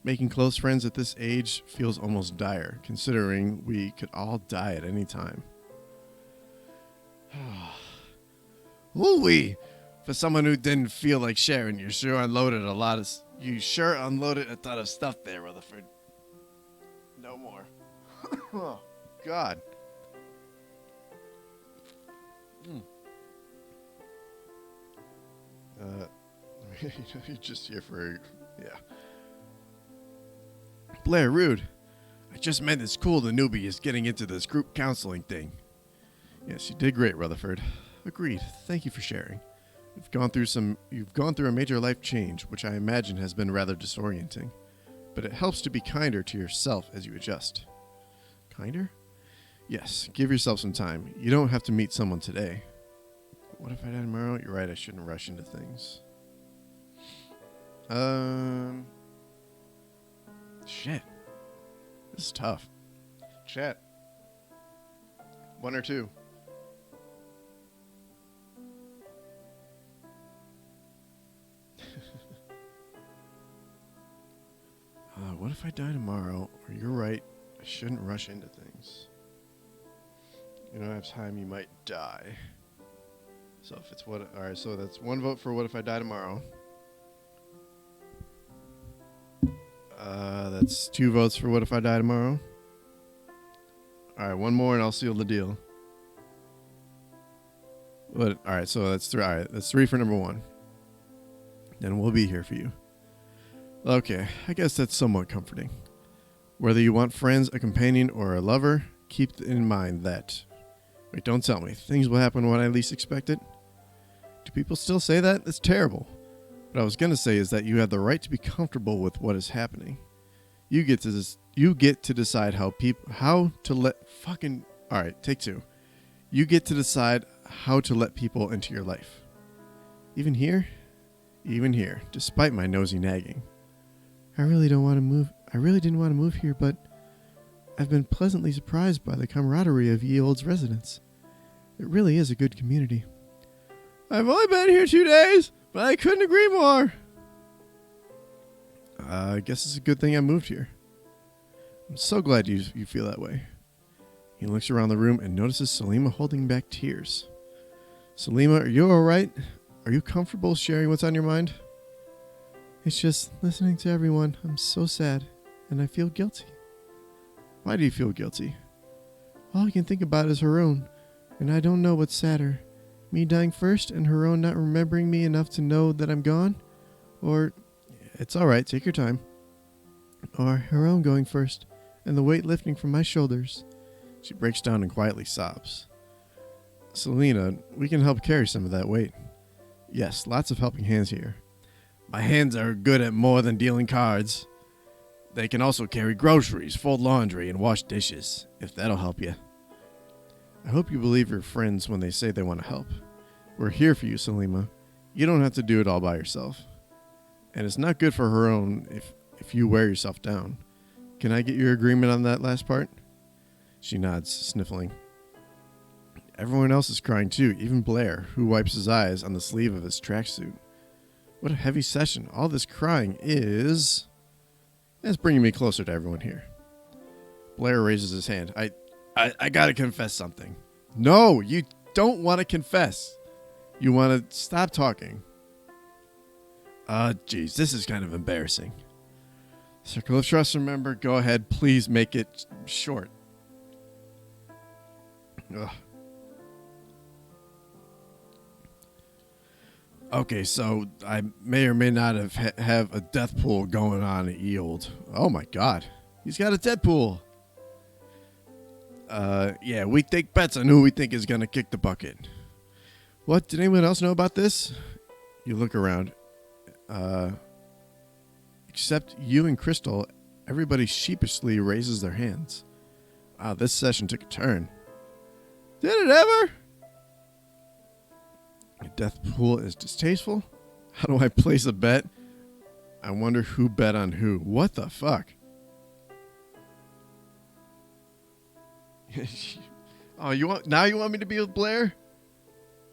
Making close friends at this age feels almost dire, considering we could all die at any time. Looby! For someone who didn't feel like sharing, you sure unloaded a ton of stuff there, Rutherford. No more. Oh, God. You're just here for, yeah. Blair, rude. I just meant it's cool the newbie is getting into this group counseling thing. Yes, you did great, Rutherford. Agreed. Thank you for sharing. You've gone through a major life change, which I imagine has been rather disorienting. But it helps to be kinder to yourself as you adjust. Kinder? Yes, give yourself some time. You don't have to meet someone today. But what if I die tomorrow? You're right, I shouldn't rush into things. Shit. This is tough. Chat. 1 or 2. What if I die tomorrow? Or you're right, I shouldn't rush into things. You don't have time, you might die. So if it's what, alright, so that's 1 vote for what if I die tomorrow. That's 2 votes for what if I die tomorrow. Alright, 1 more and I'll seal the deal. But alright, so that's 3. Alright, that's 3 for number 1. Then we'll be here for you. Okay, I guess that's somewhat comforting. Whether you want friends, a companion, or a lover, keep in mind that... Wait, don't tell me. Things will happen when I least expect it? Do people still say that? That's terrible. What I was going to say is that you have the right to be comfortable with what is happening. You get to decide how to let fucking... Alright, take 2. You get to decide how to let people into your life. Even here? Even here, despite my nosy nagging. I really didn't want to move here, but I've been pleasantly surprised by the camaraderie of Ye Olds residents. It really is a good community. I've only been here 2 days, but I couldn't agree more. I guess it's a good thing I moved here. I'm so glad you feel that way. He looks around the room and notices Salima holding back tears. Salima, are you alright? Are you comfortable sharing what's on your mind? It's just listening to everyone. I'm so sad, and I feel guilty. Why do you feel guilty? All I can think about is Haroon, and I don't know what's sadder. Me dying first and Haroon not remembering me enough to know that I'm gone? Or, it's alright, take your time. Or Haroon going first, and the weight lifting from my shoulders. She breaks down and quietly sobs. Selena, we can help carry some of that weight. Yes, lots of helping hands here. My hands are good at more than dealing cards. They can also carry groceries, fold laundry, and wash dishes, if that'll help you. I hope you believe your friends when they say they want to help. We're here for you, Salima. You don't have to do it all by yourself. And it's not good for her own if you wear yourself down. Can I get your agreement on that last part? She nods, sniffling. Everyone else is crying too, even Blair, who wipes his eyes on the sleeve of his tracksuit. What a heavy session. All this crying is... That's bringing me closer to everyone here. Blair raises his hand. I gotta confess something. No, you don't want to confess. You want to stop talking. Jeez, this is kind of embarrassing. Circle of trust, remember. Go ahead. Please make it short. Ugh. Okay, so I may or may not have a death pool going on at Yield. Oh my god. He's got a death pool. Yeah, we take bets on who we think is going to kick the bucket. What? Did anyone else know about this? You look around. Except you and Crystal, everybody sheepishly raises their hands. Wow, this session took a turn. Did it ever? A death pool is distasteful? How do I place a bet? I wonder who bet on who. What the fuck? Oh, you want me to be with Blair?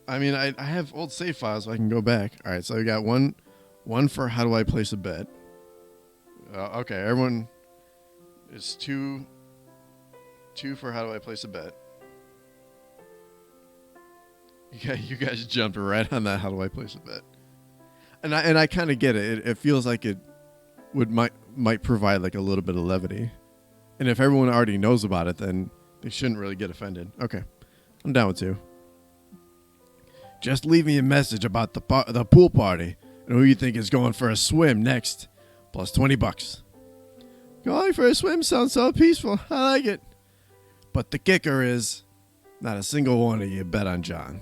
I mean, I have old save files, so I can go back. All right, so we got one for how do I place a bet. Okay, everyone is two for how do I place a bet. Yeah, you guys jumped right on that. How do I place a bet? And I kind of get it. It feels like it might provide like a little bit of levity. And if everyone already knows about it, then they shouldn't really get offended. Okay, I'm down with 2. Just leave me a message about the pool party and who you think is going for a swim next. Plus $20. Going for a swim sounds so peaceful. I like it. But the kicker is, not a single one of you bet on John.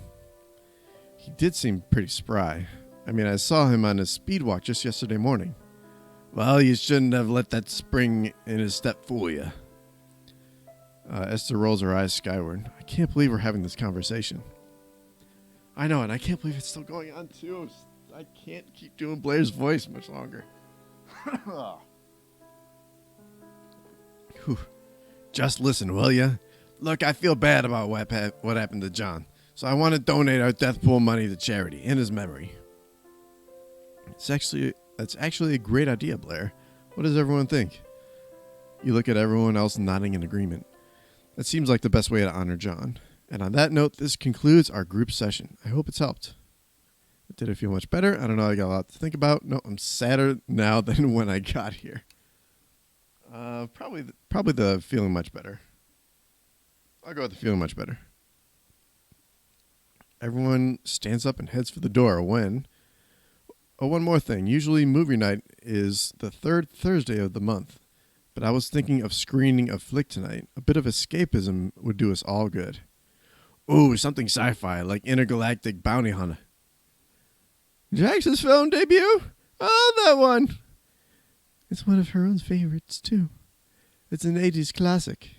He did seem pretty spry. I mean, I saw him on a speed walk just yesterday morning. Well, you shouldn't have let that spring in his step fool you. Esther rolls her eyes skyward. I can't believe we're having this conversation. I know, and I can't believe it's still going on, too. I can't keep doing Blair's voice much longer. Just listen, will ya? Look, I feel bad about what happened to John, so I want to donate our death pool money to charity in his memory. That's actually a great idea, Blair. What does everyone think? You look at everyone else nodding in agreement. That seems like the best way to honor John. And on that note, this concludes our group session. I hope it's helped. Did it feel much better? I don't know. I got a lot to think about. No, I'm sadder now than when I got here. Probably the feeling much better. I'll go with the feeling much better. Everyone stands up and heads for the door when... Oh, one more thing. Usually movie night is the 3rd Thursday of the month. But I was thinking of screening a flick tonight. A bit of escapism would do us all good. Ooh, something sci-fi, like Intergalactic Bounty Hunter. Jackson's film debut? Oh, that one. It's one of her own favorites, too. It's an 80s classic.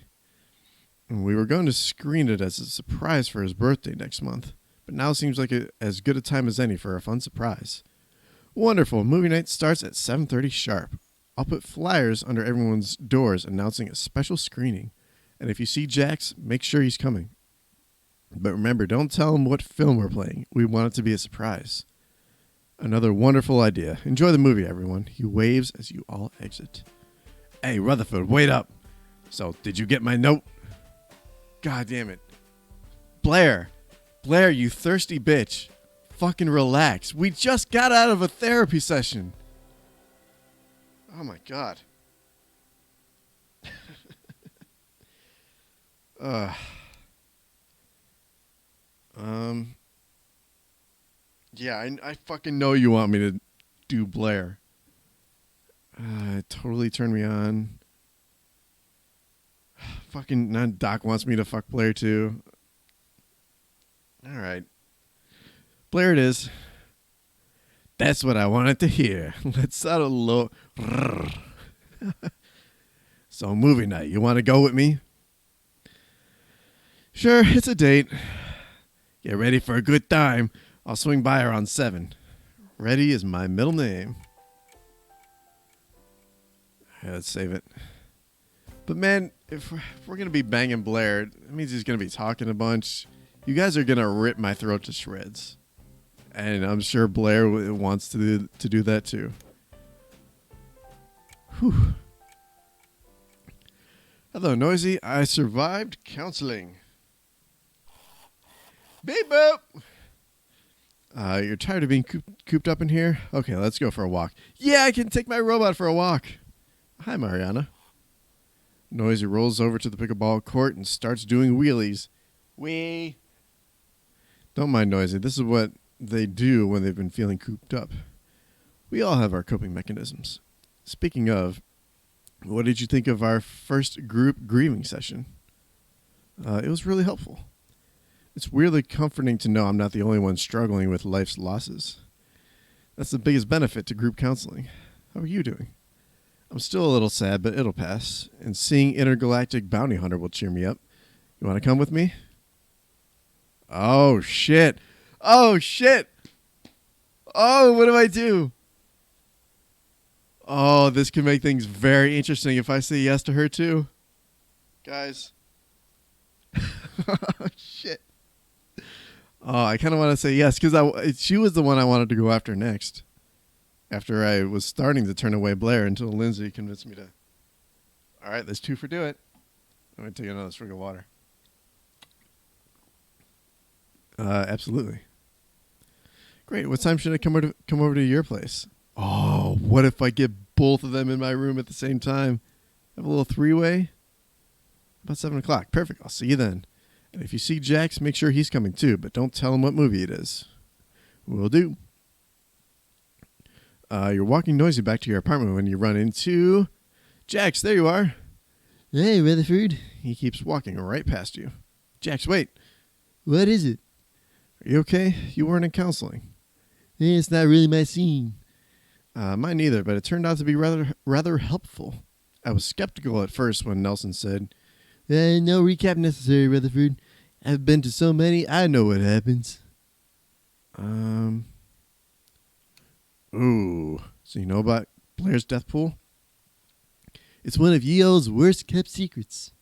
And we were going to screen it as a surprise for his birthday next month, but now seems like as good a time as any for a fun surprise. Wonderful. Movie night starts at 7:30 sharp. I'll put flyers under everyone's doors announcing a special screening. And if you see Jax, make sure he's coming. But remember, don't tell him what film we're playing. We want it to be a surprise. Another wonderful idea. Enjoy the movie, everyone. He waves as you all exit. Hey, Rutherford, wait up. So, did you get my note? God damn it. Blair, you thirsty bitch. Fucking relax. We just got out of a therapy session. Oh my god. Yeah, I fucking know you want me to do Blair. It totally turned me on. Fucking now Doc wants me to fuck Blair too. All right. Blair it is. That's what I wanted to hear. Let's settle low. So movie night. You want to go with me? Sure, it's a date. Get ready for a good time. I'll swing by around 7. Ready is my middle name. Yeah, let's save it. But man, if we're going to be banging Blair, it means he's going to be talking a bunch. You guys are going to rip my throat to shreds. And I'm sure Blair wants to do that too. Whew. Hello, Noisy. I survived counseling. Beep boop. You're tired of being cooped up in here? Okay, let's go for a walk. Yeah, I can take my robot for a walk. Hi, Mariana. Noisy rolls over to the pickleball court and starts doing wheelies. Wee. Don't mind Noisy. This is what they do when they've been feeling cooped up. We all have our coping mechanisms. Speaking of, what did you think of our first group grieving session? It was really helpful. It's weirdly comforting to know I'm not the only one struggling with life's losses. That's the biggest benefit to group counseling. How are you doing? I'm still a little sad, but it'll pass. And seeing Intergalactic Bounty Hunter will cheer me up. You want to come with me? Oh, shit. Oh, shit. Oh, what do I do? Oh, this can make things very interesting if I say yes to her, too. Guys. Oh, shit. Oh, I kind of want to say yes because she was the one I wanted to go after next. After I was starting to turn away Blair until Lindsay convinced me to. All right, there's 2 for do it. I'm going to take another swig of water. Absolutely. Great. What time should I come over to your place? Oh, what if I get both of them in my room at the same time? Have a little 3-way? About 7 o'clock. Perfect. I'll see you then. And if you see Jax, make sure he's coming too, but don't tell him what movie it is. Will do. You're walking Noisy back to your apartment when you run into Jax. There you are. Hey, Rutherford. He keeps walking right past you. Jax, wait. What is it? Are you okay? You weren't in counseling. It's not really my scene. Mine neither, but it turned out to be rather helpful. I was skeptical at first when Nelson said, no recap necessary, Rutherford. I've been to so many, I know what happens. Ooh. So you know about Blair's death pool? It's one of Yeo's worst kept secrets.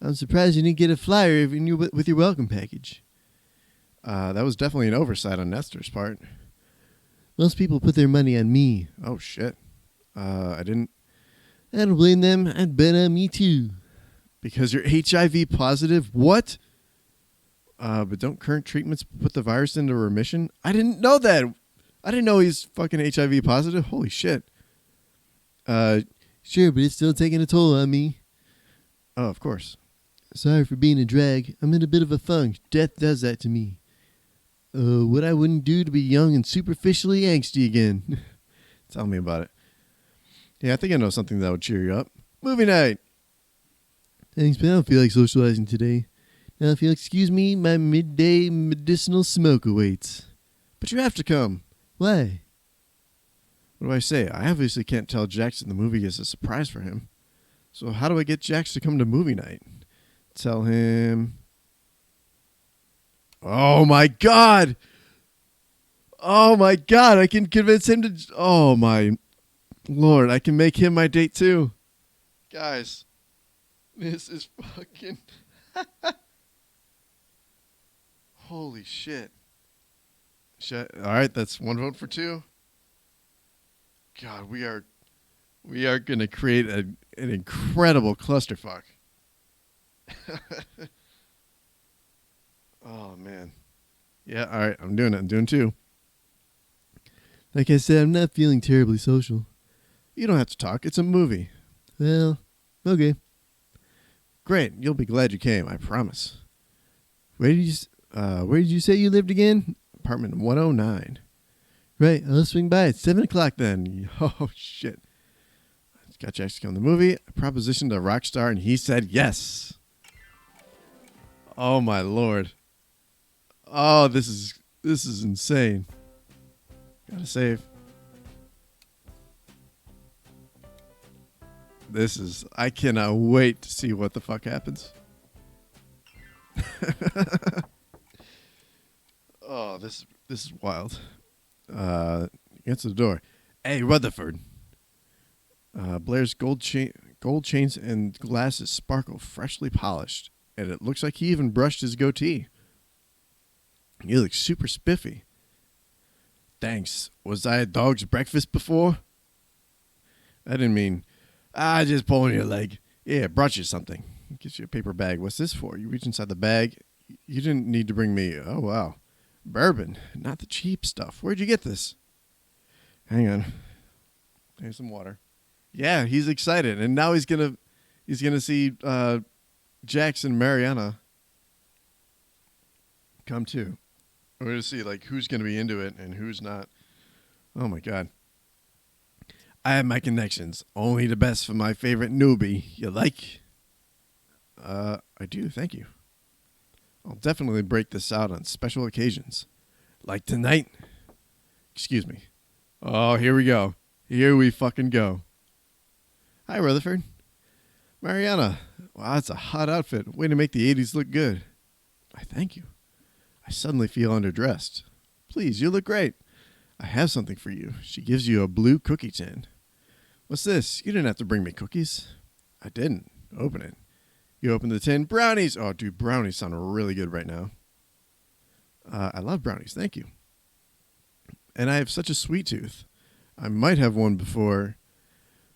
I'm surprised you didn't get a flyer with your welcome package. That was definitely an oversight on Nestor's part. Most people put their money on me. Oh, shit. I don't blame them. I'd bet on me, too. Because you're HIV positive? What? But don't current treatments put the virus into remission? I didn't know that. I didn't know he's fucking HIV positive. Holy shit. Sure, but it's still taking a toll on me. Oh, of course. Sorry for being a drag. I'm in a bit of a funk. Death does that to me. What I wouldn't do to be young and superficially angsty again. Tell me about it. Yeah, I think I know something that would cheer you up. Movie night. Thanks, but I don't feel like socializing today. Now, if you'll excuse me, my midday medicinal smoke awaits. But you have to come. Why? What do I say? I obviously can't tell Jackson the movie is a surprise for him. So how do I get Jax to come to movie night? Tell him... Oh, my God! Oh, my God! I can convince him to... Oh, my Lord. I can make him my date, too. Guys. This is fucking... Holy shit. All right, that's 1 vote for 2. God, we are going to create an incredible clusterfuck. Oh, man. Yeah, all right, I'm doing it. I'm doing 2. Like I said, I'm not feeling terribly social. You don't have to talk. It's a movie. Well, okay. Great. You'll be glad you came, I promise. Where did you say you lived again? Apartment 109. Right, I'll swing by at 7 o'clock then. Oh, shit. Got Jax to come to the movie. I propositioned a rock star, and he said yes. Oh, my Lord. Oh, this is insane. Gotta save. I cannot wait to see what the fuck happens. Oh, this is wild. Answer the door. Hey, Rutherford. Blair's gold chains and glasses sparkle freshly polished, and it looks like he even brushed his goatee. You look super spiffy. Thanks. Was I a dog's breakfast before? I didn't mean, just pulling your leg. Yeah, brought you something. Gives you a paper bag. What's this for? You reach inside the bag. You didn't need to bring me. Oh, wow. Bourbon. Not the cheap stuff. Where'd you get this? Hang on. Here's some water. Yeah, he's excited, and now he's gonna see Jax and Mariana come too. We're gonna see like who's gonna be into it and who's not. Oh my god. I have my connections. Only the best for my favorite newbie. You like? I do. Thank you. I'll definitely break this out on special occasions, like tonight. Excuse me. Oh, here we go. Here we fucking go. Hi, Rutherford. Mariana. Wow, that's a hot outfit. Way to make the 80s look good. I thank you. I suddenly feel underdressed. Please, you look great. I have something for you. She gives you a blue cookie tin. What's this? You didn't have to bring me cookies. I didn't. Open it. You open the tin. Brownies. Oh, dude, brownies sound really good right now. I love brownies. Thank you. And I have such a sweet tooth. I might have one before.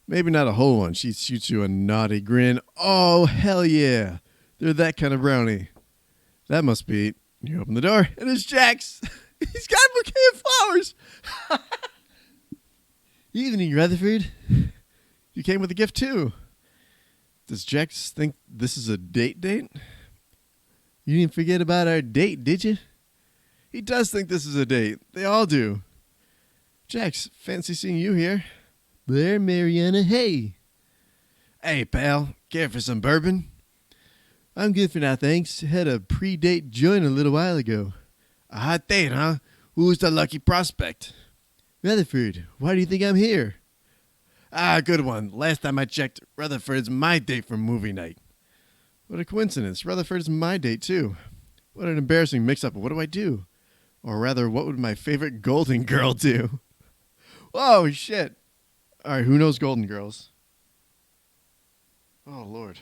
Maybe not a whole one. She shoots you a naughty grin. Oh, hell yeah. They're that kind of brownie. That must be. You open the door, and it's Jax. He's got a bouquet of flowers. Evening, Rutherford. You came with a gift, too. Does Jax think this is a date? You didn't forget about our date, did you? He does think this is a date. They all do. Jax, fancy seeing you here. Blair, Mariana, hey. Hey, pal. Care for some bourbon? I'm good for now, thanks. Had a pre-date joint a little while ago. A hot date, huh? Who's the lucky prospect? Rutherford, why do you think I'm here? Ah, good one. Last time I checked, Rutherford's my date for movie night. What a coincidence. Rutherford's my date, too. What an embarrassing mix-up. What do I do? Or rather, what would my favorite Golden Girl do? Whoa, shit. All right, who knows Golden Girls? Oh, Lord.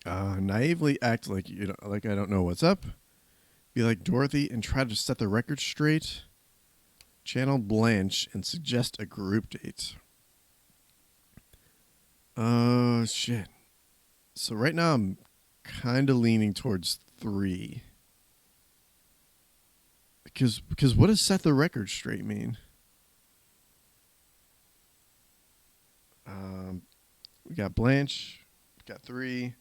Naively act like like I don't know what's up. Be like Dorothy and try to set the record straight. Channel Blanche and suggest a group date. Oh, shit. So right now I'm kind of leaning towards 3. Because what does set the record straight mean? We got Blanche. We got 3.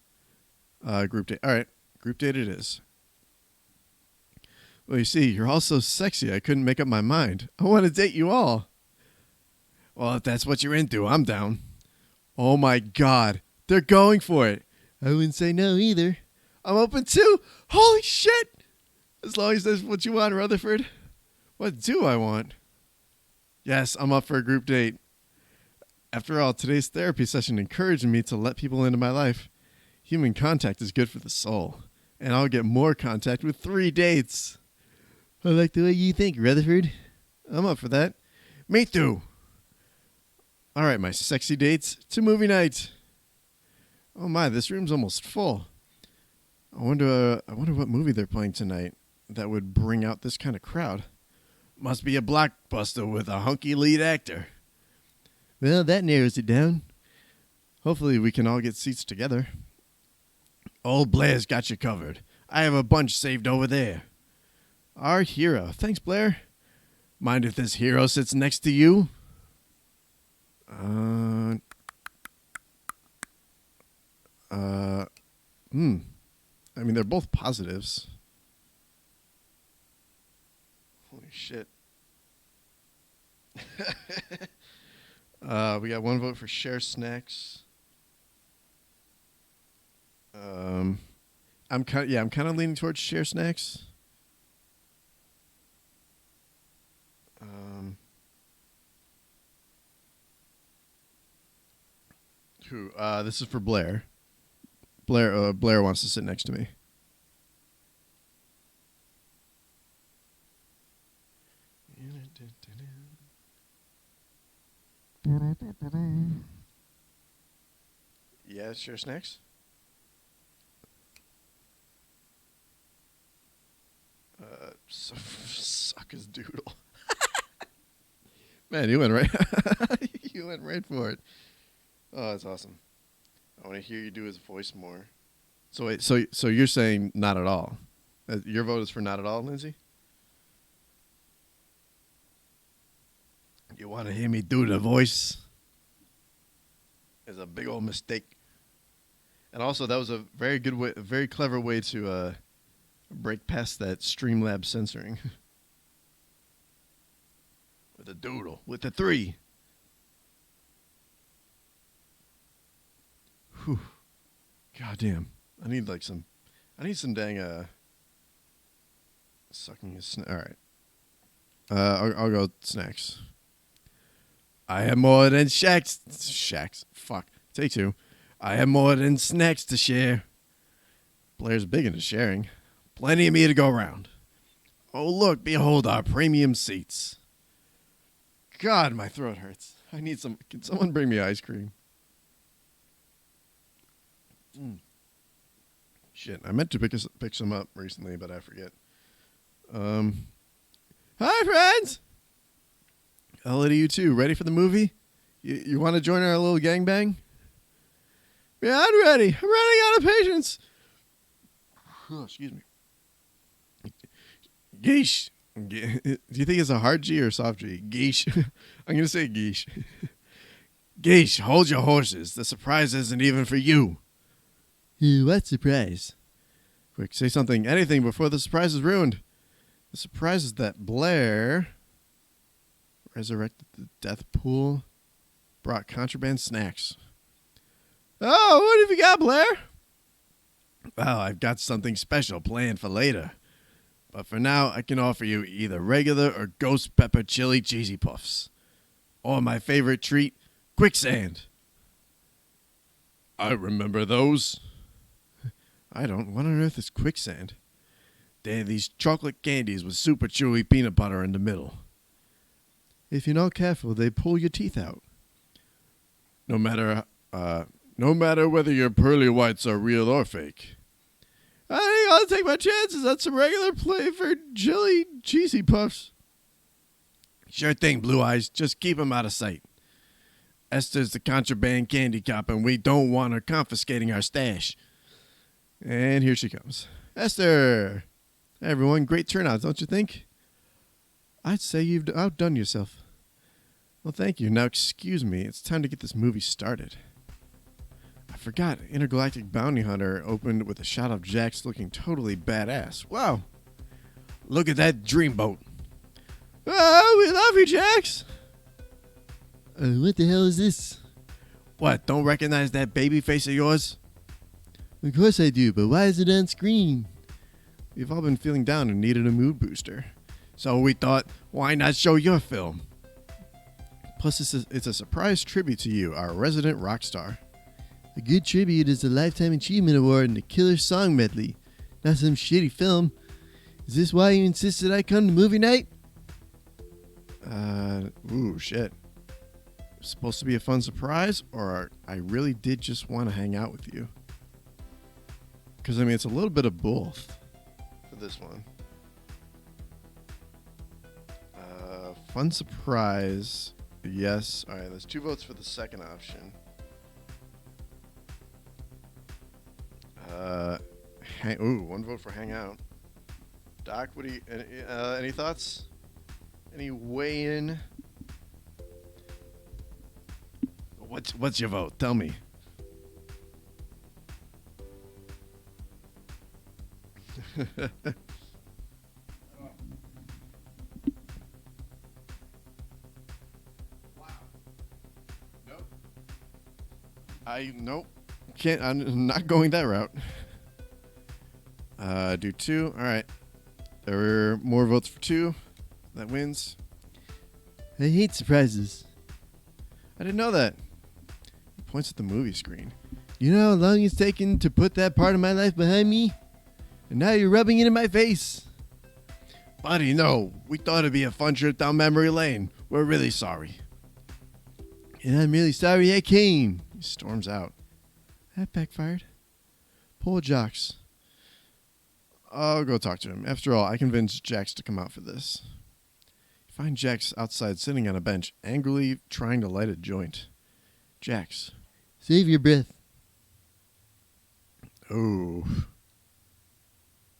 Group date. All right. Group date it is. Well, you see, you're all so sexy, I couldn't make up my mind. I want to date you all. Well, if that's what you're into, I'm down. Oh, my God. They're going for it. I wouldn't say no either. I'm open too. Holy shit. As long as that's what you want, Rutherford. What do I want? Yes, I'm up for a group date. After all, today's therapy session encouraged me to let people into my life. Human contact is good for the soul. And I'll get more contact with 3 dates. I like the way you think, Rutherford. I'm up for that. Me too. All right, my sexy dates to movie night. Oh my, this room's almost full. I wonder what movie they're playing tonight that would bring out this kind of crowd. Must be a blockbuster with a hunky lead actor. Well, that narrows it down. Hopefully we can all get seats together. Old Blair's got you covered. I have a bunch saved over there. Our hero. Thanks, Blair. Mind if this hero sits next to you? I mean, they're both positives. Holy shit. We got 1 vote for share snacks. I'm kind of leaning towards share snacks. Who? This is for Blair. Blair wants to sit next to me. Yeah, share snacks. Suck his doodle. Man, you went right. You went right for it. Oh, that's awesome. I want to hear you do his voice more. So wait, so you're saying not at all? Your vote is for not at all, Lindsay? You want to hear me do the voice? It's a big old mistake. And also, that was a very good way, a very clever way to break past that Streamlabs censoring. With a doodle, with the 3. Whew. Goddamn. I need some dang sucking a snack. All right. I'll go snacks. I have more than shacks. Fuck. Take 2. I have more than snacks to share. Blair's big into sharing. Plenty of me to go around. Oh, look, behold our premium seats. God, my throat hurts. I need some. Can someone bring me ice cream? Shit, I meant to pick some up recently, but I forget. Hi, friends. Hello to you too. Ready for the movie? You want to join our little gangbang? Yeah, I'm ready. I'm running out of patience. Oh, excuse me. Geesh. Do you think it's a hard G or a soft G? Geesh. I'm going to say geesh. Geesh, hold your horses. The surprise isn't even for you. What surprise? Quick, say something, anything before the surprise is ruined. The surprise is that Blair resurrected the death pool, brought contraband snacks. Oh, what have you got, Blair? Well, I've got something special planned for later. But for now, I can offer you either regular or ghost pepper chili cheesy puffs. Or my favorite treat, quicksand. I remember those. I don't. What on earth is quicksand? They're these chocolate candies with super chewy peanut butter in the middle. If you're not careful, they pull your teeth out. No matter whether your pearly whites are real or fake. I think I'll take my chances on some regular flavored chili cheesy puffs. Sure thing, Blue Eyes. Just keep 'em out of sight. Esther's the contraband candy cop, and we don't want her confiscating our stash. And here she comes. Esther! Hey, everyone, great turnout, don't you think? I'd say you've outdone yourself. Well, thank you. Now, excuse me. It's time to get this movie started. I forgot. Intergalactic Bounty Hunter opened with a shot of Jax looking totally badass. Wow. Look at that dreamboat. Oh, we love you, Jax. What the hell is this? What, don't recognize that baby face of yours? Of course I do, but why is it on screen? We've all been feeling down and needed a mood booster. So we thought, why not show your film? Plus, it's a surprise tribute to you, our resident rock star. A good tribute is a Lifetime Achievement Award and a killer song medley, not some shitty film. Is this why you insisted I come to movie night? Ooh, shit. Supposed to be a fun surprise, or I really did just want to hang out with you? Because, I mean, it's a little bit of both for this one. Fun surprise, yes. All right, there's 2 votes for the second option. Ooh, 1 vote for hang out. Doc, what do you? Any thoughts? Any weigh in? What's your vote? Tell me. Nope. Can't. I'm not going that route. Do 2. All right. There were more votes for 2. That wins. I hate surprises. I didn't know that. He points at the movie screen. You know how long it's taken to put that part of my life behind me? And now you're rubbing it in my face. Buddy, no. We thought it'd be a fun trip down memory lane. We're really sorry. And I'm really sorry I came. He storms out. That backfired. Poor Jax. I'll go talk to him. After all, I convinced Jax to come out for this. You find Jax outside sitting on a bench, angrily trying to light a joint. Jax. Save your breath. Oh.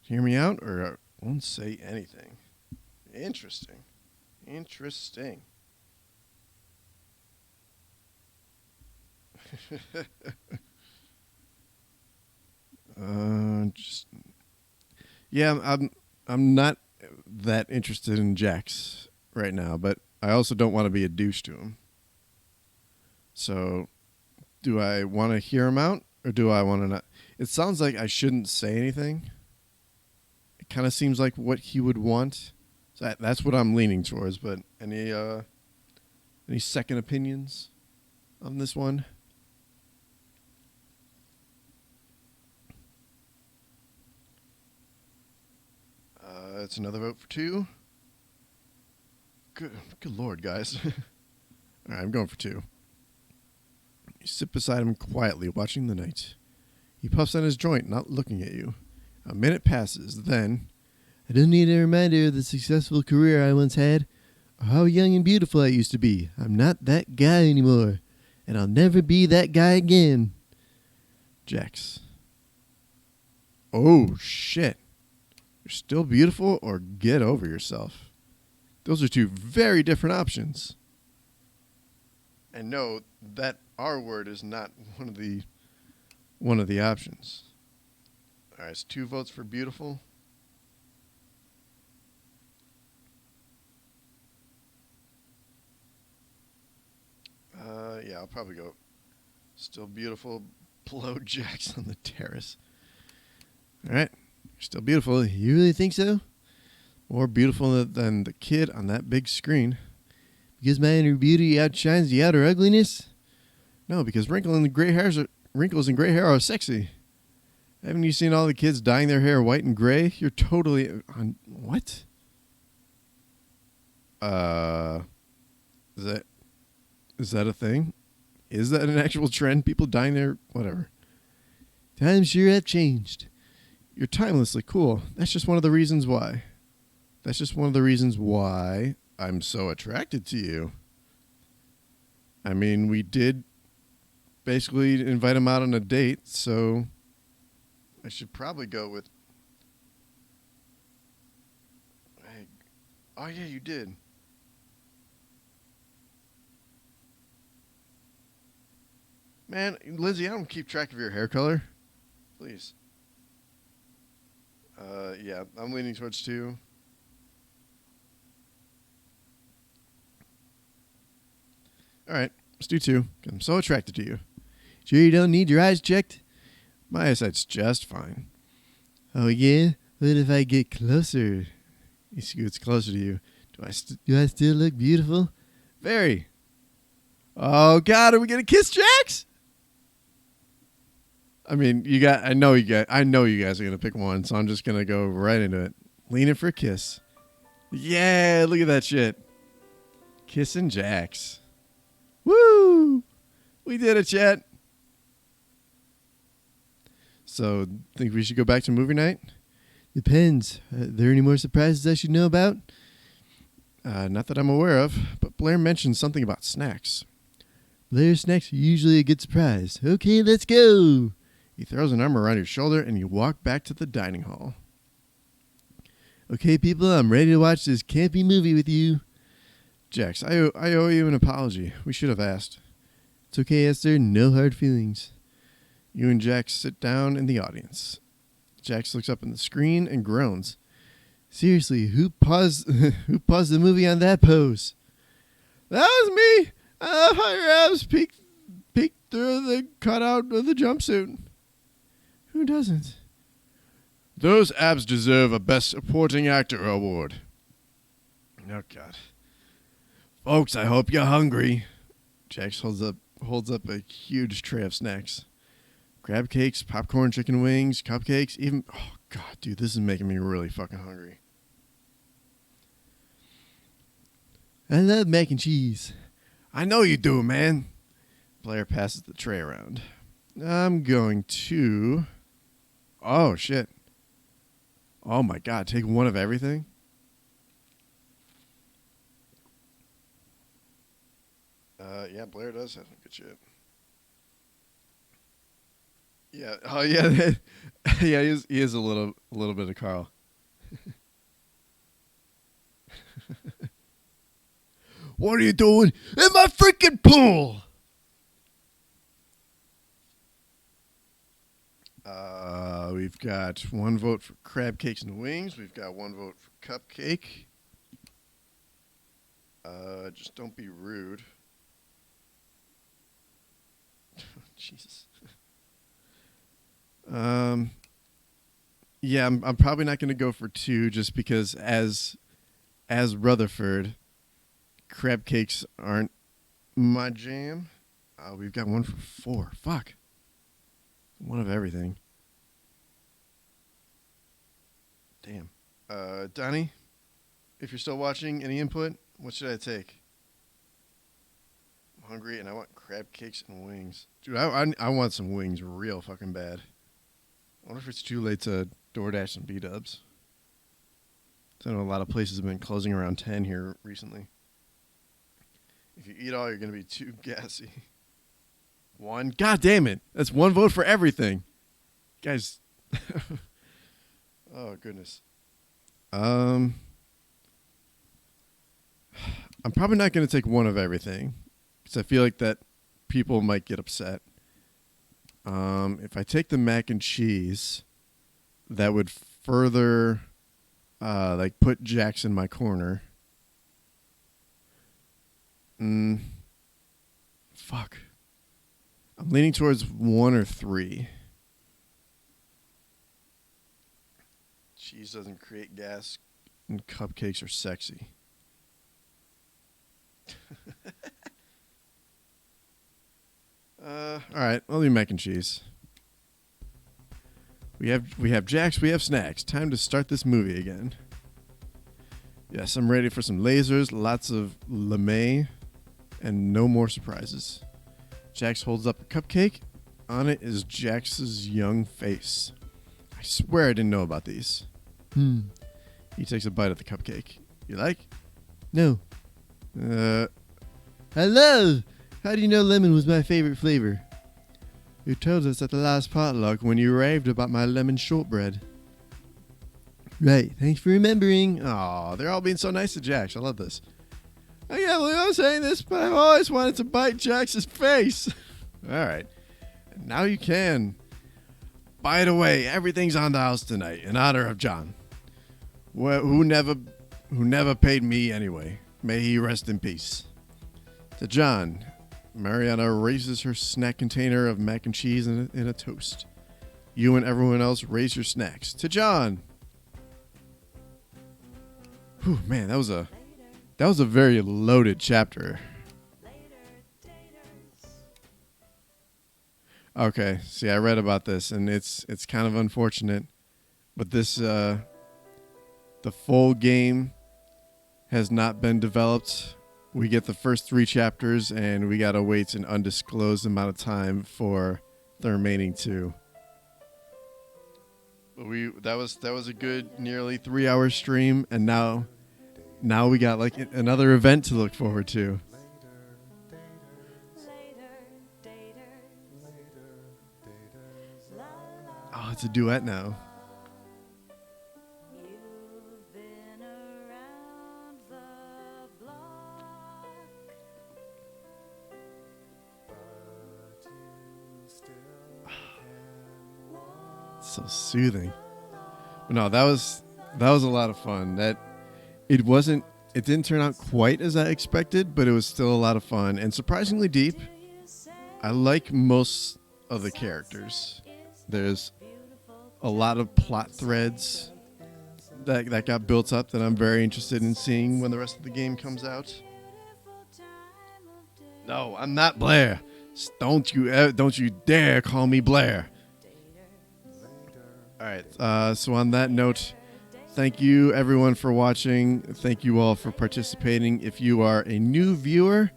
Hear me out, or won't say anything. Interesting. Just yeah, I'm not that interested in Jax right now, but I also don't want to be a douche to him. So, do I want to hear him out or do I want to not? It sounds like I shouldn't say anything. It kind of seems like what he would want. So that's what I'm leaning towards. But any second opinions on this one? That's another vote for 2. Good lord, guys. All right, I'm going for 2. You sit beside him quietly, watching the night. He puffs on his joint, not looking at you. A minute passes, then... I don't need a reminder of the successful career I once had, or how young and beautiful I used to be. I'm not that guy anymore, and I'll never be that guy again. Jax. Oh, shit. You're still beautiful, or get over yourself. Those are 2 very different options. And no, that R word is not one of the options. All right, it's 2 votes for beautiful. Yeah, I'll probably go still beautiful, blow Jax on the terrace. All right, you're still beautiful. You really think so? More beautiful than the kid on that big screen. Because my inner beauty outshines the outer ugliness? No, because wrinkles and gray hair are sexy. Haven't you seen all the kids dyeing their hair white and gray? You're totally on what? Is that a thing? Is that an actual trend? People dyeing their whatever. Times sure have changed. You're timelessly cool. That's just one of the reasons why. I'm so attracted to you. I mean, we did basically invite him out on a date, so I should probably go with... Oh, yeah, you did. Man, Lindsay, I don't keep track of your hair color. Please. Yeah, I'm leaning towards 2. All right, let's do 2. I'm so attracted to you. Sure you don't need your eyes checked? My eyesight's just fine. Oh, yeah? What if I get closer? He scoots closer to you. Do I still look beautiful? Very. Oh, God, are we going to kiss Jax? I mean, I know you guys are going to pick one, so I'm just going to go right into it. Leaning for a kiss. Yeah, look at that shit. Kissing Jax. Woo! We did it, chat. So, think we should go back to movie night? Depends. Are there any more surprises I should know about? Not that I'm aware of, but Blair mentioned something about snacks. Blair's snacks are usually a good surprise. Okay, let's go. He throws an arm around your shoulder and you walk back to the dining hall. Okay, people, I'm ready to watch this campy movie with you. Jax, I owe you an apology. We should have asked. It's okay, Esther. No hard feelings. You and Jax sit down in the audience. Jax looks up at the screen and groans. Seriously, who paused the movie on that pose? That was me. I love how your abs peeked through the cutout of the jumpsuit. Who doesn't? Those abs deserve a Best Supporting Actor award. Oh, God. Folks, I hope you're hungry. Jax holds up a huge tray of snacks. Crab cakes, popcorn, chicken wings, cupcakes, even... Oh, God, dude, this is making me really fucking hungry. I love mac and cheese. I know you do, man. Blair passes the tray around. I'm going to... Oh, shit. Oh, my God. Take one of everything? Yeah, Blair does have some good shit. Yeah. Oh, yeah. Yeah, he is a little bit of Carl. What are you doing in my freaking pool? we've got 1 vote for crab cakes and wings. We've got 1 vote for cupcake. Just don't be rude. Jesus. Yeah, I'm probably not going to go for 2 just because as Rutherford, crab cakes aren't my jam. We've got 1 for 4. Fuck. 1 of everything. Damn. Donnie, if you're still watching, any input? What should I take? I'm hungry and I want crab cakes and wings. Dude, I want some wings real fucking bad. I wonder if it's too late to DoorDash some B-dubs. I know a lot of places have been closing around 10 here recently. If you eat all, you're going to be too gassy. 1. God damn it. That's 1 vote for everything. Guys. Oh, goodness. I'm probably not going to take 1 of everything because I feel like that people might get upset. If I take the mac and cheese, that would further put Jax in my corner. Fuck. I'm leaning towards 1 or 3. Cheese doesn't create gas, and cupcakes are sexy. All right, I'll do mac and cheese. We have Jax, we have snacks. Time to start this movie again. Yes, I'm ready for some lasers, lots of LeMay, and no more surprises. Jax holds up a cupcake. On it is Jax's young face. I swear I didn't know about these. He takes a bite of the cupcake. You like? No. Hello! How do you know lemon was my favorite flavor? You told us at the last potluck when you raved about my lemon shortbread. Right, thanks for remembering. Aw, they're all being so nice to Jax. I love this. I can't believe I'm saying this, but I've always wanted to bite Jax's face. Alright. Now you can. By the way, everything's on the house tonight in honor of John. Who never paid me anyway. May he rest in peace. To John, Mariana raises her snack container of mac and cheese in a toast. You and everyone else raise your snacks. To John. Whew, man, that was a very loaded chapter. Okay, see, I read about this, and it's kind of unfortunate, but this the full game has not been developed. We get the first 3 chapters, and we gotta wait an undisclosed amount of time for the remaining 2. But that was a good nearly 3-hour stream, and now we got like another event to look forward to. Oh, it's a duet now. You've been around the block. So soothing. But no, that was a lot of fun. It didn't turn out quite as I expected, but it was still a lot of fun and surprisingly deep. I like most of the characters. There's a lot of plot threads that got built up that I'm very interested in seeing when the rest of the game comes out. No, I'm not Blair. Don't you dare call me Blair. All right. So on that note, thank you everyone for watching. Thank you all for participating. If you are a new viewer,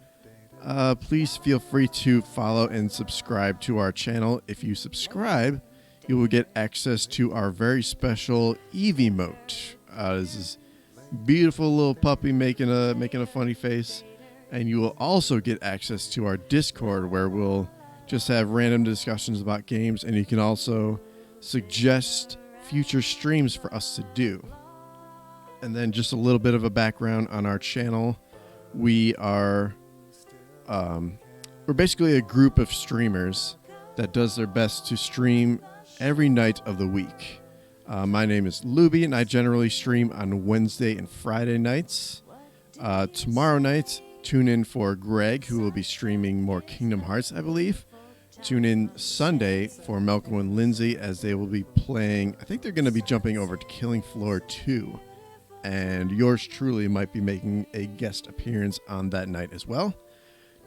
please feel free to follow and subscribe to our channel. If you subscribe, you will get access to our very special Eve emote. This is beautiful little puppy making a funny face, and you will also get access to our Discord where we'll just have random discussions about games, and you can also suggest future streams for us to do. And then just a little bit of a background on our channel. We are we're basically a group of streamers that does their best to stream every night of the week. My name is Looby, and I generally stream on Wednesday and Friday nights. Tomorrow night, tune in for Greg, who will be streaming more Kingdom Hearts, I believe. Tune in Sunday for Malcolm and Lindsay, as they will be playing. I think they're going to be jumping over to Killing Floor 2. And yours truly might be making a guest appearance on that night as well.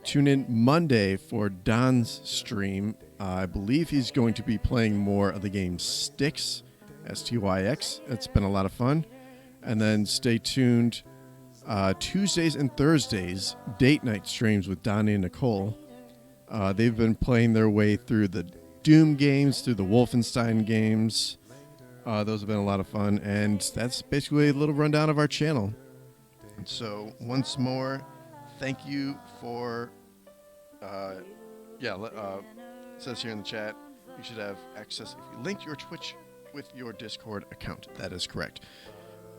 Tune in Monday for Don's stream. I believe he's going to be playing more of the game Styx, Styx. It's been a lot of fun. And then stay tuned. Tuesdays and Thursdays, date night streams with Donnie and Nicole. They've been playing their way through the Doom games, through the Wolfenstein games. Those have been a lot of fun, and that's basically a little rundown of our channel. So once more, thank you for, it says here in the chat, you should have access if you link your Twitch with your Discord account. That is correct.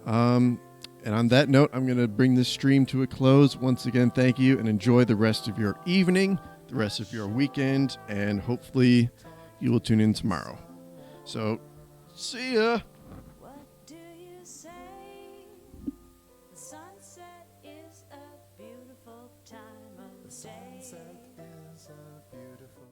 And on that note, I'm going to bring this stream to a close. Once again, thank you, and enjoy the rest of your evening, the rest of your weekend, and hopefully you will tune in tomorrow. So, see ya! What do you say? The sunset is a beautiful time of day. Sunset is a beautiful